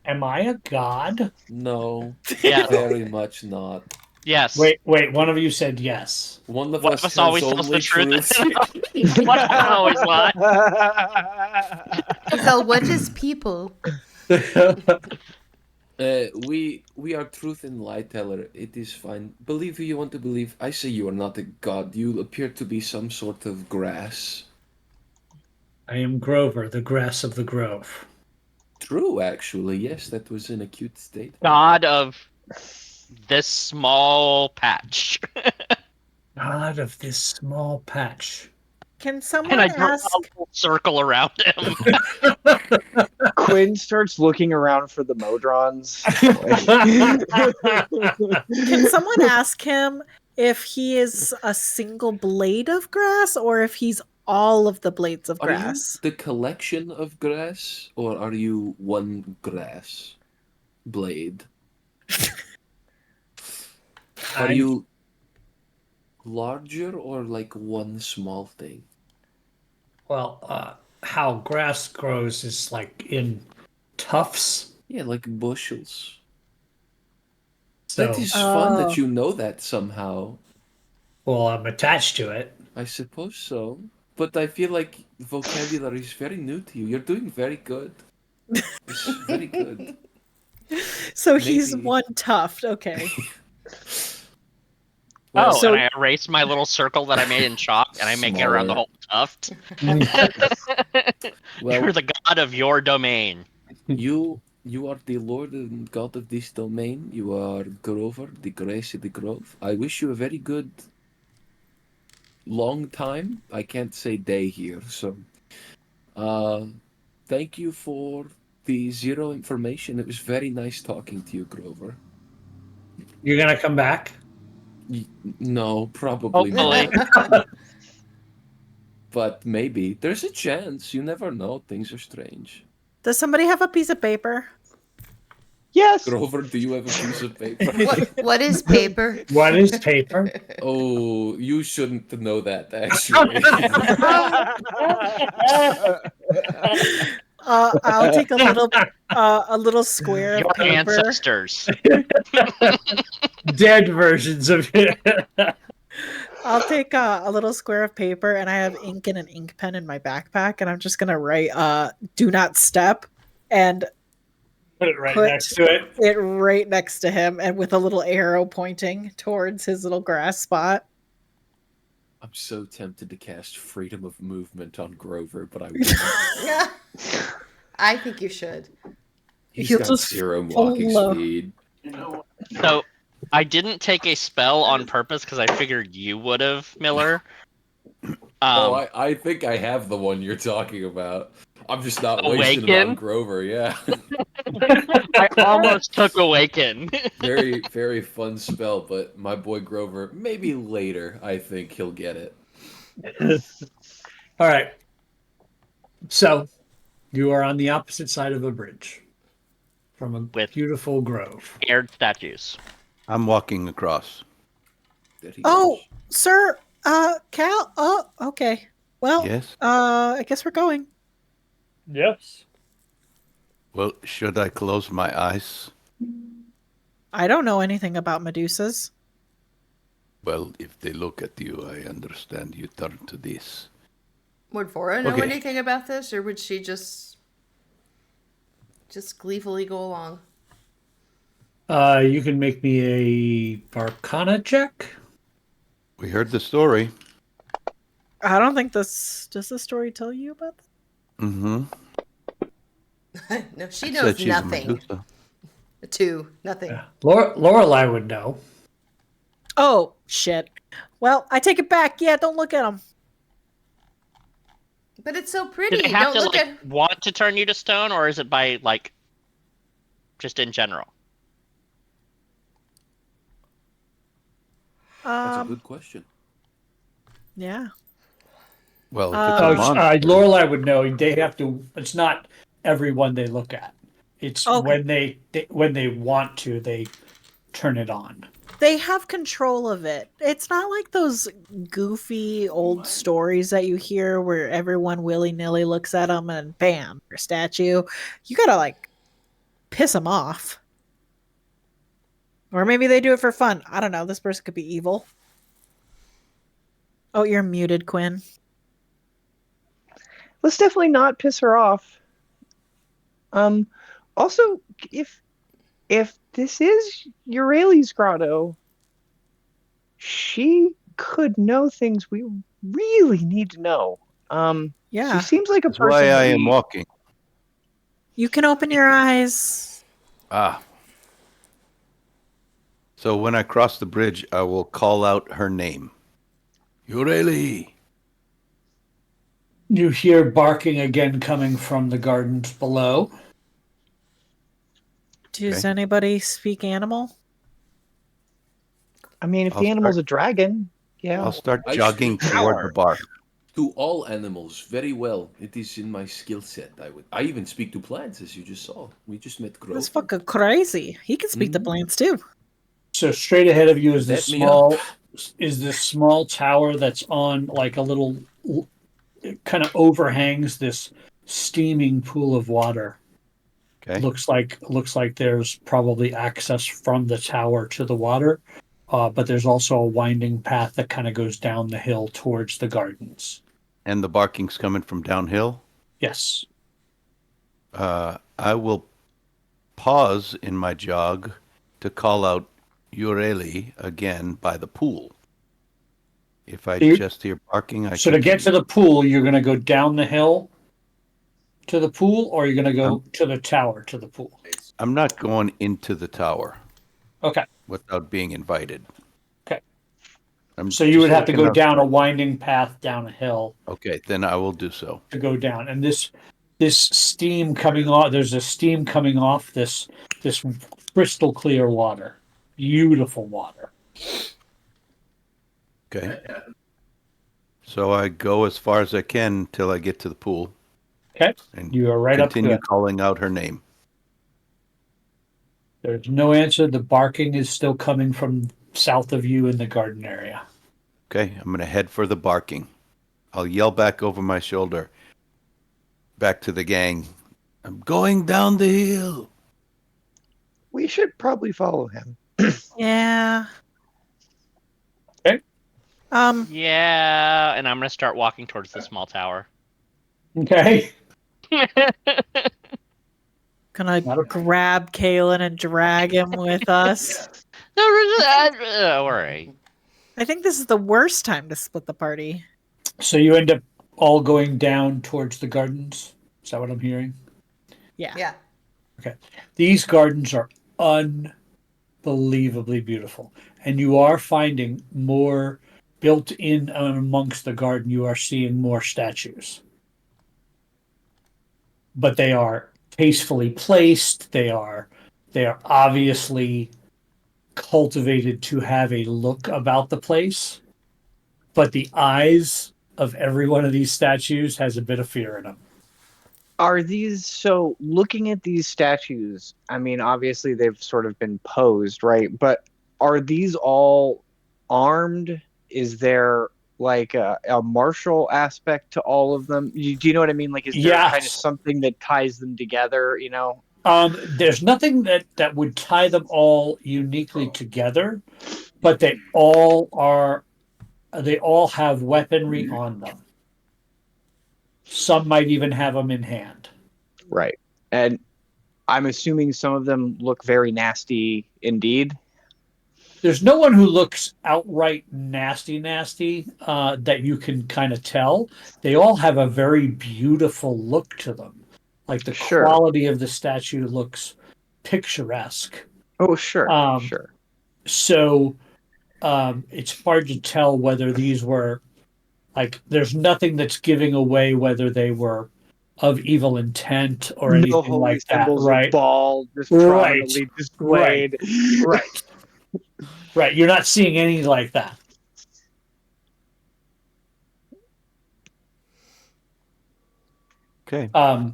Am I a god? No, Yes. very much not. Yes. Wait. One of you said yes. One of One us of us has always tells only the truth. truth. One of us always lie. So what is people? We are truth and lie teller. It is fine. Believe who you want to believe. I say you are not a god. You appear to be some sort of grass. I am Grover, the grass of the grove. True, actually. Yes, that was an acute statement. God of this small patch. God of this small patch. Can someone And I draw ask? a little circle around him. Quinn starts looking around for the modrons. Can someone ask him if he is a single blade of grass or if he's all of the blades of Are you grass? the collection of grass, or are you one grass blade? Are you larger or like one small thing? Well, how grass grows is like in tufts. Yeah, like bushels. So, That is fun Oh. that you know that somehow. well, I'm attached to it. I suppose so. But I feel like vocabulary is very new to you. You're doing very good. It's very good. So he's Maybe- one tuft. Okay. Oh, So- and I erase my little circle that I made in chalk, and I make it around the Smaller. whole tuft. Well, You're the god of your domain. you are the lord and god of this domain. You are Grover, the grace of the grove. I wish you a very good long time. I can't say day here, so thank you for the zero information. It was very nice talking to you, Grover. You're gonna come back? No, probably Hopefully. not. But maybe. There's a chance. You never know. Things are strange. Does somebody have a piece of paper? Yes. Grover, do you have a piece of paper? What is paper? What is paper? Oh, you shouldn't know that, actually. I'll take a little square Your of paper. ancestors. Dead versions of it. I'll take a little square of paper, and I have ink and an ink pen in my backpack, and I'm just gonna write "Do not step," and Put it right Put- next to it. it right next to him, and with a little arrow pointing towards his little grass spot. I'm so tempted to cast freedom of movement on Grover, but I won't. Yeah. I think you should. He's He'll got just 0 walking follow. speed. So, I didn't take a spell on purpose because I figured you would have, Miller. I think I have the one you're talking about. I'm just not wasting it Awaken? on Grover, yeah. I almost took Awaken. Very, very fun spell, but my boy Grover, maybe later, I think he'll get it. All right. So, you are on the opposite side of a bridge from a With- beautiful grove. Aired statues. I'm walking across. There he Oh, goes. sir, Cal. Oh, okay. Well, Yes? I guess we're going. Yes. Well, should I close my eyes? I don't know anything about Medusas. Well, if they look at you, I understand you turn to this. Would Vora know Okay. anything about this, or would she just gleefully go along? You can make me a Arcana check. We heard the story. I don't think this. Does the story tell you about this? Mm-hmm. No, she Said knows she's a nothing. Medusa. 2, nothing. Yeah. Lorelai would know. Oh, shit. Well, I take it back. Yeah, don't look at him. But it's so Do pretty. they have Don't to look like at. want to turn you to stone, or is it by like just in general? That's a good question. Yeah. Well, if it's Oh, a monster, Lorelai would know. They have to. It's not everyone they look at. It's Okay. when they want to, they turn it on. They have control of it. It's not like those goofy old stories that you hear where everyone willy-nilly looks at them and bam, their statue. You gotta like piss them off. Or maybe they do it for fun. I don't know. This person could be evil. Oh, you're muted, Quinn. Let's definitely not piss her off. Also, if this is Eurali's grotto, she could know things we really need to know. Yeah. She seems like a that's person. why I that am we- walking. You can open your eyes. Ah. So when I cross the bridge, I will call out her name. Eureli. You hear barking again coming from the gardens below. Does anybody speak animal? I mean, if I'll the animal's start- a dragon, yeah. I'll start I jogging speak toward the power. bar. To all animals, very well. It is in my skill set. I even speak to plants, as you just saw. We just met Grover. That's fucking crazy. He can speak to plants too. So straight ahead of you is Let me this small tower that's on like a little, it kind of overhangs this steaming pool of water. Okay. Looks like there's probably access from the tower to the water, but there's also a winding path that kind of goes down the hill towards the gardens. And the barking's coming from downhill. Yes. I will pause in my jog to call out Eureli again by the pool. If I just hear barking, I So to get to the pool, you're going to go down the hill to the pool, or you're going to go to the tower to the pool? I'm not going into the tower. Okay. Without being invited. Okay. I'm So you would just have to looking go down a outside. winding path down a hill Okay, then I will do so. to go down. And this steam coming off, there's a steam coming off this crystal clear water. Beautiful water. Okay. So I go as far as I can till I get to the pool. Okay. And You are right up to continue it. calling out her name. There's no answer. The barking is still coming from south of you in the garden area. Okay, I'm going to head for the barking. I'll yell back over my shoulder. Back to the gang. I'm going down the hill. We should probably follow him. Yeah. Okay. Yeah, and I'm gonna start walking towards the small tower. Okay. Can I grab Kalen and drag him with us? All right. I think this is the worst time to split the party. So you end up all going down towards the gardens? Is that what I'm hearing? Yeah. Yeah. Okay. These gardens are unbelievably beautiful. And you are finding more built in amongst the garden. You are seeing more statues. But they are tastefully placed. They are obviously cultivated to have a look about the place. But the eyes of every one of these statues has a bit of fear in them. Are these, so looking at these statues, I mean, obviously they've sort of been posed, right? But are these all armed? Is there like a martial aspect to all of them? Do you know what I mean? Like, is there kind of Yes. something that ties them together, you know? There's nothing that would tie them all uniquely together, but they all have weaponry on them. Some might even have them in hand. Right. And I'm assuming some of them look very nasty indeed. There's no one who looks outright nasty that you can kind of tell. They all have a very beautiful look to them. Like the quality of the statue looks picturesque. Oh, sure. Sure. So it's hard to tell whether these were Like, there's nothing that's giving away whether they were of evil intent or anything No holy like that, symbols right? of Baal just Right. prominently displayed. Right. Right. You're not seeing any like that. Okay. But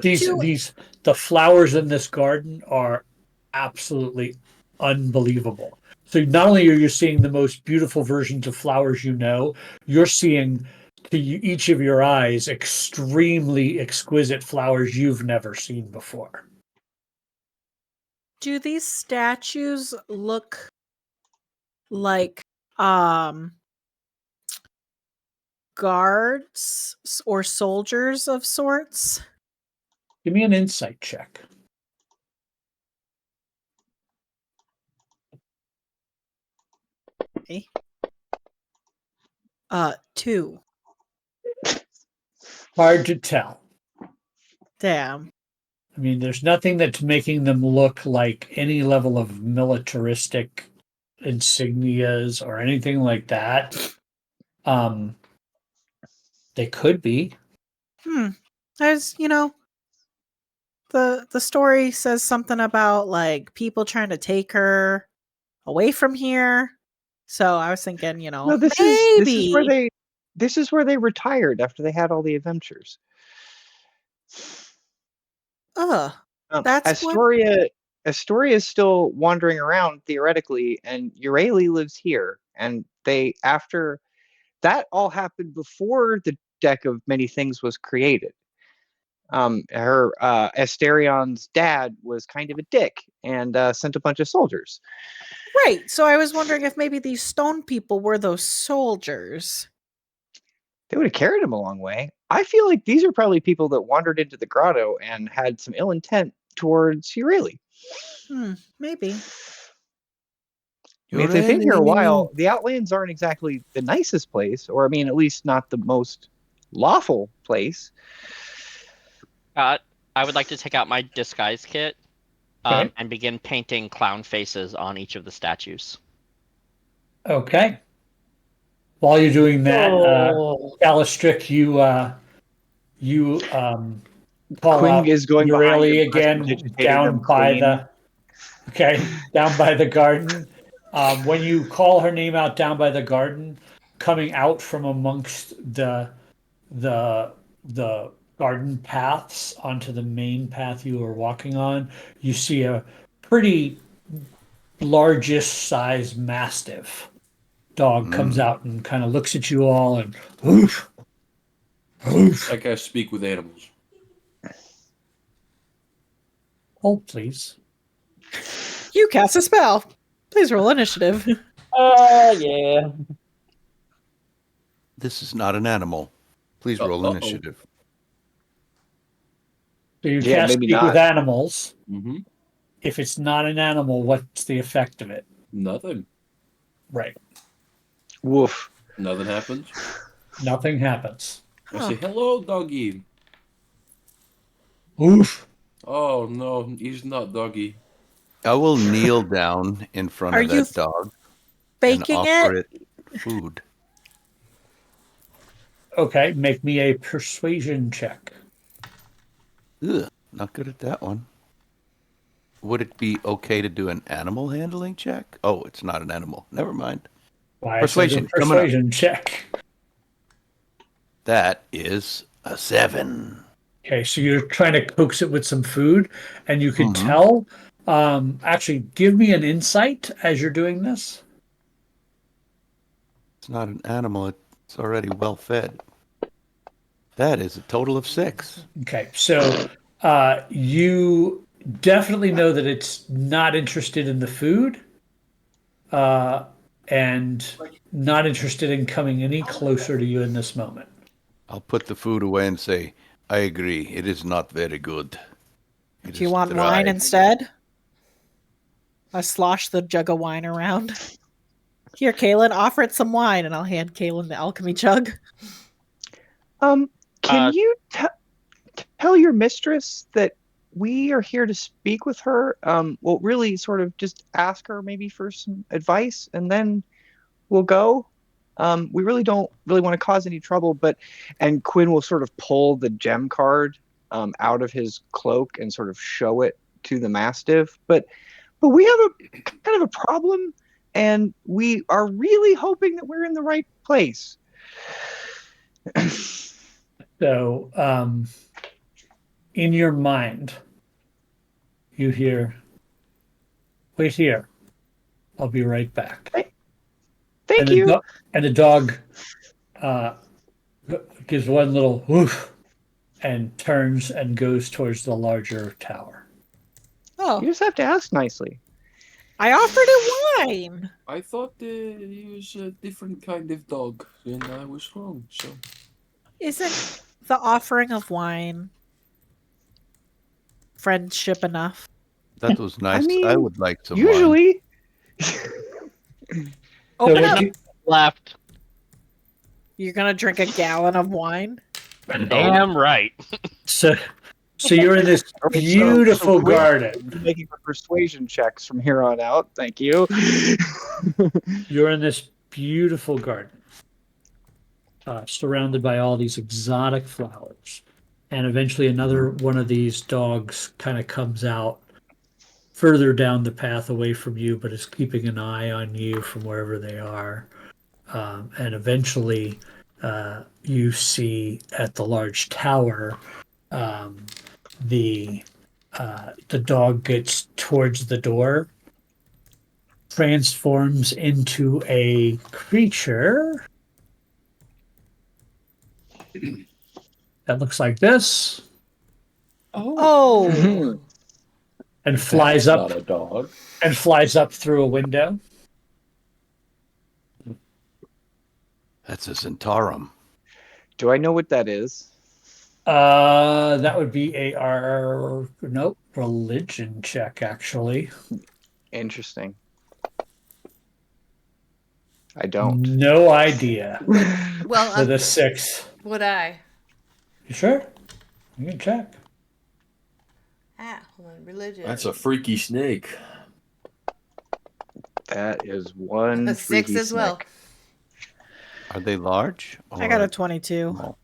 the flowers in this garden are absolutely unbelievable. So not only are you seeing the most beautiful versions of flowers you're seeing to each of your eyes extremely exquisite flowers you've never seen before. Do these statues look like guards or soldiers of sorts? Give me an insight check. Okay. 2. Hard to tell. Damn. I mean, there's nothing that's making them look like any level of militaristic insignias or anything like that. They could be. There's, the story says something about like people trying to take her away from here. So I was thinking, No, maybe this is where they retired after they had all the adventures. That's what. Astoria is still wandering around theoretically, and Urali lives here. And after that all happened before the deck of many things was created. Her Asterion's dad was kind of a dick and sent a bunch of soldiers. Right. So I was wondering if maybe these stone people were those soldiers. They would have carried him a long way. I feel like these are probably people that wandered into the grotto and had some ill intent towards Urali. Maybe. I mean, if they've been here a while, the Outlands aren't exactly the nicest place, or I mean, at least not the most lawful place. I would like to take out my disguise kit Okay. and begin painting clown faces on each of the statues. Okay. While you're doing that, Alistric, you call Quinn out is going behind Urali him, again prestidigitating them down by the garden. When you call her name out down by the garden, coming out from amongst the garden paths onto the main path you were walking on, you see a pretty largest size mastiff dog comes out and kind of looks at you all and oof, oof. I can speak with animals. Hold, please. You cast a spell. Please roll initiative. Yeah. This is not an animal. Please roll initiative. So you Yeah, cast maybe speak not. with animals. Mm-hmm. If it's not an animal, what's the effect of it? Nothing. Right. Woof. Nothing happens. Nothing happens. I say, hello, doggy. Oof. Oh, no, he's not doggy. I will kneel down in front Are of you that dog and baking offer it? it food. Okay, make me a persuasion check. Ugh, not good at that one. Would it be okay to do an animal handling check? Oh, it's not an animal. Never mind. Why, Persuasion, it's a coming up. persuasion check. That is a 7. Okay, so you're trying to coax it with some food, and you can tell. Actually, give me an insight as you're doing this. It's not an animal. It's already well fed. That is a total of 6. Okay, so you definitely know that it's not interested in the food, and not interested in coming any closer to you in this moment. I'll put the food away and say, I agree. It is not very good. Do you want wine instead? I slosh the jug of wine around. Here, Kaylin, offer it some wine, and I'll hand Kaylin the alchemy jug. Can you tell your mistress that we are here to speak with her? Well, really sort of just ask her maybe for some advice, and then we'll go. We really don't really want to cause any trouble, and Quinn will sort of pull the gem card out of his cloak and sort of show it to the Mastiff. But we have a kind of a problem, and we are really hoping that we're in the right place. So, in your mind, you hear, "Wait here. I'll be right back." Thank you. And the dog gives one little woof and turns and goes towards the larger tower. Oh, You just have to ask nicely. I offered it wine. I thought he was a different kind of dog, and I was wrong. So Isn't the offering of wine friendship enough? That was nice. I mean, would like some wine. Usually, Open what up. you- Left. You're gonna drink a gallon of wine? Damn right. So you're in this beautiful garden. Making the persuasion checks from here on out. Thank you. You're in this beautiful garden, surrounded by all these exotic flowers. And eventually another one of these dogs kind of comes out further down the path away from you, but is keeping an eye on you from wherever they are. And eventually you see at the large tower, the dog gets towards the door, transforms into a creature that looks like this, Oh, and flies up not a dog. and flies up through a window. That's a Zentarum. Do I know what that is? That would be religion check, actually. Interesting. I don't. No idea. Well, With a 6. would I? You sure? You can check. Hold on. Religion. That's a freaky snake. That is one. A 6 as well. Are they large? I got a 22.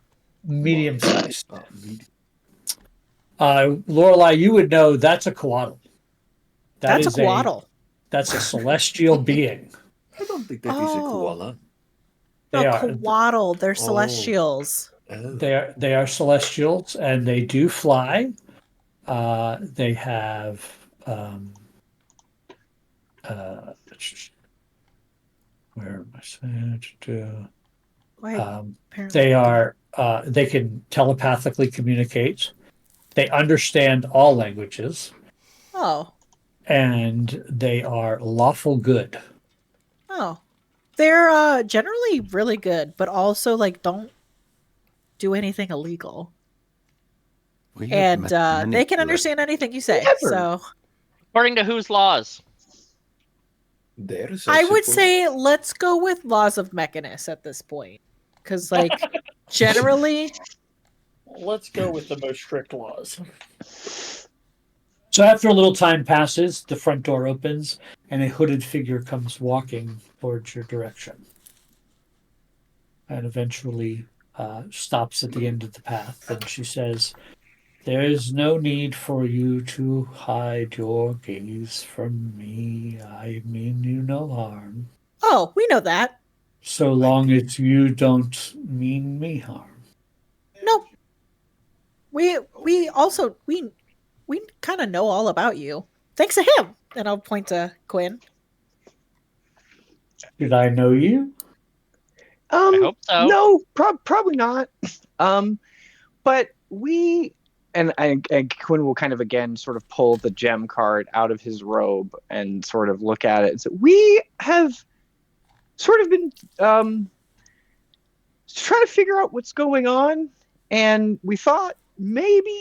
Medium sized. Lorelai, you would know that's a koala. That's a koala. That's a celestial being. I don't think that is a koala. They are. Koala. They're celestials. Oh. They are celestials, and they do fly. They have where am I saying? They are. They can telepathically communicate. They understand all languages. Oh. And they are lawful good. Oh. They're generally really good, but also don't do anything illegal. And they can understand anything you say. So According to whose laws? There's I would say let's go with laws of Mechanus at this point. Because generally, let's go with the most strict laws. So after a little time passes, the front door opens and a hooded figure comes walking towards your direction. And eventually stops at the end of the path. And she says, "There is no need for you to hide your gaze from me. I mean you no harm. Oh, we know that. So long as you don't mean me harm." Nope. We kind of know all about you. Thanks to him. And I'll point to Quinn. Did I know you? I hope so. No, probably not. But we and Quinn will kind of again sort of pull the gem card out of his robe and sort of look at it. So we have sort of been trying to figure out what's going on, and we thought maybe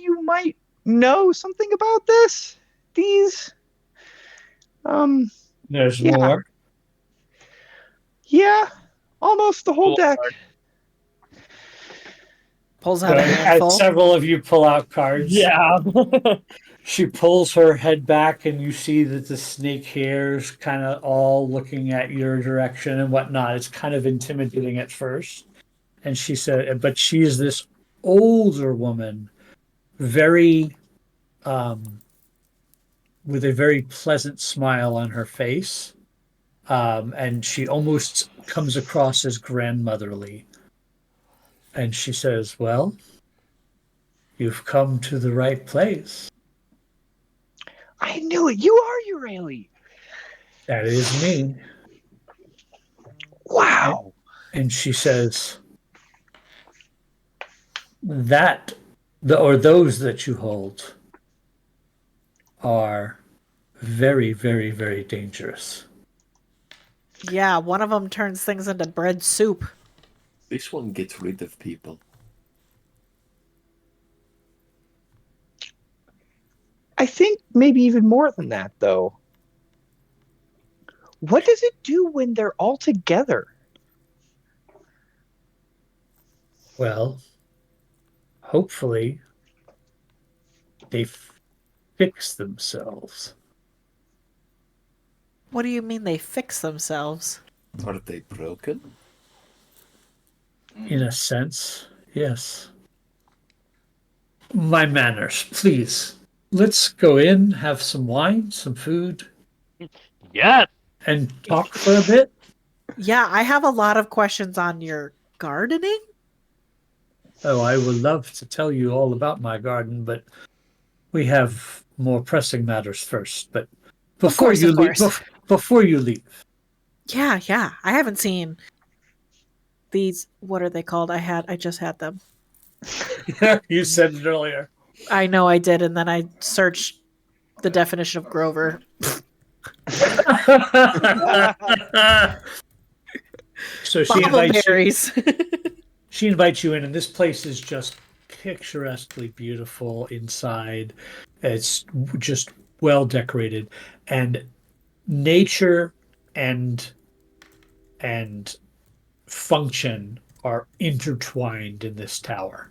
you might know something about this. These There's more. Yeah, almost the whole deck. Pulls out a As handful. several of you pull out cards. Yeah. She pulls her head back, and you see that the snake hair's kind of all looking at your direction and whatnot. It's kind of intimidating at first. And she said, but she's this older woman, very, with a very pleasant smile on her face. And she almost comes across as grandmotherly. And she says, well, you've come to the right place. I knew it. You are Urali. That is me. Wow. And she says, those that you hold are very, very, very dangerous. Yeah, one of them turns things into bread soup. This one gets rid of people. I think maybe even more than that, though. What does it do when they're all together? Well, hopefully they fix themselves. What do you mean they fix themselves? Are they broken? In a sense, yes. My manners, please. Let's go in, have some wine, some food, Yes. and talk for a bit. Yeah, I have a lot of questions on your gardening. Oh, I would love to tell you all about my garden, but we have more pressing matters first. But before course, you of leave, course. before you leave, Yeah. I haven't seen these. What are they called? I just had them. you said it earlier. I know I did, and then I searched the definition of Grover. So she invites you. Berries. She invites you in, and this place is just picturesquely beautiful inside. It's just well decorated, and nature and function are intertwined in this tower.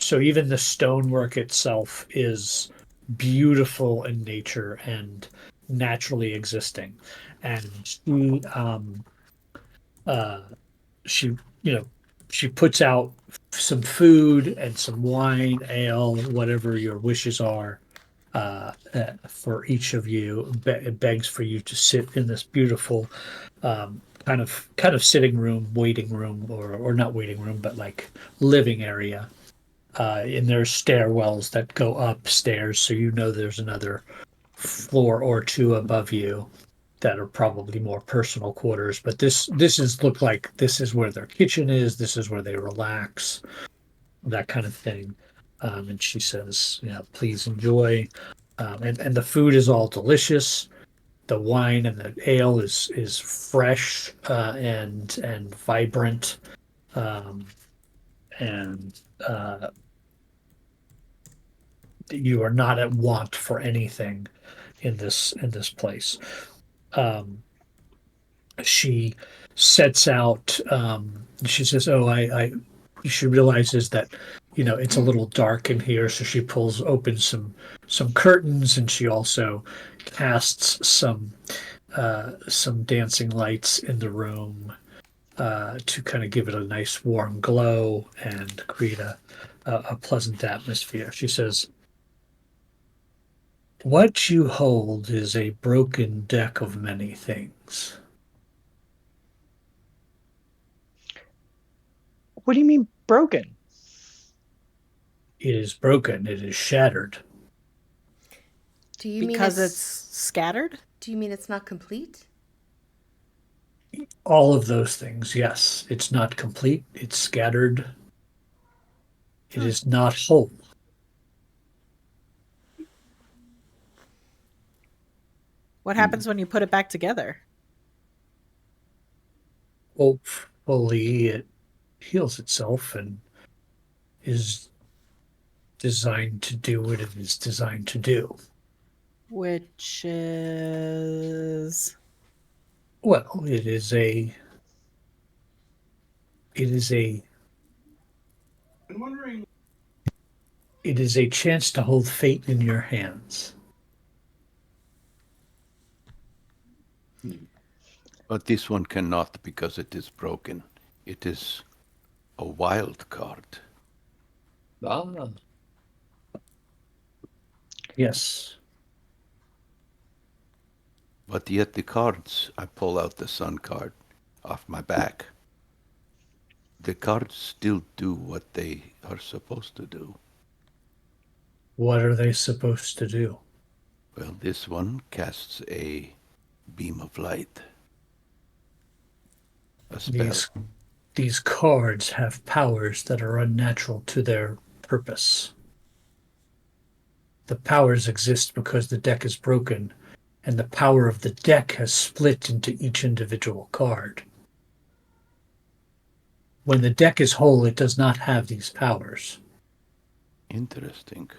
So even the stonework itself is beautiful in nature and naturally existing. And she she puts out some food and some wine, ale, whatever your wishes are, for each of you. It begs for you to sit in this beautiful kind of sitting room, waiting room, or not waiting room, but like living area. And there's stairwells that go upstairs, so you know there's another floor or two above you that are probably more personal quarters. But this is look like this is where their kitchen is. This is where they relax, that kind of thing. And she says, "Yeah, please enjoy." And the food is all delicious. The wine and the ale is fresh and vibrant, and you are not at want for anything in this place. She sets out. She says, "Oh, I." She realizes that, it's a little dark in here, so she pulls open some curtains, and she also casts some dancing lights in the room to kind of give it a nice warm glow and create a pleasant atmosphere. She says, what you hold is a broken deck of many things. What do you mean broken? It is broken. It is shattered. Do you Because mean it's scattered? Do you mean it's not complete? All of those things, yes. It's not complete. It's scattered. It is not whole. What happens when you put it back together? Hopefully, it heals itself and is designed to do what it is designed to do. Which is... Well, it is a It is a chance to hold fate in your hands. But this one cannot because it is broken. It is a wild card. Ah. Yes. But yet the cards, I pull out the sun card off my back. The cards still do what they are supposed to do. What are they supposed to do? Well, this one casts a beam of light. A spell. These cards have powers that are unnatural to their purpose. The powers exist because the deck is broken, and the power of the deck has split into each individual card. When the deck is whole, it does not have these powers. Interesting.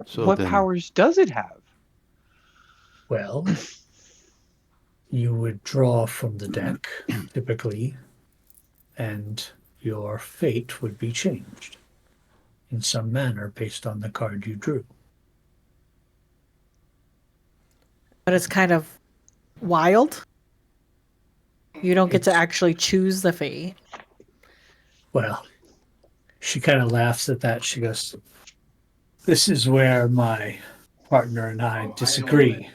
So what then, powers does it have? Well, you would draw from the deck, typically, and your fate would be changed in some manner based on the card you drew. But it's kind of wild. You don't get to actually choose the fate. Well, she kind of laughs at that. She goes, "This is where my partner and I disagree.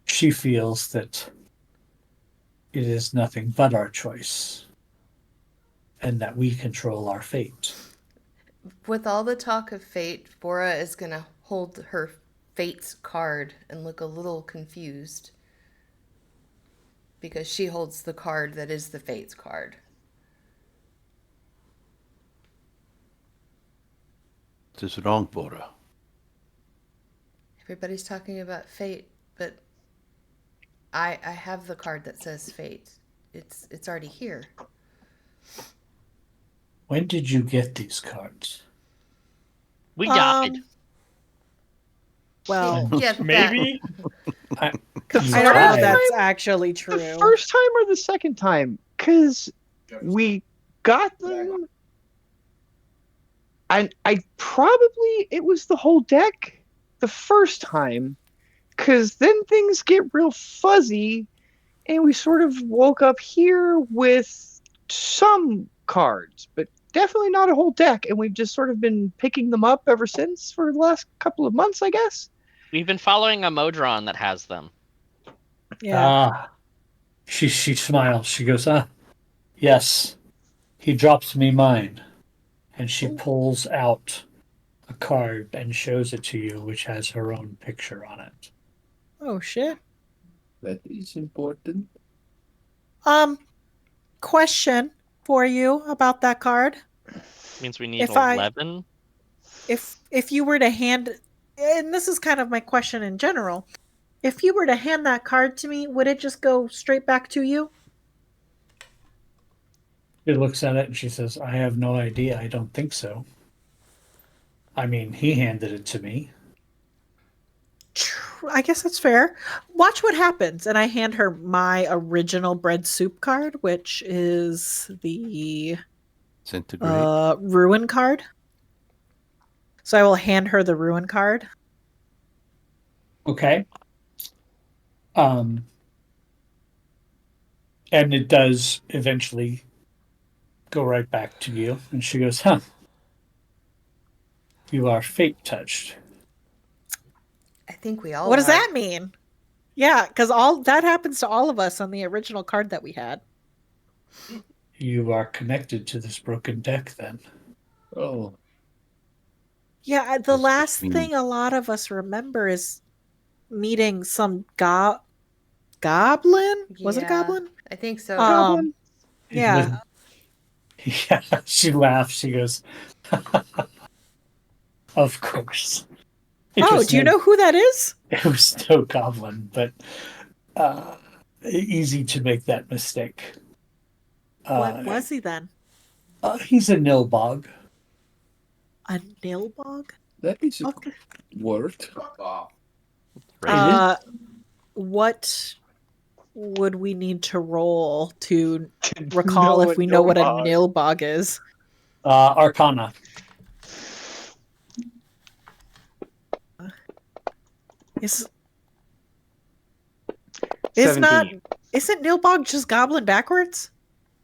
She feels that it is nothing but our choice and that we control our fate." With all the talk of fate, Bora is going to hold her fate's card and look a little confused because she holds the card that is the fate's card. this is wrong, Bora. Everybody's talking about fate, but I have the card that says fate. It's already here. When did you get these cards? We died. Well, Yeah, Maybe. I don't know if that's actually true. The first time or the second time? Because we got them, and it was the whole deck the first time, because then things get real fuzzy, and we sort of woke up here with some cards, but definitely not a whole deck, and we've just sort of been picking them up ever since for the last couple of months, I guess. We've been following a modron that has them. Yeah. She smiles. She goes, yes. He drops me mine. And she pulls out a card and shows it to you, which has her own picture on it. Oh shit. That is important. Question for you about that card. Means we need 11. If you were to hand, and this is kind of my question in general, if you were to hand that card to me, would it just go straight back to you? She looks at it and she says, I have no idea. I don't think so. I mean, he handed it to me. I guess that's fair. Watch what happens. And I hand her my original bread soup card, which is the ruin card. So I will hand her the ruin card. Okay. And it does eventually go right back to you. And she goes, you are fate touched. I think we all What does are. that mean? Yeah, because all that happens to all of us on the original card that we had. You are connected to this broken deck then. Oh. Yeah, the last thing a lot of us remember is meeting some goblin? Was it a goblin? I think so. Goblin? Yeah. Yeah, she laughs. She goes, of course. Do you know who that is? It was no goblin, but easy to make that mistake. What was he then? He's a nilbog. A nilbog? That is a word. What would we need to roll to recall if we know what a nilbog is? Arcana. Is 17. Isn't Nilbog just goblin backwards?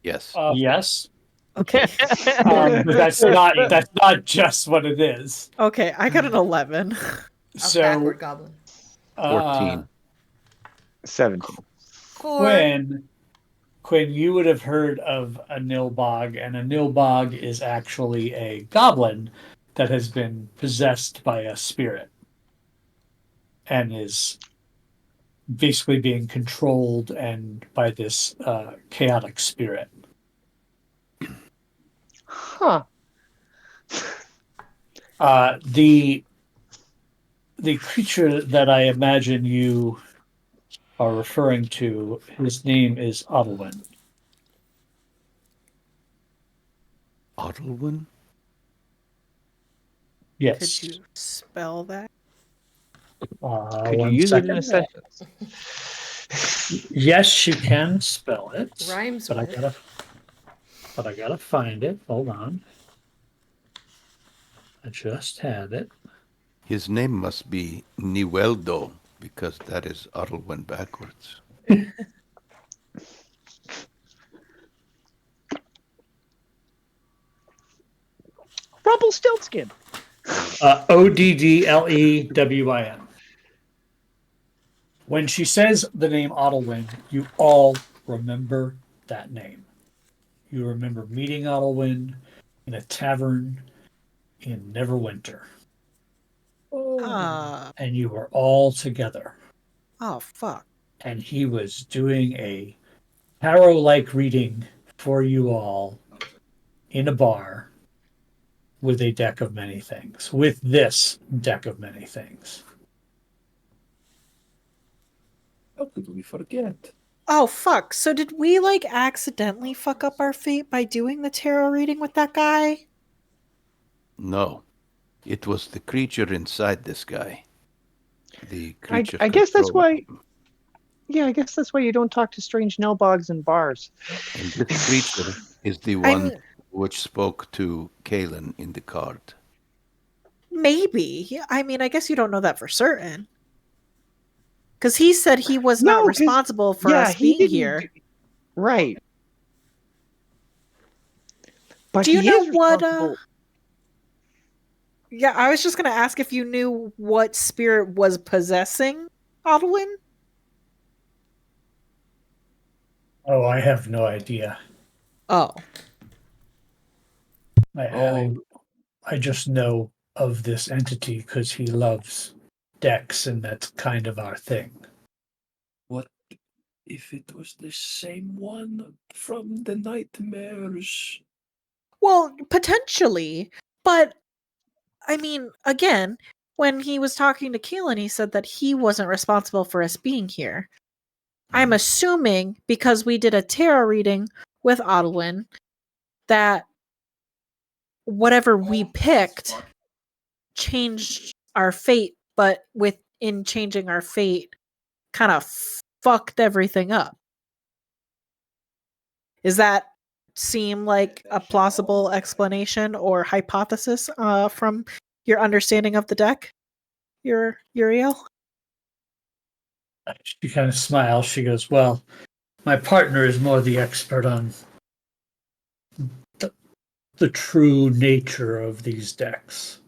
Yes. Yes. Okay. But that's not just what it is. Okay, I got an 11. A backward goblin. 14. 17. 4. Quinn, you would have heard of a Nilbog, and a Nilbog is actually a goblin that has been possessed by a spirit and is basically being controlled and by this chaotic spirit. Huh. The creature that I imagine you are referring to, his name is Ottlewin. Ottlewin? Yes. Could you spell that? Could you One use it in a second. sentence? Yes, you can spell it. Rhymes but with. I gotta find it. Hold on. I just had it. His name must be Niweldo, because that is Ottlewin backwards. Rumpelstiltskin. Oddlewin. When she says the name Ottlewin, you all remember that name. You remember meeting Ottlewin in a tavern in Neverwinter. And you were all together. Oh, fuck. And he was doing a tarot-like reading for you all in a bar with a deck of many things. With this deck of many things. How could we forget? Oh, fuck. So did we, like, accidentally fuck up our fate by doing the tarot reading with that guy? No. It was the creature inside this guy. The creature. I guess that's controlled why. him. Yeah, I guess that's why you don't talk to strange Nilbogs in bars. And this creature is the one which spoke to Kalen in the card. Maybe. I mean, I guess you don't know that for certain. Because he said he was not responsible for us being here. Right. But Do you he know is what? responsible. Yeah, I was just going to ask if you knew what spirit was possessing Ottlewin. Oh, I have no idea. Oh. I just know of this entity because he loves decks, and that's kind of our thing. What if it was the same one from the nightmares? Well, potentially. But, I mean, again, when he was talking to Keelan, he said that he wasn't responsible for us being here. I'm assuming because we did a tarot reading with Ottlewin that whatever we picked changed our fate, but in changing our fate kind of fucked everything up. Does that seem like a plausible explanation or hypothesis from your understanding of the deck, Uriel? She kind of smiles. She goes, well, my partner is more the expert on the true nature of these decks.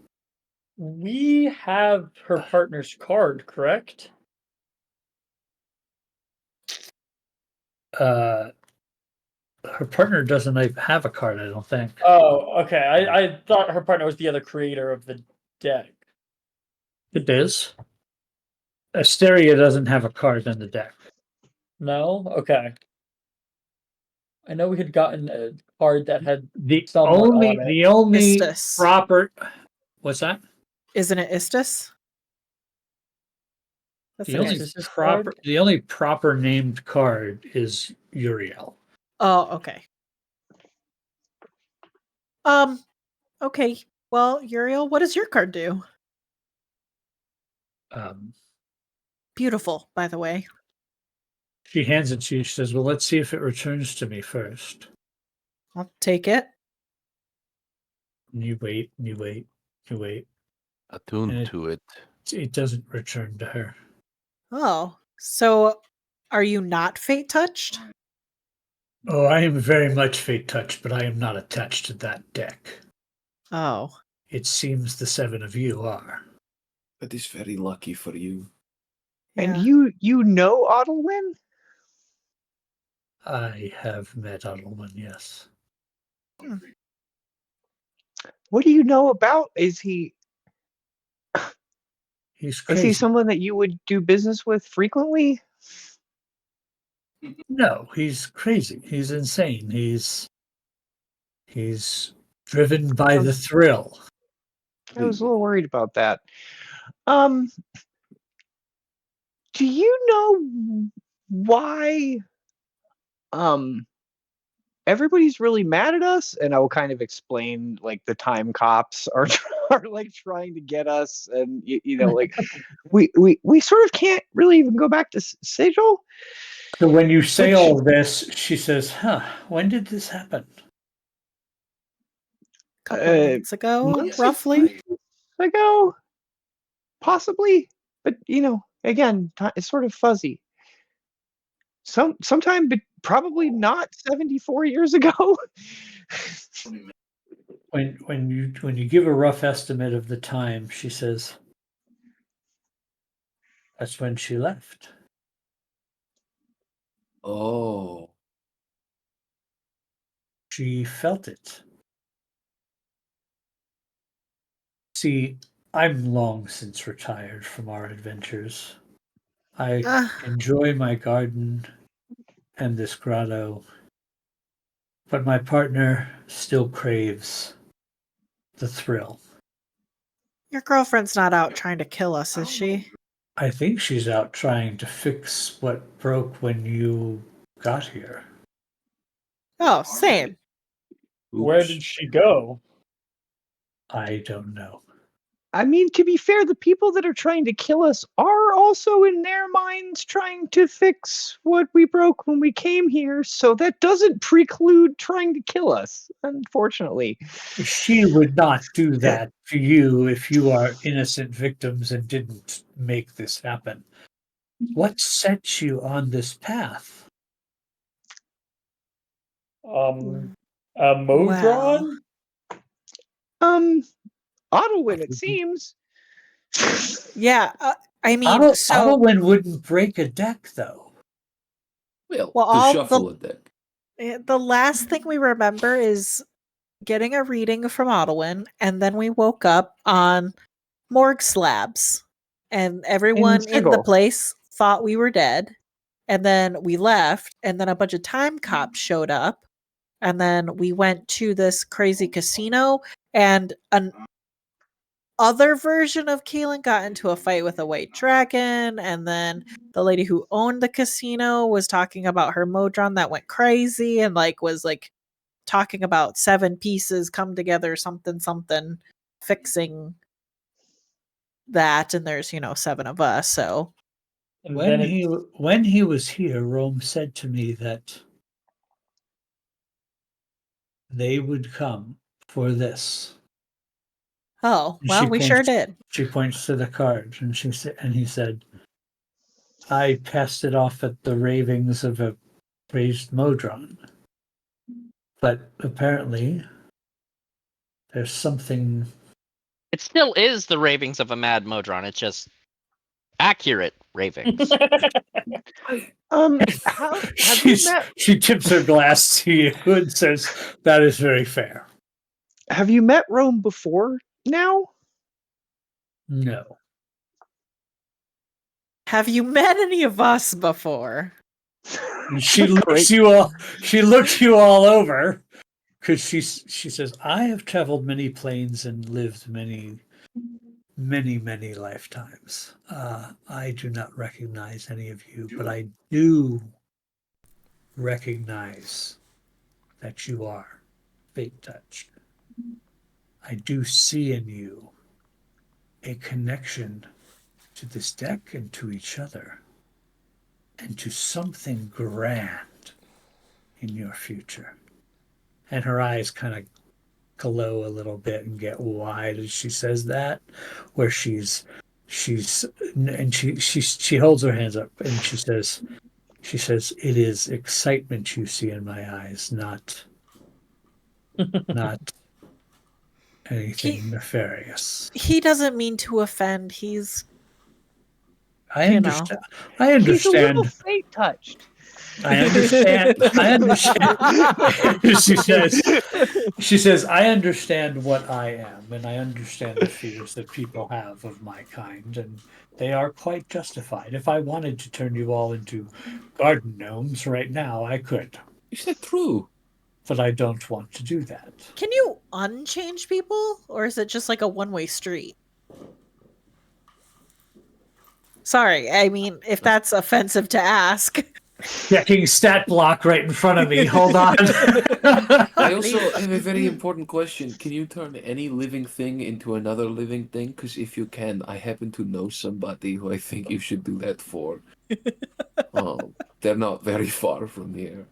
We have her partner's card, correct? Her partner doesn't have a card, I don't think. Oh, okay. I thought her partner was the other creator of the deck. It is. Asteria doesn't have a card in the deck. No? Okay. I know we had gotten a card that had The someone on it. the only Istus. proper. What's that? Isn't it Istus? That's The an only Istus proper card? the only proper named card is Uriel. Oh, okay. Okay. Well, Uriel, what does your card do? Beautiful, by the way. She hands it to you. She says, well, let's see if it returns to me first. I'll take it. You wait, you wait, you wait. Attuned to it. It doesn't return to her. Oh, so are you not fate touched? Oh, I am very much fate touched, but I am not attached to that deck. Oh. It seems the 7 of you are. That is very lucky for you. And Yeah. you know Ottlewin? I have met Ottlewin, yes. What do you know about? He's Is crazy. he someone that you would do business with frequently? No, he's crazy. He's insane. He's driven by the thrill. I was a little worried about that. Do you know why everybody's really mad at us? And I will kind of explain like the time cops are are like trying to get us, and you know, like we sort of can't really even go back to Sigil. So when you say Which- all this, she says, when did this happen? Couple months ago, months roughly. ago, possibly, but you know, again, it's sort of fuzzy. Sometime, but probably not 74 years ago. When you give a rough estimate of the time, she says, that's when she left. Oh. She felt it. See, I'm long since retired from our adventures. I enjoy my garden and this grotto, but my partner still craves the thrill. Your girlfriend's not out trying to kill us, is she? I think she's out trying to fix what broke when you got here. Oh, same. Where Oops. did she go? I don't know. I mean, to be fair, the people that are trying to kill us are also in their minds trying to fix what we broke when we came here, so that doesn't preclude trying to kill us, unfortunately. She would not do that to you if you are innocent victims and didn't make this happen. What set you on this path? A modron? Ottlewin, it seems. Yeah, I mean, so Ottlewin wouldn't break a deck, though. Well, Well, to all shuffle a deck. the last thing we remember is getting a reading from Ottlewin, and then we woke up on morgue slabs, and everyone in the Sigil. place thought we were dead. And then we left, and then a bunch of time cops showed up, and then we went to this crazy casino, and an other version of Keelan got into a fight with a white dragon, and then the lady who owned the casino was talking about her modron that went crazy and was talking about 7 pieces come together, something fixing that, and there's 7 of us, so And When then he was here, Rome said to me that they would come for this. oh And well, we sure did. She points to the card, and he said, "I passed it off at the ravings of a raised modron, but apparently there's something." It still is the ravings of a mad modron. It's just accurate ravings. Have you met She tips her glass to you and says, "That is very fair." have you met Rome before now? No. Have you met any of us before? She looks Great. you all. She looks you all over because she says, "I have traveled many planes and lived many lifetimes. I do not recognize any of you, but I do recognize that you are fate touched. I do see in you a connection to this deck and to each other and to something grand in your future." And her eyes kind of glow a little bit and get wide as she says that, where and she holds her hands up and she says, "It is excitement you see in my eyes, not anything nefarious." He doesn't mean to offend. He's I you know. understand. I He's a little understand. fate touched. I understand. I understand. She says, I understand what I am, and I understand the fears that people have of my kind, and they are quite justified. If I wanted to turn you all into garden gnomes right now, I could, Is that true? but I don't want to do that. Can you unchange people, or is it just like a one-way street? Sorry, I mean, if that's offensive to ask. Checking stat block right in front of me. Hold on. I also have a very important question. Can you turn any living thing into another living thing? Because if you can, I happen to know somebody who I think you should do that for. They're not very far from here.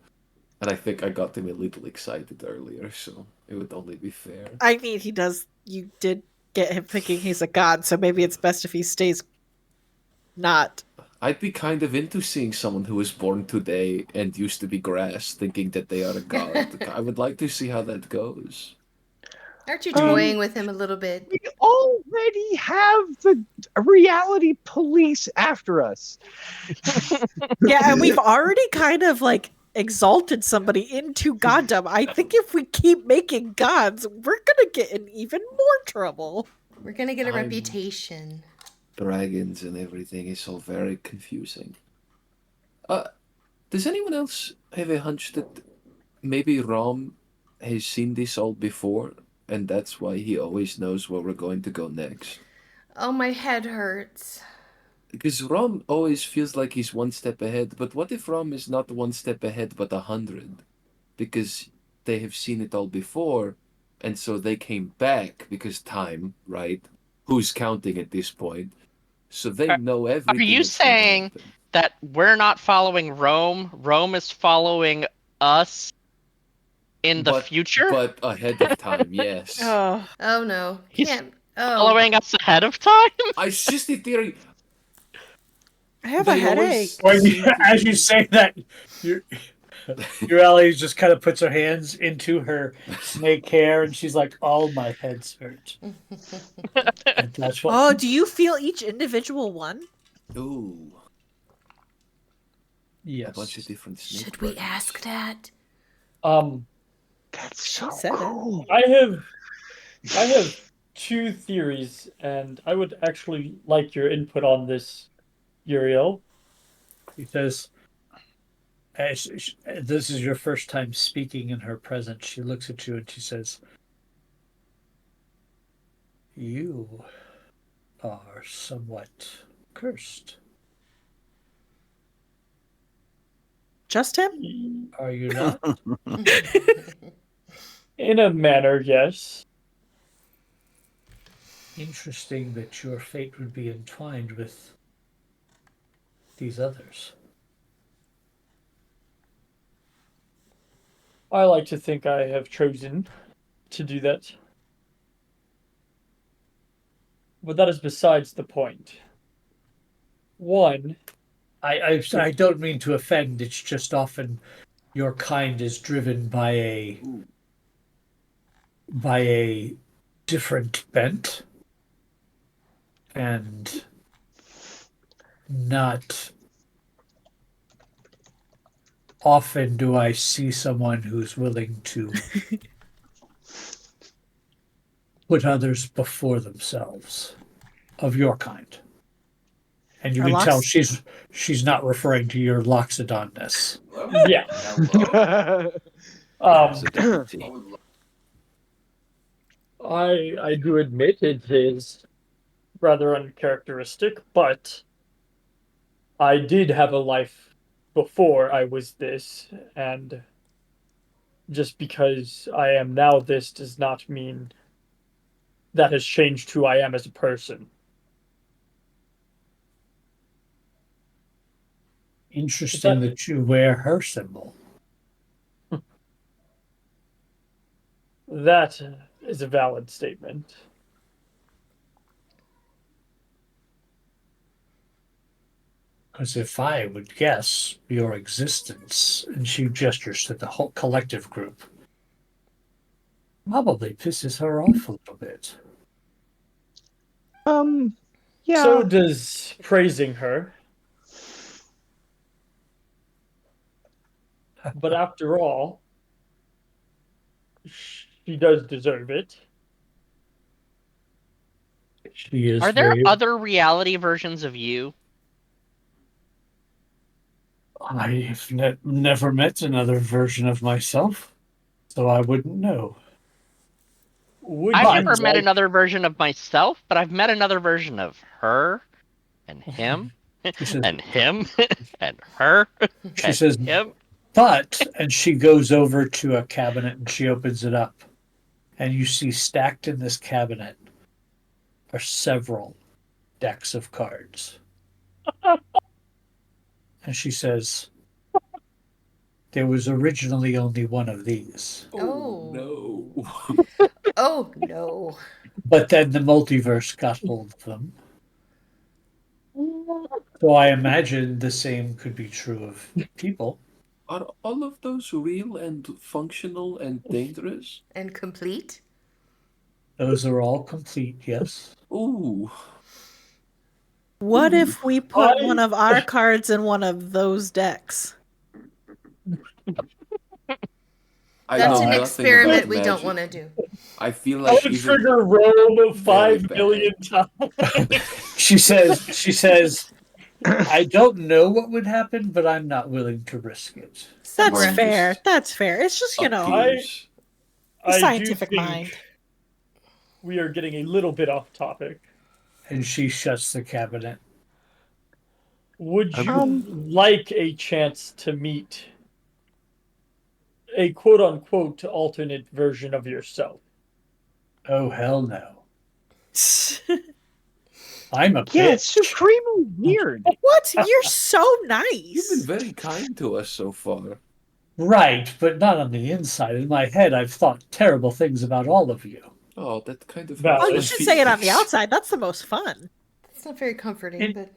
And I think I got them a little excited earlier, so it would only be fair. I mean, you did get him thinking he's a god, so maybe it's best if he stays not. I'd be kind of into seeing someone who was born today and used to be grass, thinking that they are a god. I would like to see how that goes. Aren't you toying with him a little bit? We already have the reality police after us. Yeah, and we've already kind of like exalted somebody into goddom. I think if we keep making gods, we're gonna get in even more trouble. We're gonna get a reputation. Dragons and everything is all very confusing. Does anyone else have a hunch that maybe Rom has seen this all before, and that's why he always knows where we're going to go next? Oh, my head hurts. Because Rom always feels like he's one step ahead, but what if Rom is not one step ahead but 100? Because they have seen it all before, and so they came back because time, right? Who's counting at this point? So they know everything. Are you that's gonna saying happen. that we're not following Rome? Rome is following us in the future? But ahead of time, yes. Oh, Oh no. He's Can't. Oh. following us ahead of time? It's just a theory. I have a They headache. always seem to As be- you say that, your Ellie just kind of puts her hands into her snake hair, and she's like, "All my heads hurt." And that's what. Oh, do you feel each individual one? Ooh, a Yes. bunch of different snake Should we burgers. ask that? That's so said it. cool. I have two theories, and I would actually like your input on this, Uriel. He says, "This is your first time speaking in her presence." She looks at you and she says, "You are somewhat cursed, Just him? are you not?" In a manner, yes. Interesting that your fate would be entwined with these others. I like to think I have chosen to do that. But that is besides the point. One, I don't mean to offend. It's just often your kind is driven by a different bent, and not often do I see someone who's willing to put others before themselves of your kind. And you Our can tell Lox- she's not referring to your Loxodonness. yeah. It's a different team. I do admit it is rather uncharacteristic, but I did have a life before I was this, and just because I am now this does not mean that has changed who I am as a person. Interesting that you wear her symbol. That is a valid statement. As if I would guess your existence, and she gestures to the whole collective group, probably pisses her off a little bit. Yeah. So does praising her. But after all, she does deserve it. She is Are there very. other reality versions of you? I've never met another version of myself, so I wouldn't know. Would I've you never met like- another version of myself, but I've met another version of her and him She says, and him and her she and says, him. but, and she goes over to a cabinet and she opens it up. And you see stacked in this cabinet are several decks of cards. And she says, there was originally only one of these. Oh. No. Oh no. But then the multiverse got hold of them. So I imagine the same could be true of people. Are all of those real and functional and dangerous? And complete? Those are all complete, yes. Ooh. What if we put I- one of our cards in one of those decks? I That's know an nothing experiment about we don't magic. want to do. I feel I like would even trigger Rome Very 5 bad. million times. She says, I don't know what would happen, but I'm not willing to risk it. That's Somewhere. fair. That's fair. It's just, appears. the I do scientific think mind. we are getting a little bit off topic. And she shuts the cabinet. Would you like a chance to meet a quote-unquote alternate version of yourself? Oh, hell no. I'm a Yeah, bitch. it's supremely weird. What? You're so You've been nice. very kind to us so far. Right, but not on the inside. In my head, I've thought terrible things about all of you. Oh, that kind of Valid. Oh, hurts you my should say it on the feelings. outside. That's the most fun. It's not very comforting, It- but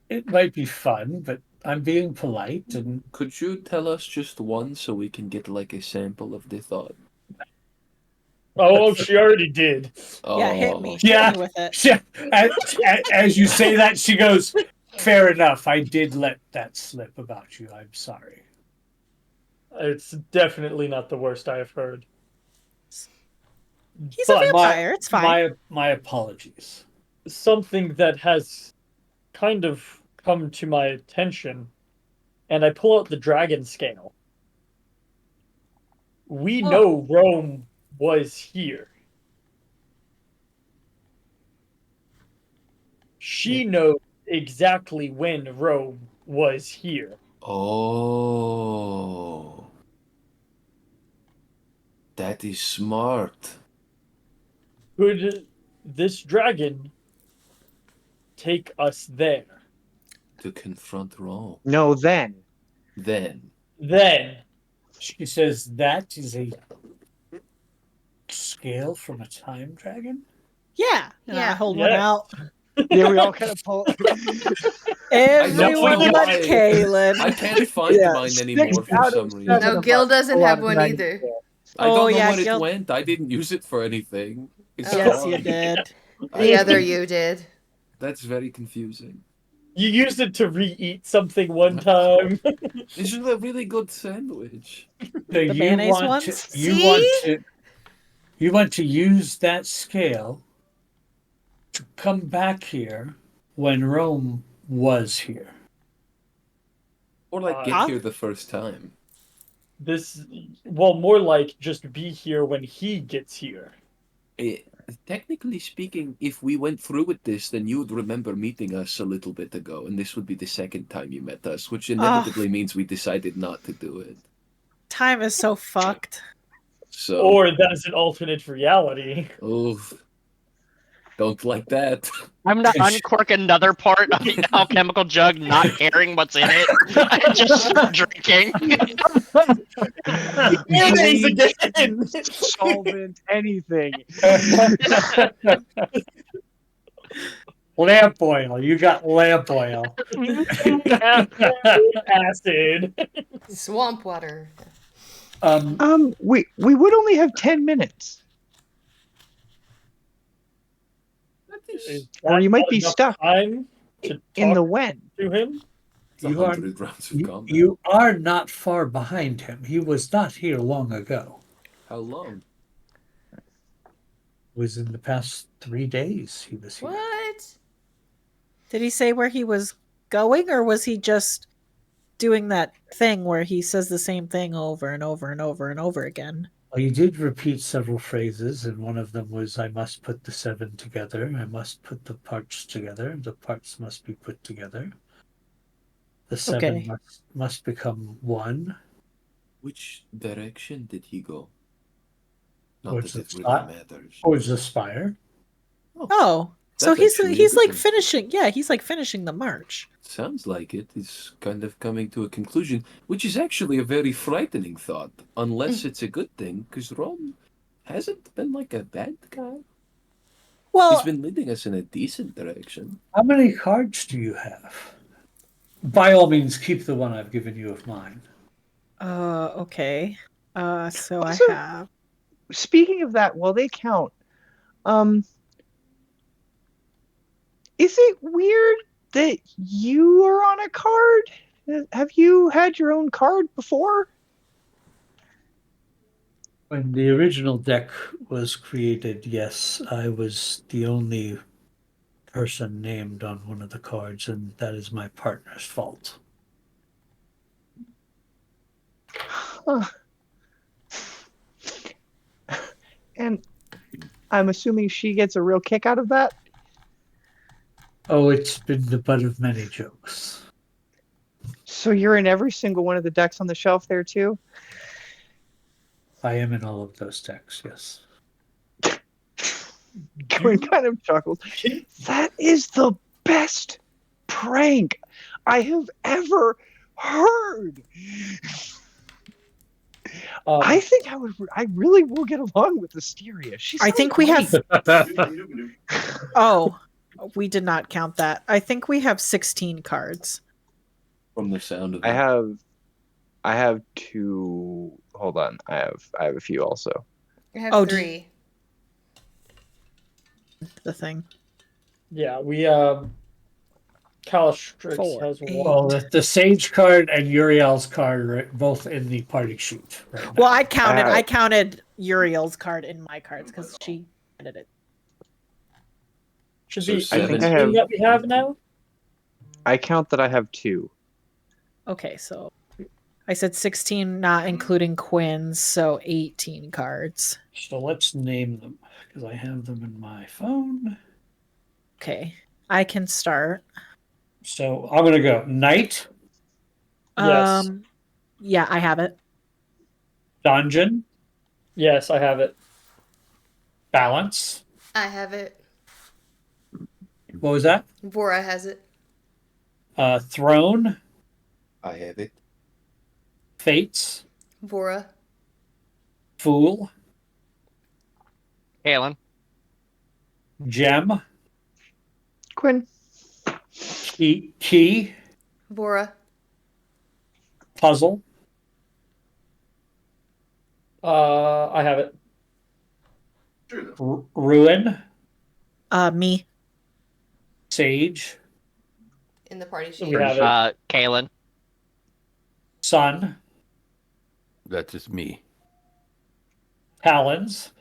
It might be fun, but I'm being polite and Could you tell us just one so we can get like a sample of the thought? Oh, she already did. Yeah, hit me. Oh. Yeah. Hit me with it. she, as you say that, she goes, fair enough. I did let that slip about you. I'm sorry. It's definitely not the worst I have heard. He's a But vampire. It's fine. My apologies. something that has kind of come to my attention, and I pull out the dragon scale. We know Rome was here. She knows exactly when Rome was here. Oh. That is smart. Could this dragon take us there? To confront Rome. No, then. Then. Then, She says that is a scale from a time dragon? Yeah. And I hold one Yes. out. Yeah, we all kind of pull. Everyone know but why. Kaylin. I can't find Yeah, mine 6 anymore for out some of reason. 7 no, of Gil us doesn't pull have out one dragon either. scale. I don't Oh, know yeah, where Gil- it went. I didn't use it for anything. It's Yes, gone. you did. The other you did. That's very confusing. you used it to re-eat something one time. This is a really good sandwich. So The mayonnaise ones? See? You want to use that scale to come back here when Rome was here. Or like get Huh? here the first time. More like just be here when he gets here. Technically speaking, if we went through with this, then you would remember meeting us a little bit ago, and this would be the second time you met us, which inevitably means we decided not to do it. Time is so fucked. So, Or that is an alternate reality. oof. Don't like that. I'm gonna uncork another part of the alchemical jug, not caring what's in it, and just start drinking. Mayonnaise Bleach, again. solvent, anything. Lamp oil. You got lamp oil. Acid. Swamp water. We would only have 10 minutes. Is Or that you might not be enough stuck time to in talk the when. to him. It's You are 100 rounds of combat. you are not far behind him. He was not here long ago. How long? It was in the past 3 days he was here. What? Did he say where he was going, or was he just doing that thing where he says the same thing over and over and over and over again? Well, he did repeat several phrases, and one of them was, I must put the 7 together. I must put the parts together. The parts must be put together. The 7 Okay. must become 1. Which direction did he go? Not Towards that it the really spot. matters. Towards the spire. Oh, so That's actually he's like interesting. finishing. Yeah, he's like finishing the march. Sounds like it. It's kind of coming to a conclusion, which is actually a very frightening thought, unless it's a good thing, because Ron hasn't been like a bad guy. Well, He's been leading us in a decent direction. How many cards do you have? By all means, keep the one I've given you of mine. okay. So I Also- have. Speaking of that, while they count, is it weird that you are on a card? Have you had your own card before? When the original deck was created, yes, I was the only person named on one of the cards, and that is my partner's fault. Huh. And I'm assuming she gets a real kick out of that? Oh, it's been the butt of many jokes. So you're in every single one of the decks on the shelf there too? I am in all of those decks, yes. Quinn kind of chuckles. That is the best prank I have ever heard. I think I really will get along with Asteria. I think we have. Oh, we did not count that. I think we have 16 cards. From the sound of it. I have 2. Hold on. I have a few also. I have Oh, 3. The thing. Yeah, we Calistrix 4, has 8. one. Well, the Sage card and Uriel's card are both in the party sheet. Right now. Well, I counted Uriel's card in my cards because she added it. Should So be seven. I think I have- that we have now. I count that I have 2. Okay, so I said 16, not including Quinn's, so 18 cards. So let's name them because I have them in my phone. Okay, I can start. So I'm gonna go Knight, Yes. Yeah, I have it. Dungeon, Yes, I have it. Balance. I have it. What was that? Vora has it. Throne, I have it. Fates, Vora. Fool, Kalen. Gem, Quinn. Key, Vora. Puzzle, I have it. Ruin, Me. Sage, In the party sheet. We have it. Kalen. Sun, That is me. Talons,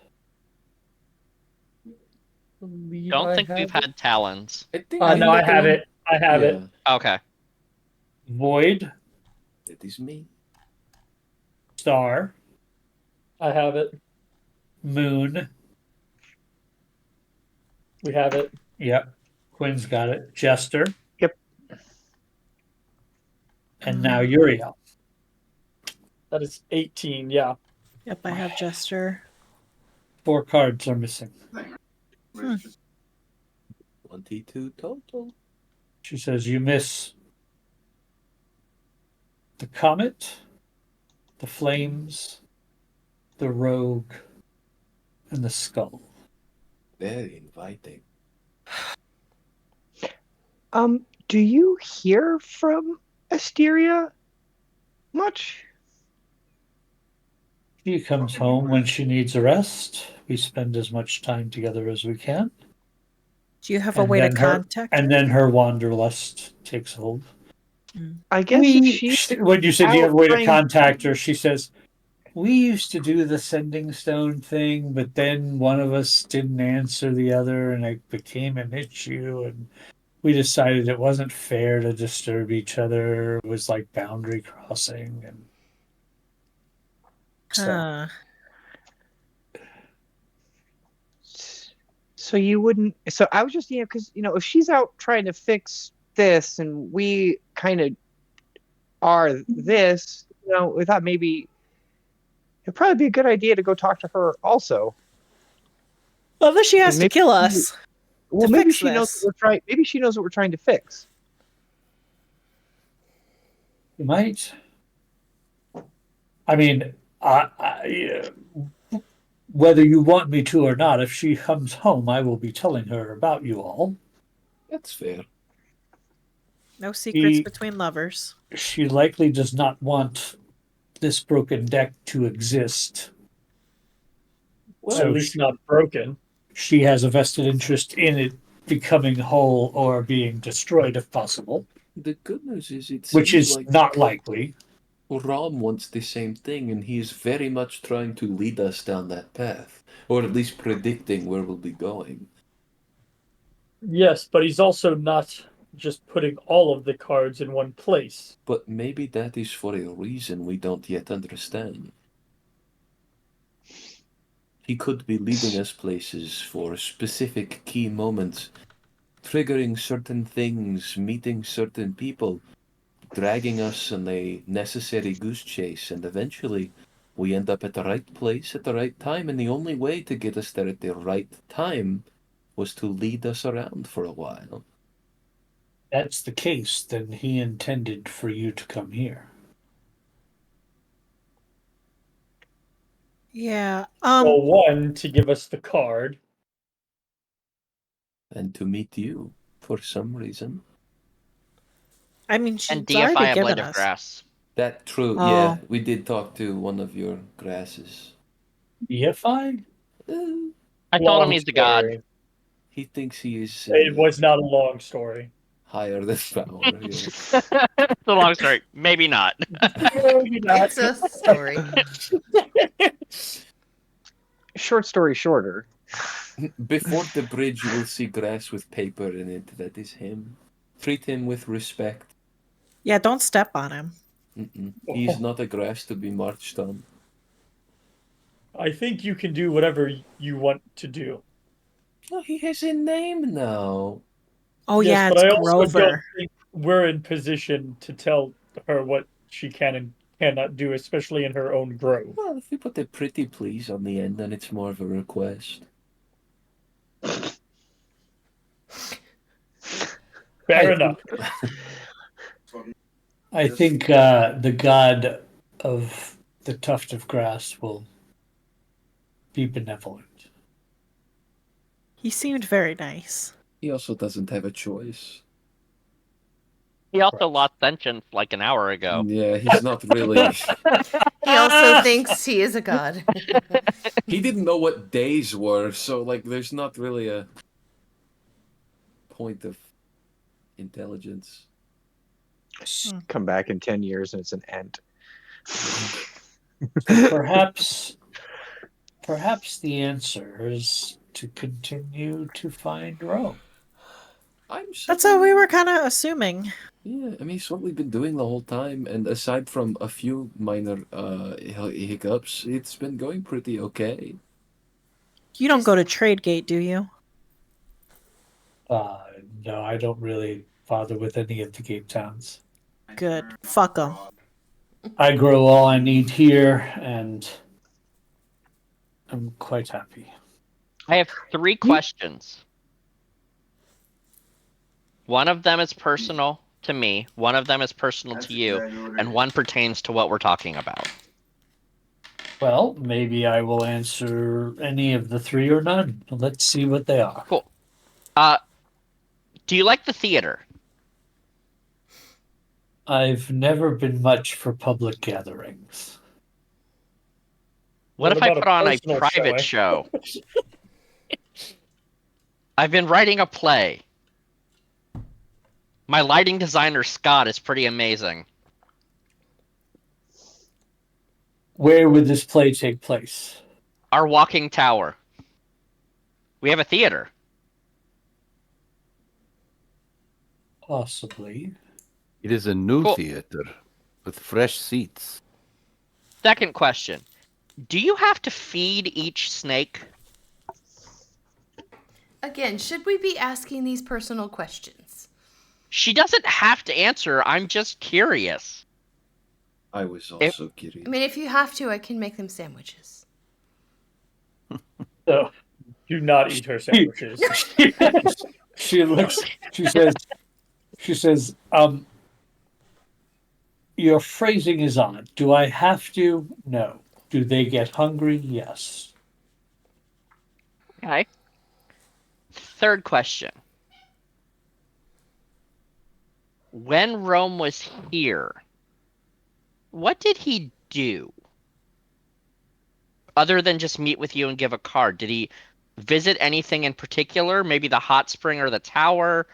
Don't think we've had talons. I think No, I have it. I have it. Okay. Void, That is me. Star, I have it. Moon. We have it. Yep. Quinn's got it. Jester. Yep. And now Uriel. That is 18. Yeah. Yep, I have Jester. 4 cards are missing. 22 total. She says, you miss the comet, the flames, the rogue, and the skull. Very inviting. Do you hear from Asteria much? She comes home when she needs a rest. We spend as much time together as we can. Do you have a way to contact her? And then her wanderlust takes hold. I guess if she when you said you have a way to trying- contact her, she says, we used to do the sending stone thing, but then one of us didn't answer the other and it became an issue, and we decided it wasn't fair to disturb each other. It was like boundary crossing, and Huh. So you wouldn't. So I was just, because if she's out trying to fix this, and we kind of are this, we thought maybe it'd probably be a good idea to go talk to her also. Well, then she has to kill us. Well, maybe she knows what we're trying. Maybe she knows what we're trying to fix. you might. I mean, whether you want me to or not, if she comes home, I will be telling her about you all. That's fair. No secrets between lovers. She likely does not want this broken deck to exist. Well, at least not broken. She has a vested interest in it becoming whole or being destroyed if possible. The good news is which is like not likely. Ram wants the same thing, and he's very much trying to lead us down that path, or at least predicting where we'll be going. Yes, but he's also not just putting all of the cards in one place. But maybe that is for a reason we don't yet understand. He could be leading us places for specific key moments, triggering certain things, meeting certain people, dragging us on a necessary goose chase, and eventually we end up at the right place at the right time, and the only way to get us there at the right time was to lead us around for a while. That's the case, then he intended for you to come here. Yeah. Well, one, to give us the card. And to meet you, for some reason. I mean, she's and DFI already a given blade of us. grass. That true, Oh. yeah. We did talk to one of your grasses. DFI? I told him he's the god. He thinks he is... It was not a long story. Higher than power, yes. It's a long story. Maybe not. Maybe not. It's a story. Short story shorter. Before the bridge, you will see grass with paper in it. That is him. Treat him with respect. Yeah, don't step on him. He's not a grass to be marched on. I think you can do whatever you want to do. Oh, he has a name now. Oh, Yes, yeah, but it's I also don't Grover. think we're in position to tell her what she can and cannot do, especially in her own grove. Well, if you put a pretty please on the end, then it's more of a request. Fair enough. I think the god of the tuft of grass will be benevolent. He seemed very nice. He also doesn't have a choice. He also lost sentience like an hour ago. Yeah, he's not really... He also thinks he is a god. He didn't know what days were, so, like, there's not really a point of intelligence. Come back in 10 years and it's an ant. Perhaps the answer is to continue to find Rome. That's what we were kind of assuming. Yeah, I mean, it's what we've been doing the whole time, and aside from a few minor hiccups, it's been going pretty okay. You don't go to Tradegate, do you? No, I don't really bother with any of the Cape Towns. Good. Fuck them. I grow all I need here, and I'm quite happy. I have 3 questions. One of them is personal to me, one of them is personal to you, and one pertains to what we're talking about. Well, maybe I will answer any of the three or none. Let's see what they are. Cool. Do you like the theater? I've never been much for public gatherings. What if I about put on a personal private showing? show? I've been writing a play. My lighting designer, Scott, is pretty amazing. Where would this play take place? Our walking tower. We have a theater. Possibly. It is a new Cool. theater with fresh seats. Second question. Do you have to feed each snake? Again, should we be asking these personal questions? She doesn't have to answer. I'm just curious. I was also curious. I mean, if you have to, I can make them sandwiches. So, do not eat her sandwiches. She looks. She says, your phrasing is odd. Do I have to? No. Do they get hungry? Yes. Okay. Third question. When Rome was here, what did he do? Other than just meet with you and give a card, did he visit anything in particular? Maybe the hot spring or the tower?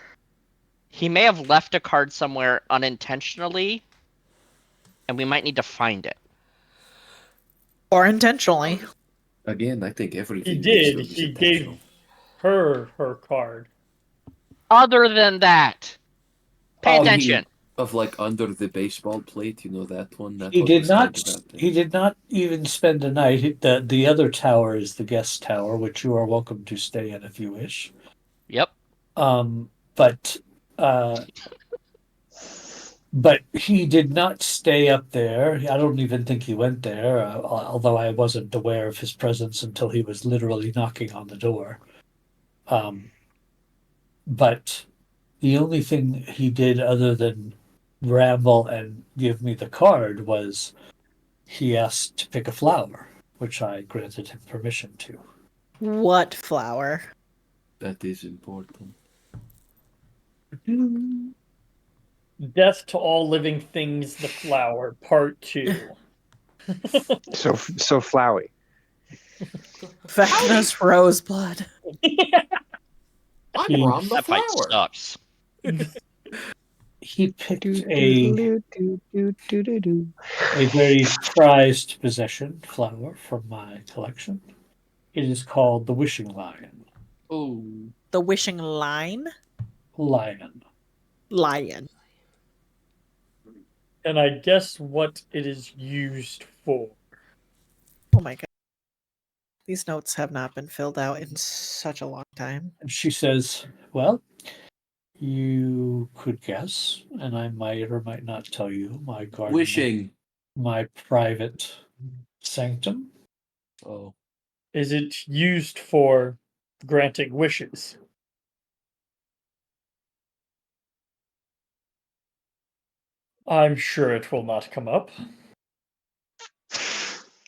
He may have left a card somewhere unintentionally, and we might need to find it. Or intentionally. Again, I think everything. He did. is He intentional. gave her card. Other than that, pay attention. Of like under the baseball plate, you know that one. That He one did was not. kind of that He did not even spend a night. The other tower is the guest tower, which you are welcome to stay in if you wish. Yep. But he did not stay up there. I don't even think he went there, although I wasn't aware of his presence until he was literally knocking on the door. But the only thing he did other than ramble and give me the card was he asked to pick a flower, which I granted him permission to. What flower? That is important. Death to All Living Things, the Flower, Part 2. So flowy. Vecna's roseblood. I'm Ron the That fight flower. sucks. He picked a very prized possession flower from my collection. It is called the wishing lion. Oh. The wishing line? Lion. Lion. And I guess what it is used for. Oh my god. These notes have not been filled out in such a long time. And she says, well, you could guess, and I might or might not tell you my garden. Wishing. My private sanctum. Oh. Is it used for granting wishes? I'm sure it will not come up.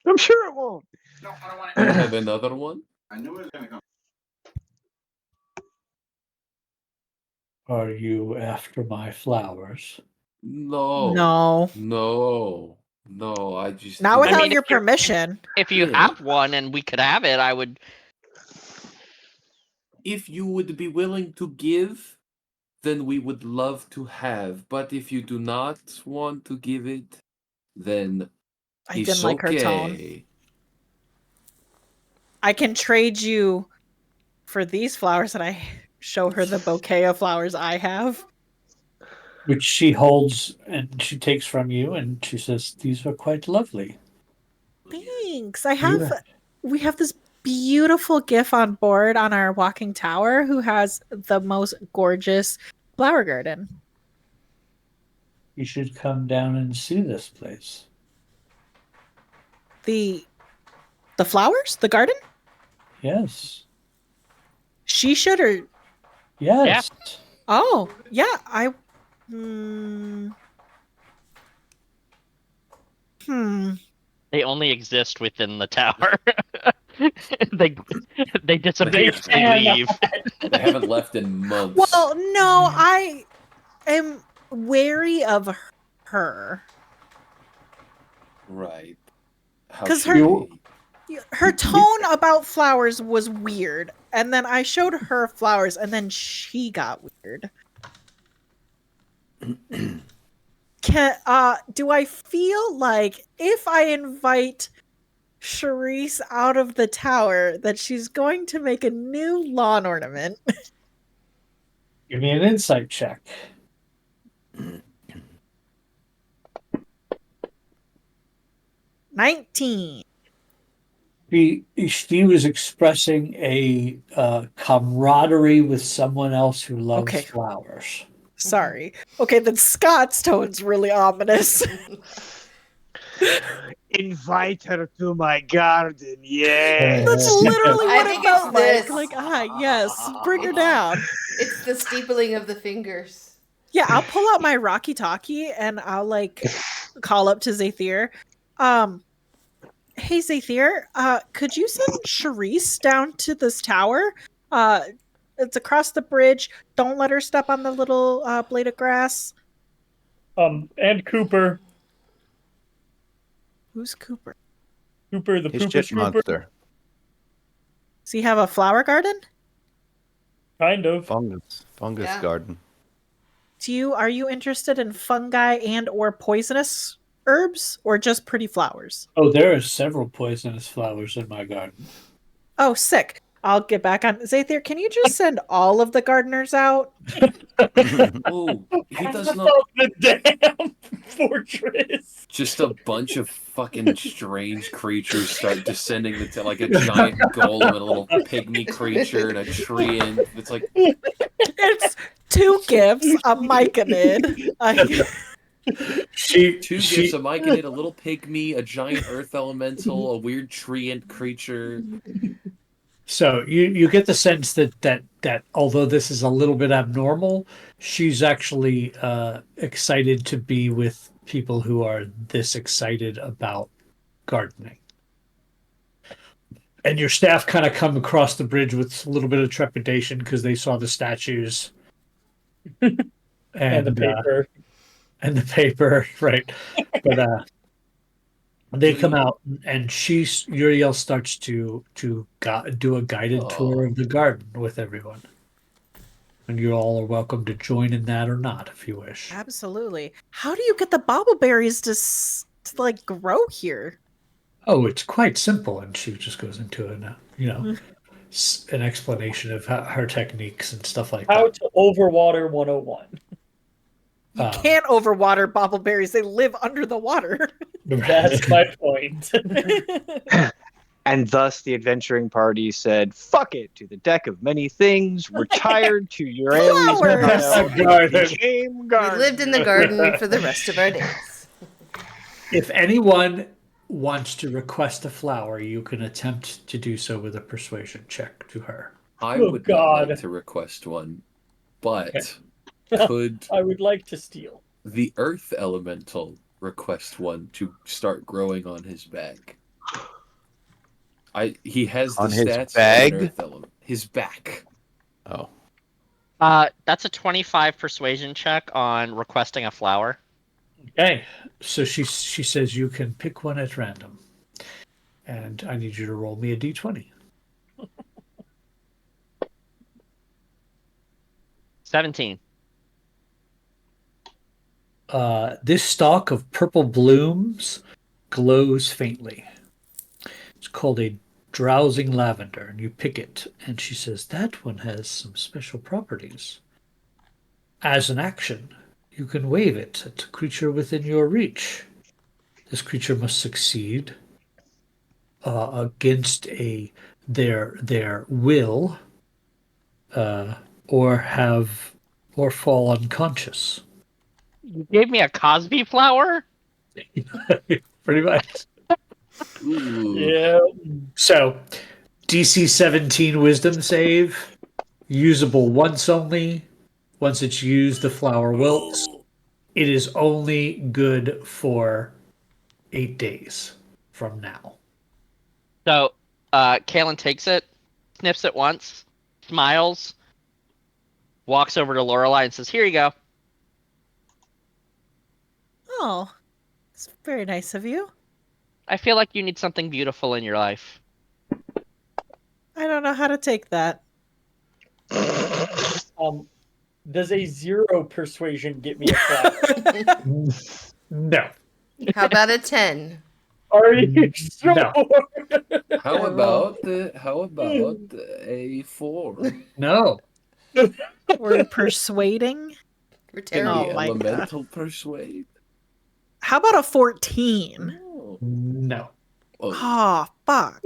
I'm sure it won't. No, I don't want You it. have another one? I knew it was gonna come. Are you after my flowers? No. No. No, I just Not without your permission. If you Yeah. have one and we could have it, I would. If you would be willing to give, then we would love to have. But if you do not want to give it, then I it's didn't like her tone. okay. I can trade you for these flowers and I show her the bouquet of flowers I have. Which she holds and she takes from you, and she says, these are quite lovely. Thanks. We have this beautiful GIF on board on our walking tower who has the most gorgeous flower garden. You should come down and see this place. The flowers? The garden? Yes. She should or Yes. Oh, yeah, They only exist within the tower. they they dissipate. They And leave. They haven't left in months. Well, no, I am wary of her. Right. How 'Cause should her- we? Her tone about flowers was weird, and then I showed her flowers, and then she got weird. Do I feel like if I invite Charisse out of the tower that she's going to make a new lawn ornament? Give me an insight check. $19. She was expressing a camaraderie with someone else who loves Okay. flowers. Sorry. Okay, then Scott's tone's really ominous. Invite her to my garden. Yeah. That's literally I what think it felt it's like. this. Like, yes, bring her down. It's the steepling of the fingers. Yeah, I'll pull out my Rocky Talkie and I'll like call up to Zathir. Hey Zathir, could you send Charisse down to this tower? It's across the bridge. Don't let her step on the little blade of grass. And Cooper. Who's Cooper? Cooper, the His Pooper shit Trooper. monster. Does he have a flower garden? Kind of. Fungus Yeah. garden. Are you interested in fungi and or poisonous herbs or just pretty flowers? Oh, there are several poisonous flowers in my garden. Oh, sick. I'll get back on. Zathir, can you just send all of the gardeners out? Oh, he does not. The damn fortress. Just a bunch of fucking strange creatures start descending like a giant golem and a little pygmy creature and a tree, and it's like It's 2 gifts, a myconid. two gifts: a myconid, a little pygmy, a giant earth elemental, a weird treant creature. So you get the sense that although this is a little bit abnormal, she's actually excited to be with people who are this excited about gardening. And your staff kind of come across the bridge with a little bit of trepidation because they saw the statues And the paper. and the paper, right? But they come out, and Uriel starts to do a guided tour of the garden with everyone. And you all are welcome to join in that or not, if you wish. Absolutely. How do you get the bobbleberries to like grow here? Oh, it's quite simple, and she just goes into an explanation of her techniques and stuff like How that. to overwater 101. You can't overwater bobbleberries; they live under the water. That's my point. And thus the adventuring party said, fuck it, to the deck of many things, retired to Euralia's Flowers. became We garden. lived in the garden for the rest of our days. If anyone wants to request a flower, you can attempt to do so with a persuasion check to her. I Oh, would God. not like to request one, but could I would like to steal. the earth elemental request one to start growing on his back? He has the On his stats bag? of an earth element. His back. Oh. That's a 25 persuasion check on requesting a flower. Okay, so she says you can pick one at random, and I need you to roll me a d20. 17. This stalk of purple blooms glows faintly. It's called a drowsing lavender, and you pick it, and she says that one has some special properties. As an action, you can wave it at a creature within your reach. This creature must succeed against their will, or fall unconscious. You gave me a Cosby flower? Pretty much. Ooh. Yeah. So, DC 17 Wisdom save, usable once only, Once it's used, the flower wilts. It is only good for 8 days from now. So, Kalen takes it, sniffs it once, smiles, walks over to Lorelai and says, "Here you go." Oh, it's very nice of you. I feel like you need something beautiful in your life. I don't know how to take that. Does a 0 persuasion get me a flower? No. How about a 10? Are you sure? No. How I about a 4? No. We're persuading. We're Can terrible. be Oh my God. elemental persuade. How about a 14? Oh. No. Oh, Oh, fuck.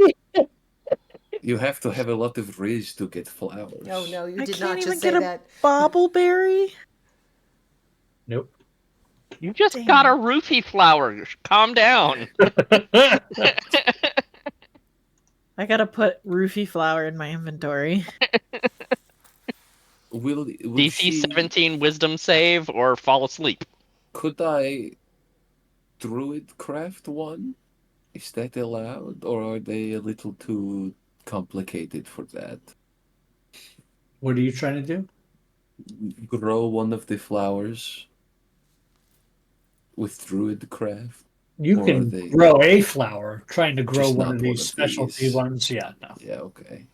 you have to have a lot of riz to get flowers. Oh no, you I did can't not even just say get a that. bobbleberry? Nope. You just Damn. got a roofie flower. Calm down. I gotta put roofie flower in my inventory. Would DC 17 wisdom save or fall asleep. Could I druid craft one? Is that allowed, or are they a little too complicated for that? What are you trying to do? Grow one of the flowers with druid craft? You Or are can they grow a flower. Trying to grow just one not of one these of specialty these? ones, yeah, no. Yeah, okay.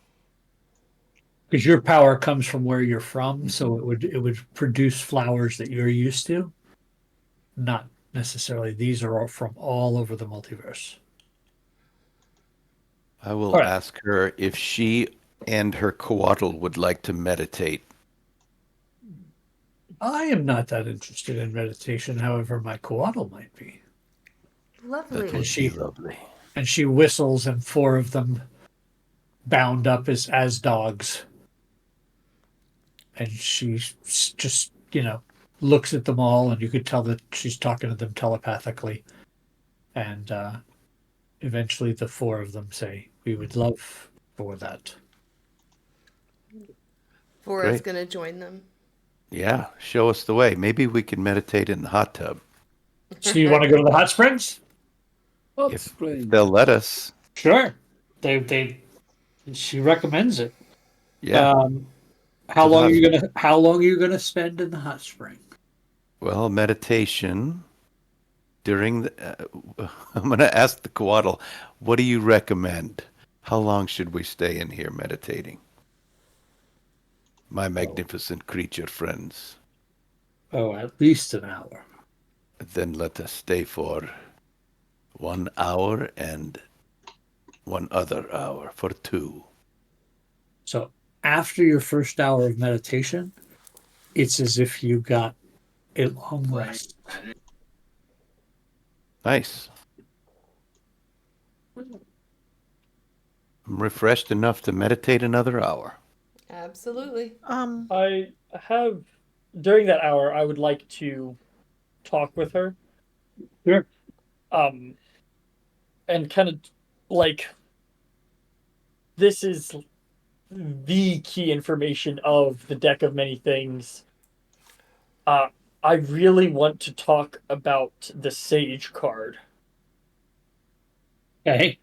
Because your power comes from where you're from, so it would produce flowers that you're used to. Not necessarily. These are all from all over the multiverse. I will All right. ask her if she and her coatl would like to meditate. I am not that interested in meditation, however, my coatl might be. That Lovely. would she- be lovely. And she whistles, and 4 of them bound up as dogs. And she just, looks at them all, and you could tell that she's talking to them telepathically. And eventually the 4 of them say, "We would love for that." Vora's Great. gonna join them. Yeah, show us the way. Maybe we can meditate in the hot tub. So you want to go to the hot springs? Hot If spring. they'll let us. Sure. She recommends it. Yeah. How To the long are hot you gonna spend in the hot spring? Well, meditation during the. I'm going to ask the coatl, what do you recommend? How long should we stay in here meditating? My magnificent creature friends. Oh, at least an hour. Then let us stay for 1 hour and 1 other hour for 2. So after your first hour of meditation, it's as if you got a long rest. Nice. I'm refreshed enough to meditate another hour. Absolutely. I have during that hour I would like to talk with her. Sure. And kind of like this is the key information of the deck of many things. I really want to talk about the Sage card. Okay.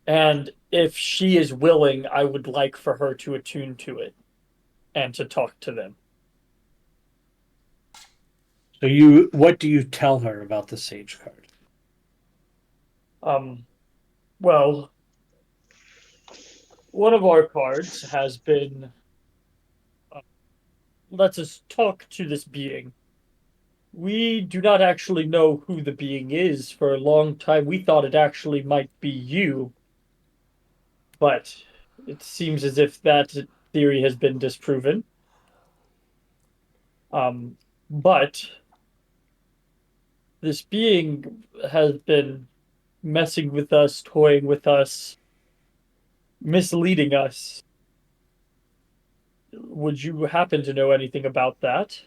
And if she is willing, I would like for her to attune to it and to talk to them. So what do you tell her about the Sage card? Well, one of our cards has been lets us talk to this being. We do not actually know who the being is. For a long time, we thought it actually might be you. But it seems as if that theory has been disproven. But this being has been messing with us, toying with us, misleading us. Would you happen to know anything about that?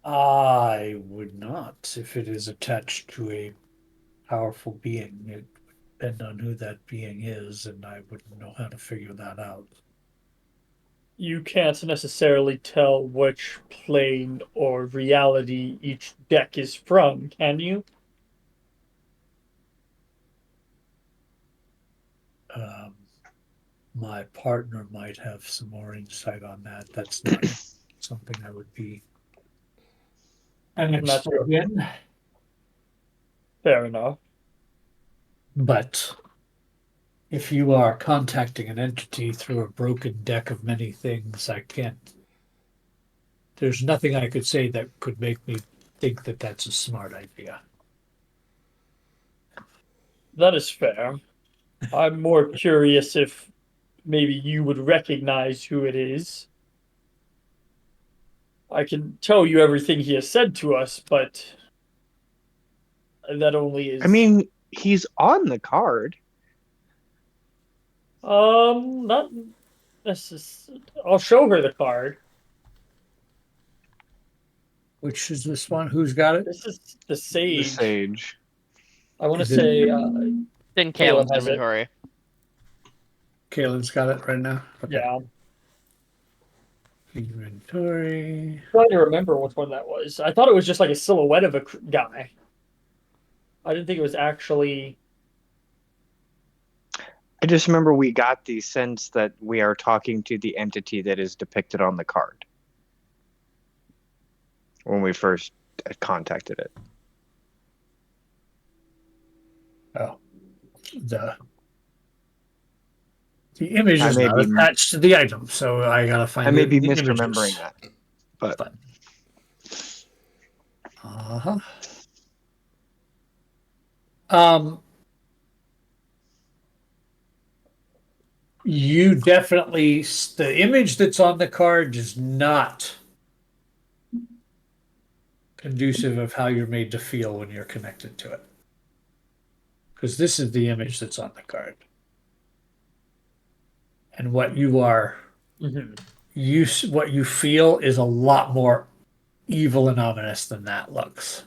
I would not, if it is attached to a powerful being. depend on who that being is, and I wouldn't know how to figure that out. You can't necessarily tell which plane or reality each deck is from, can you? My partner might have some more insight on that. That's not something I would be an And that's expert in. fair enough. But if you are contacting an entity through a broken deck of many things, I can't. There's nothing I could say that could make me think that that's a smart idea. That is fair. I'm more curious if maybe you would recognize who it is. I can tell you everything he has said to us, but that only is. I mean, he's on the card. Not necessarily. I'll show her the card. Which is this one? Who's got it? This is the The sage. sage. I want to Is it- say In Caleb Kalen's has it. inventory. Kalen's got it right now. Okay. Yeah. Inventory. Trying to remember which one that was. I thought it was just like a silhouette of a guy. I didn't think it was actually. I just remember we got the sense that we are talking to the entity that is depicted on the card when we first contacted it. Oh, the image I is may not be- attached to the item, so I gotta find. I may be the misremembering images. that, but Uh-huh. You definitely, the image that's on the card is not conducive of how you're made to feel when you're connected to it. Because this is the image that's on the card. And what you are, what you feel is a lot more evil and ominous than that looks.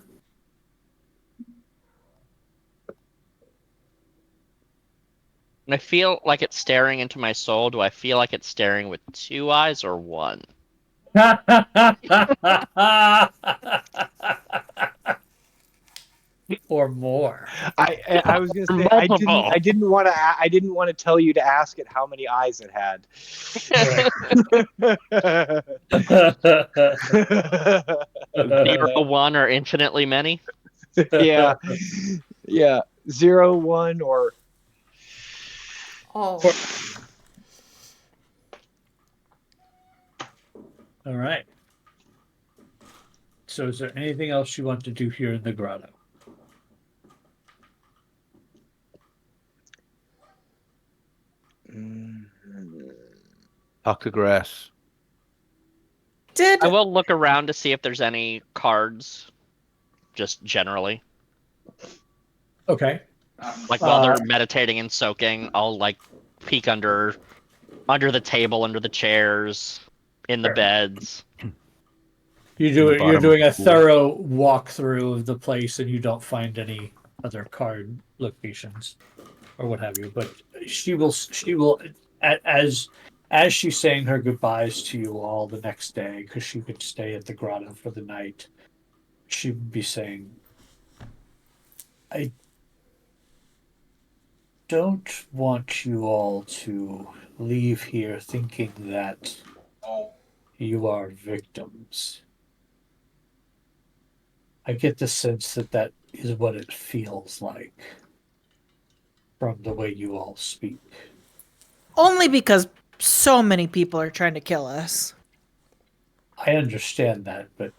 And I feel like it's staring into my soul. Do I feel like it's staring with 2 eyes or 1? Or more. I was gonna say I didn't want to tell you to ask it how many eyes it had. Right. 0, 1, or infinitely many. Yeah, 0, 1, or Oh. All right. So is there anything else you want to do here in the grotto? Talk to grass. I will look around to see if there's any cards, just generally. Okay. Like while they're meditating and soaking, I'll like peek under the table, under the chairs, in the beds. You're doing a thorough walkthrough of the place, and you don't find any other card locations or what have you. But she will as she's saying her goodbyes to you all the next day, because she could stay at the grotto for the night. She would be saying, "I don't want you all to leave here thinking that you are victims. I get the sense that that is what it feels like from the way you all speak." Only because so many people are trying to kill us. I understand that, but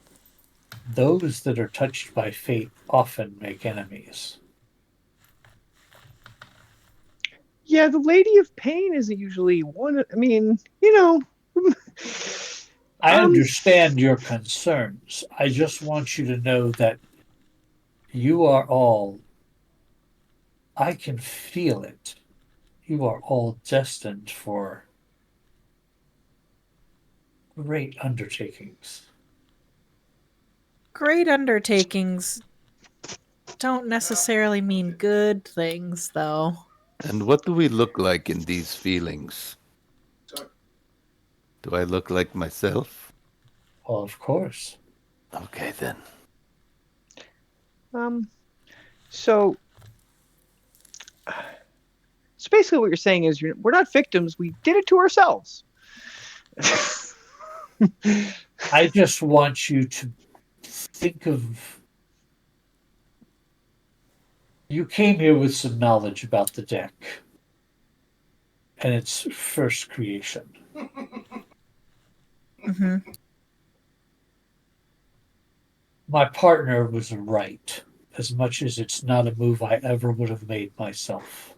those that are touched by fate often make enemies. Yeah, the Lady of Pain isn't usually one. I mean, I understand your concerns. I just want you to know that you are all, I can feel it. You are all destined for great undertakings. Great undertakings don't necessarily mean good things, though. And what do we look like in these feelings? Do I look like myself? Well, of course. Okay, then. So basically what you're saying is we're not victims. We did it to ourselves. I just want you to think of... You came here with some knowledge about the deck and its first creation. Mm-hmm. My partner was right, as much as it's not a move I ever would have made myself.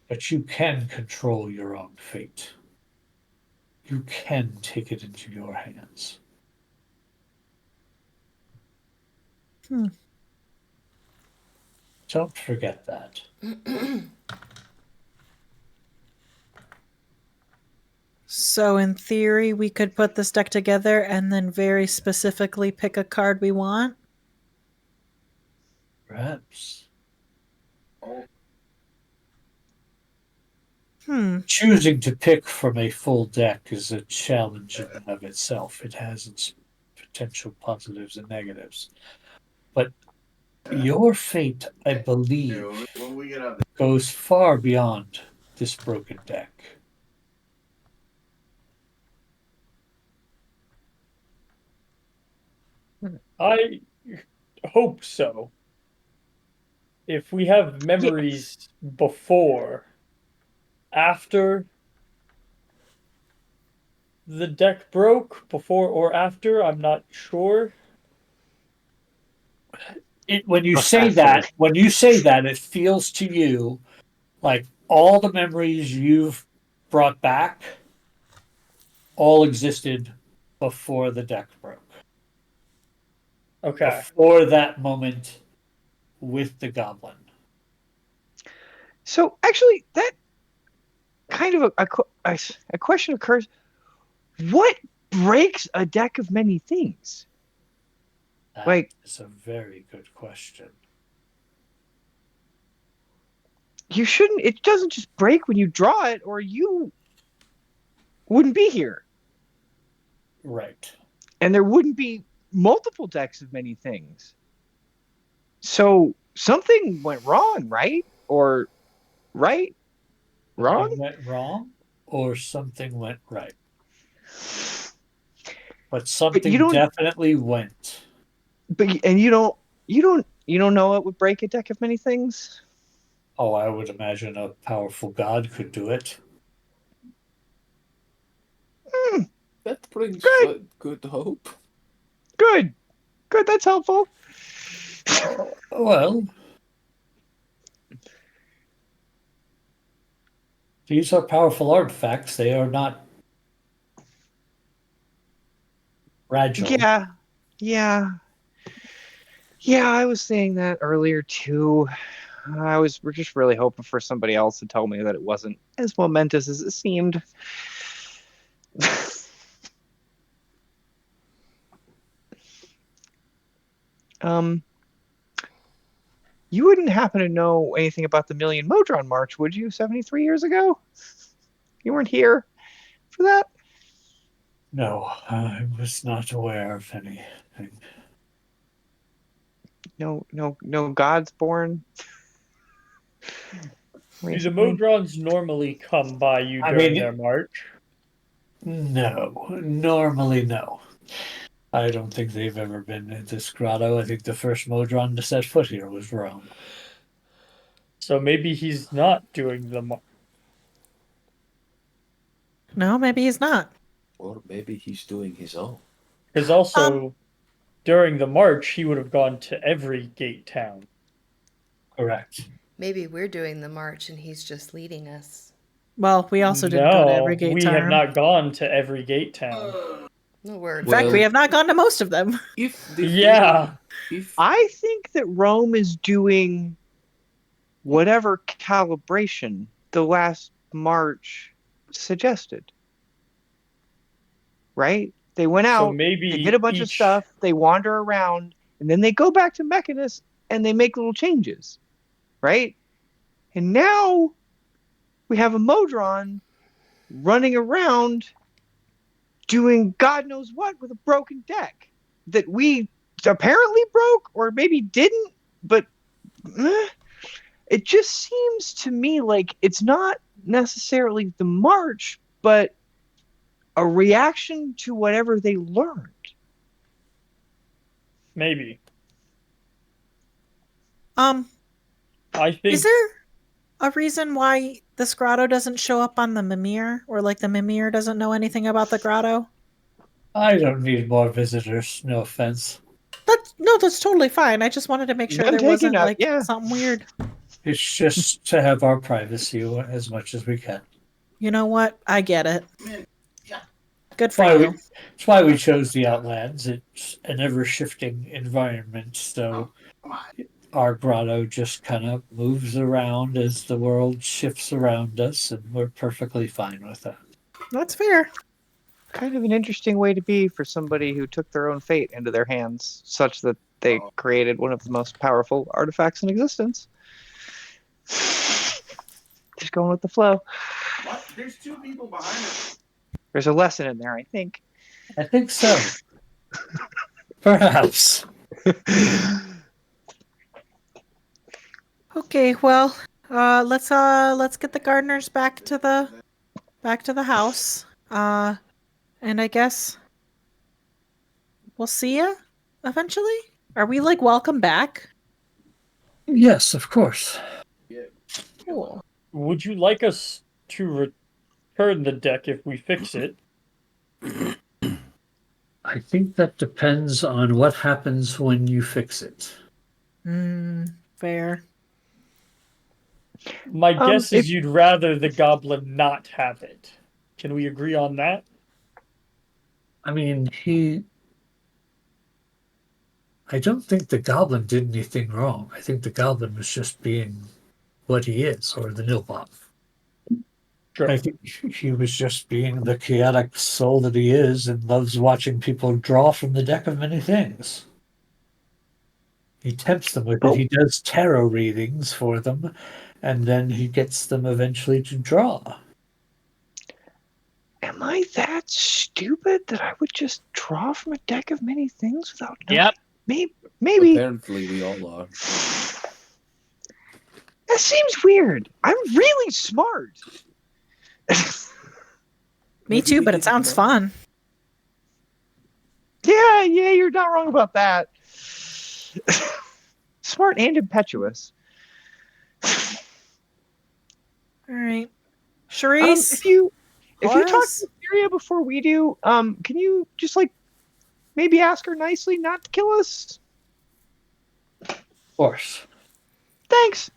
But you can control your own fate. You can take it into your hands. Don't forget that. So in theory, we could put this deck together and then very specifically pick a card we want? Perhaps. Choosing to pick from a full deck is a challenge in and of itself. It has its potential positives and negatives. But your fate, I believe, goes far beyond this broken deck. I hope so. If we have memories before, after the deck broke, before or after, I'm not sure. When you say that, it feels to you like all the memories you've brought back all existed before the deck broke. Okay. Before that moment with the goblin. So actually, that kind of a question occurs. What breaks a deck of many things? It's a very good question. It doesn't just break when you draw it, or you wouldn't be here. Right. And there wouldn't be multiple decks of many things. So something went wrong, right? Or right? Wrong? Something went wrong or something went right. But something definitely went. And you don't know what would break a deck of many things? Oh, I would imagine a powerful god could do it. That brings good hope. Good, that's helpful. Well, these are powerful artifacts. They are not fragile. Yeah, I was saying that earlier too. We're just really hoping for somebody else to tell me that it wasn't as momentous as it seemed. You wouldn't happen to know anything about the Million Modron March, would you? 73 years ago? You weren't here for that? No, I was not aware of anything. No gods born? Do the Modrons normally come by you during their march? No, normally no. I don't think they've ever been in this grotto. I think the first Modron to set foot here was Rome. So maybe he's not doing the march. No, maybe he's not. Or maybe he's doing his own. Because also, during the march, he would have gone to every gate town. Correct. Maybe we're doing the march and he's just leading us. Well, we also didn't go to every gate town. We have not gone to every gate town. No word. In fact, we have not gone to most of them. I think that Rome is doing whatever calibration the last march suggested. Right? They went out, they did a bunch of stuff, they wander around, and then they go back to Mechanus and they make little changes, right? And now we have a modron running around doing God knows what with a broken deck that we apparently broke or maybe didn't, but it just seems to me like it's not necessarily the march, but a reaction to whatever they learned. Maybe. I think. Is there a reason why this grotto doesn't show up on the Mimir, or like the Mimir doesn't know anything about the grotto? I don't need more visitors. No offense. That's totally fine. I just wanted to make sure there wasn't like something weird. It's just to have our privacy as much as we can. You know what? I get it. Good for you. It's why we chose the Outlands. It's an ever-shifting environment, so our grotto just kind of moves around as the world shifts around us, and we're perfectly fine with that. That's fair. Kind of an interesting way to be for somebody who took their own fate into their hands, such that they created one of the most powerful artifacts in existence. Just going with the flow. What? There's 2 people behind us. There's a lesson in there, I think. I think so. Perhaps. Okay, well, let's get the gardeners back to the house. And I guess we'll see ya eventually. Are we like welcome back? Yes, of course. Cool. Would you like us to return the deck if we fix it? I think that depends on what happens when you fix it. Fair. My guess is you'd rather the goblin not have it. Can we agree on that? I mean, I don't think the goblin did anything wrong. I think the goblin was just being what he is, or the Nilbot. Sure. I think he was just being the chaotic soul that he is and loves watching people draw from the deck of many things. He tempts them with it. He does tarot readings for them, and then he gets them eventually to draw. Am I that stupid that I would just draw from a deck of many things without knowing? Yep. Maybe. Apparently, we all are. That seems weird. I'm really smart. Me too, but it sounds fun. Yeah, you're not wrong about that. Smart and impetuous. All right. Charisse, if you talk to Syria before we do, can you just like maybe ask her nicely not to kill us? Of course. Thanks.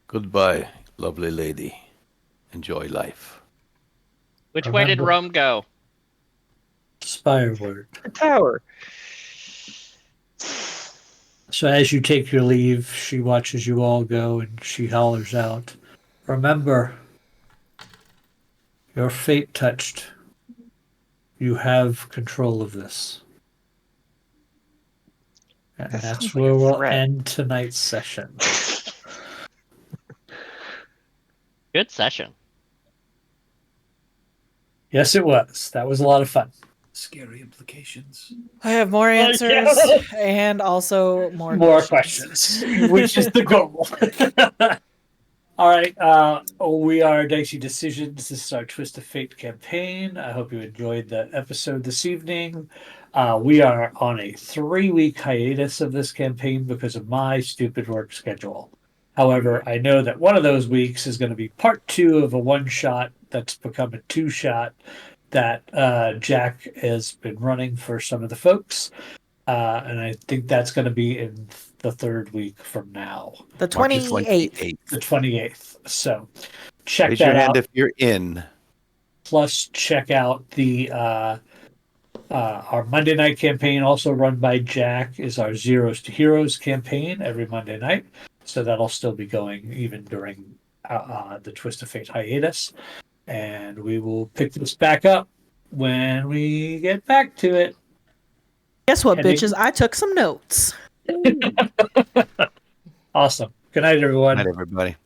Goodbye, lovely lady. Enjoy life. Which way did Rome go? Spireward. The tower. So as you take your leave, she watches you all go and she hollers out, "Remember, your fate touched. You have control of this." And that's where we'll end tonight's session. Good session. Yes, it was. That was a lot of fun. Scary implications. I have more answers and also more questions, which is the goal. All right. We are Dicey Decisions. This is our Twist of Fate campaign. I hope you enjoyed the episode this evening. We are on a 3-week hiatus of this campaign because of my stupid work schedule. However, I know that one of those weeks is going to be part 2 of a 1-shot that's become a 2-shot that Jack has been running for some of the folks. And I think that's going to be in the 3rd week from now. The 28th. The 28th. So check Raise that your hand out. if you're in. Plus, check out the our Monday night campaign, also run by Jack, is our Zeros to Heroes campaign every Monday night. So that'll still be going even during the Twist of Fate hiatus. And we will pick this back up when we get back to it. Guess what, Heading- bitches? I took some notes. Awesome. Good night, everyone. Night, everybody.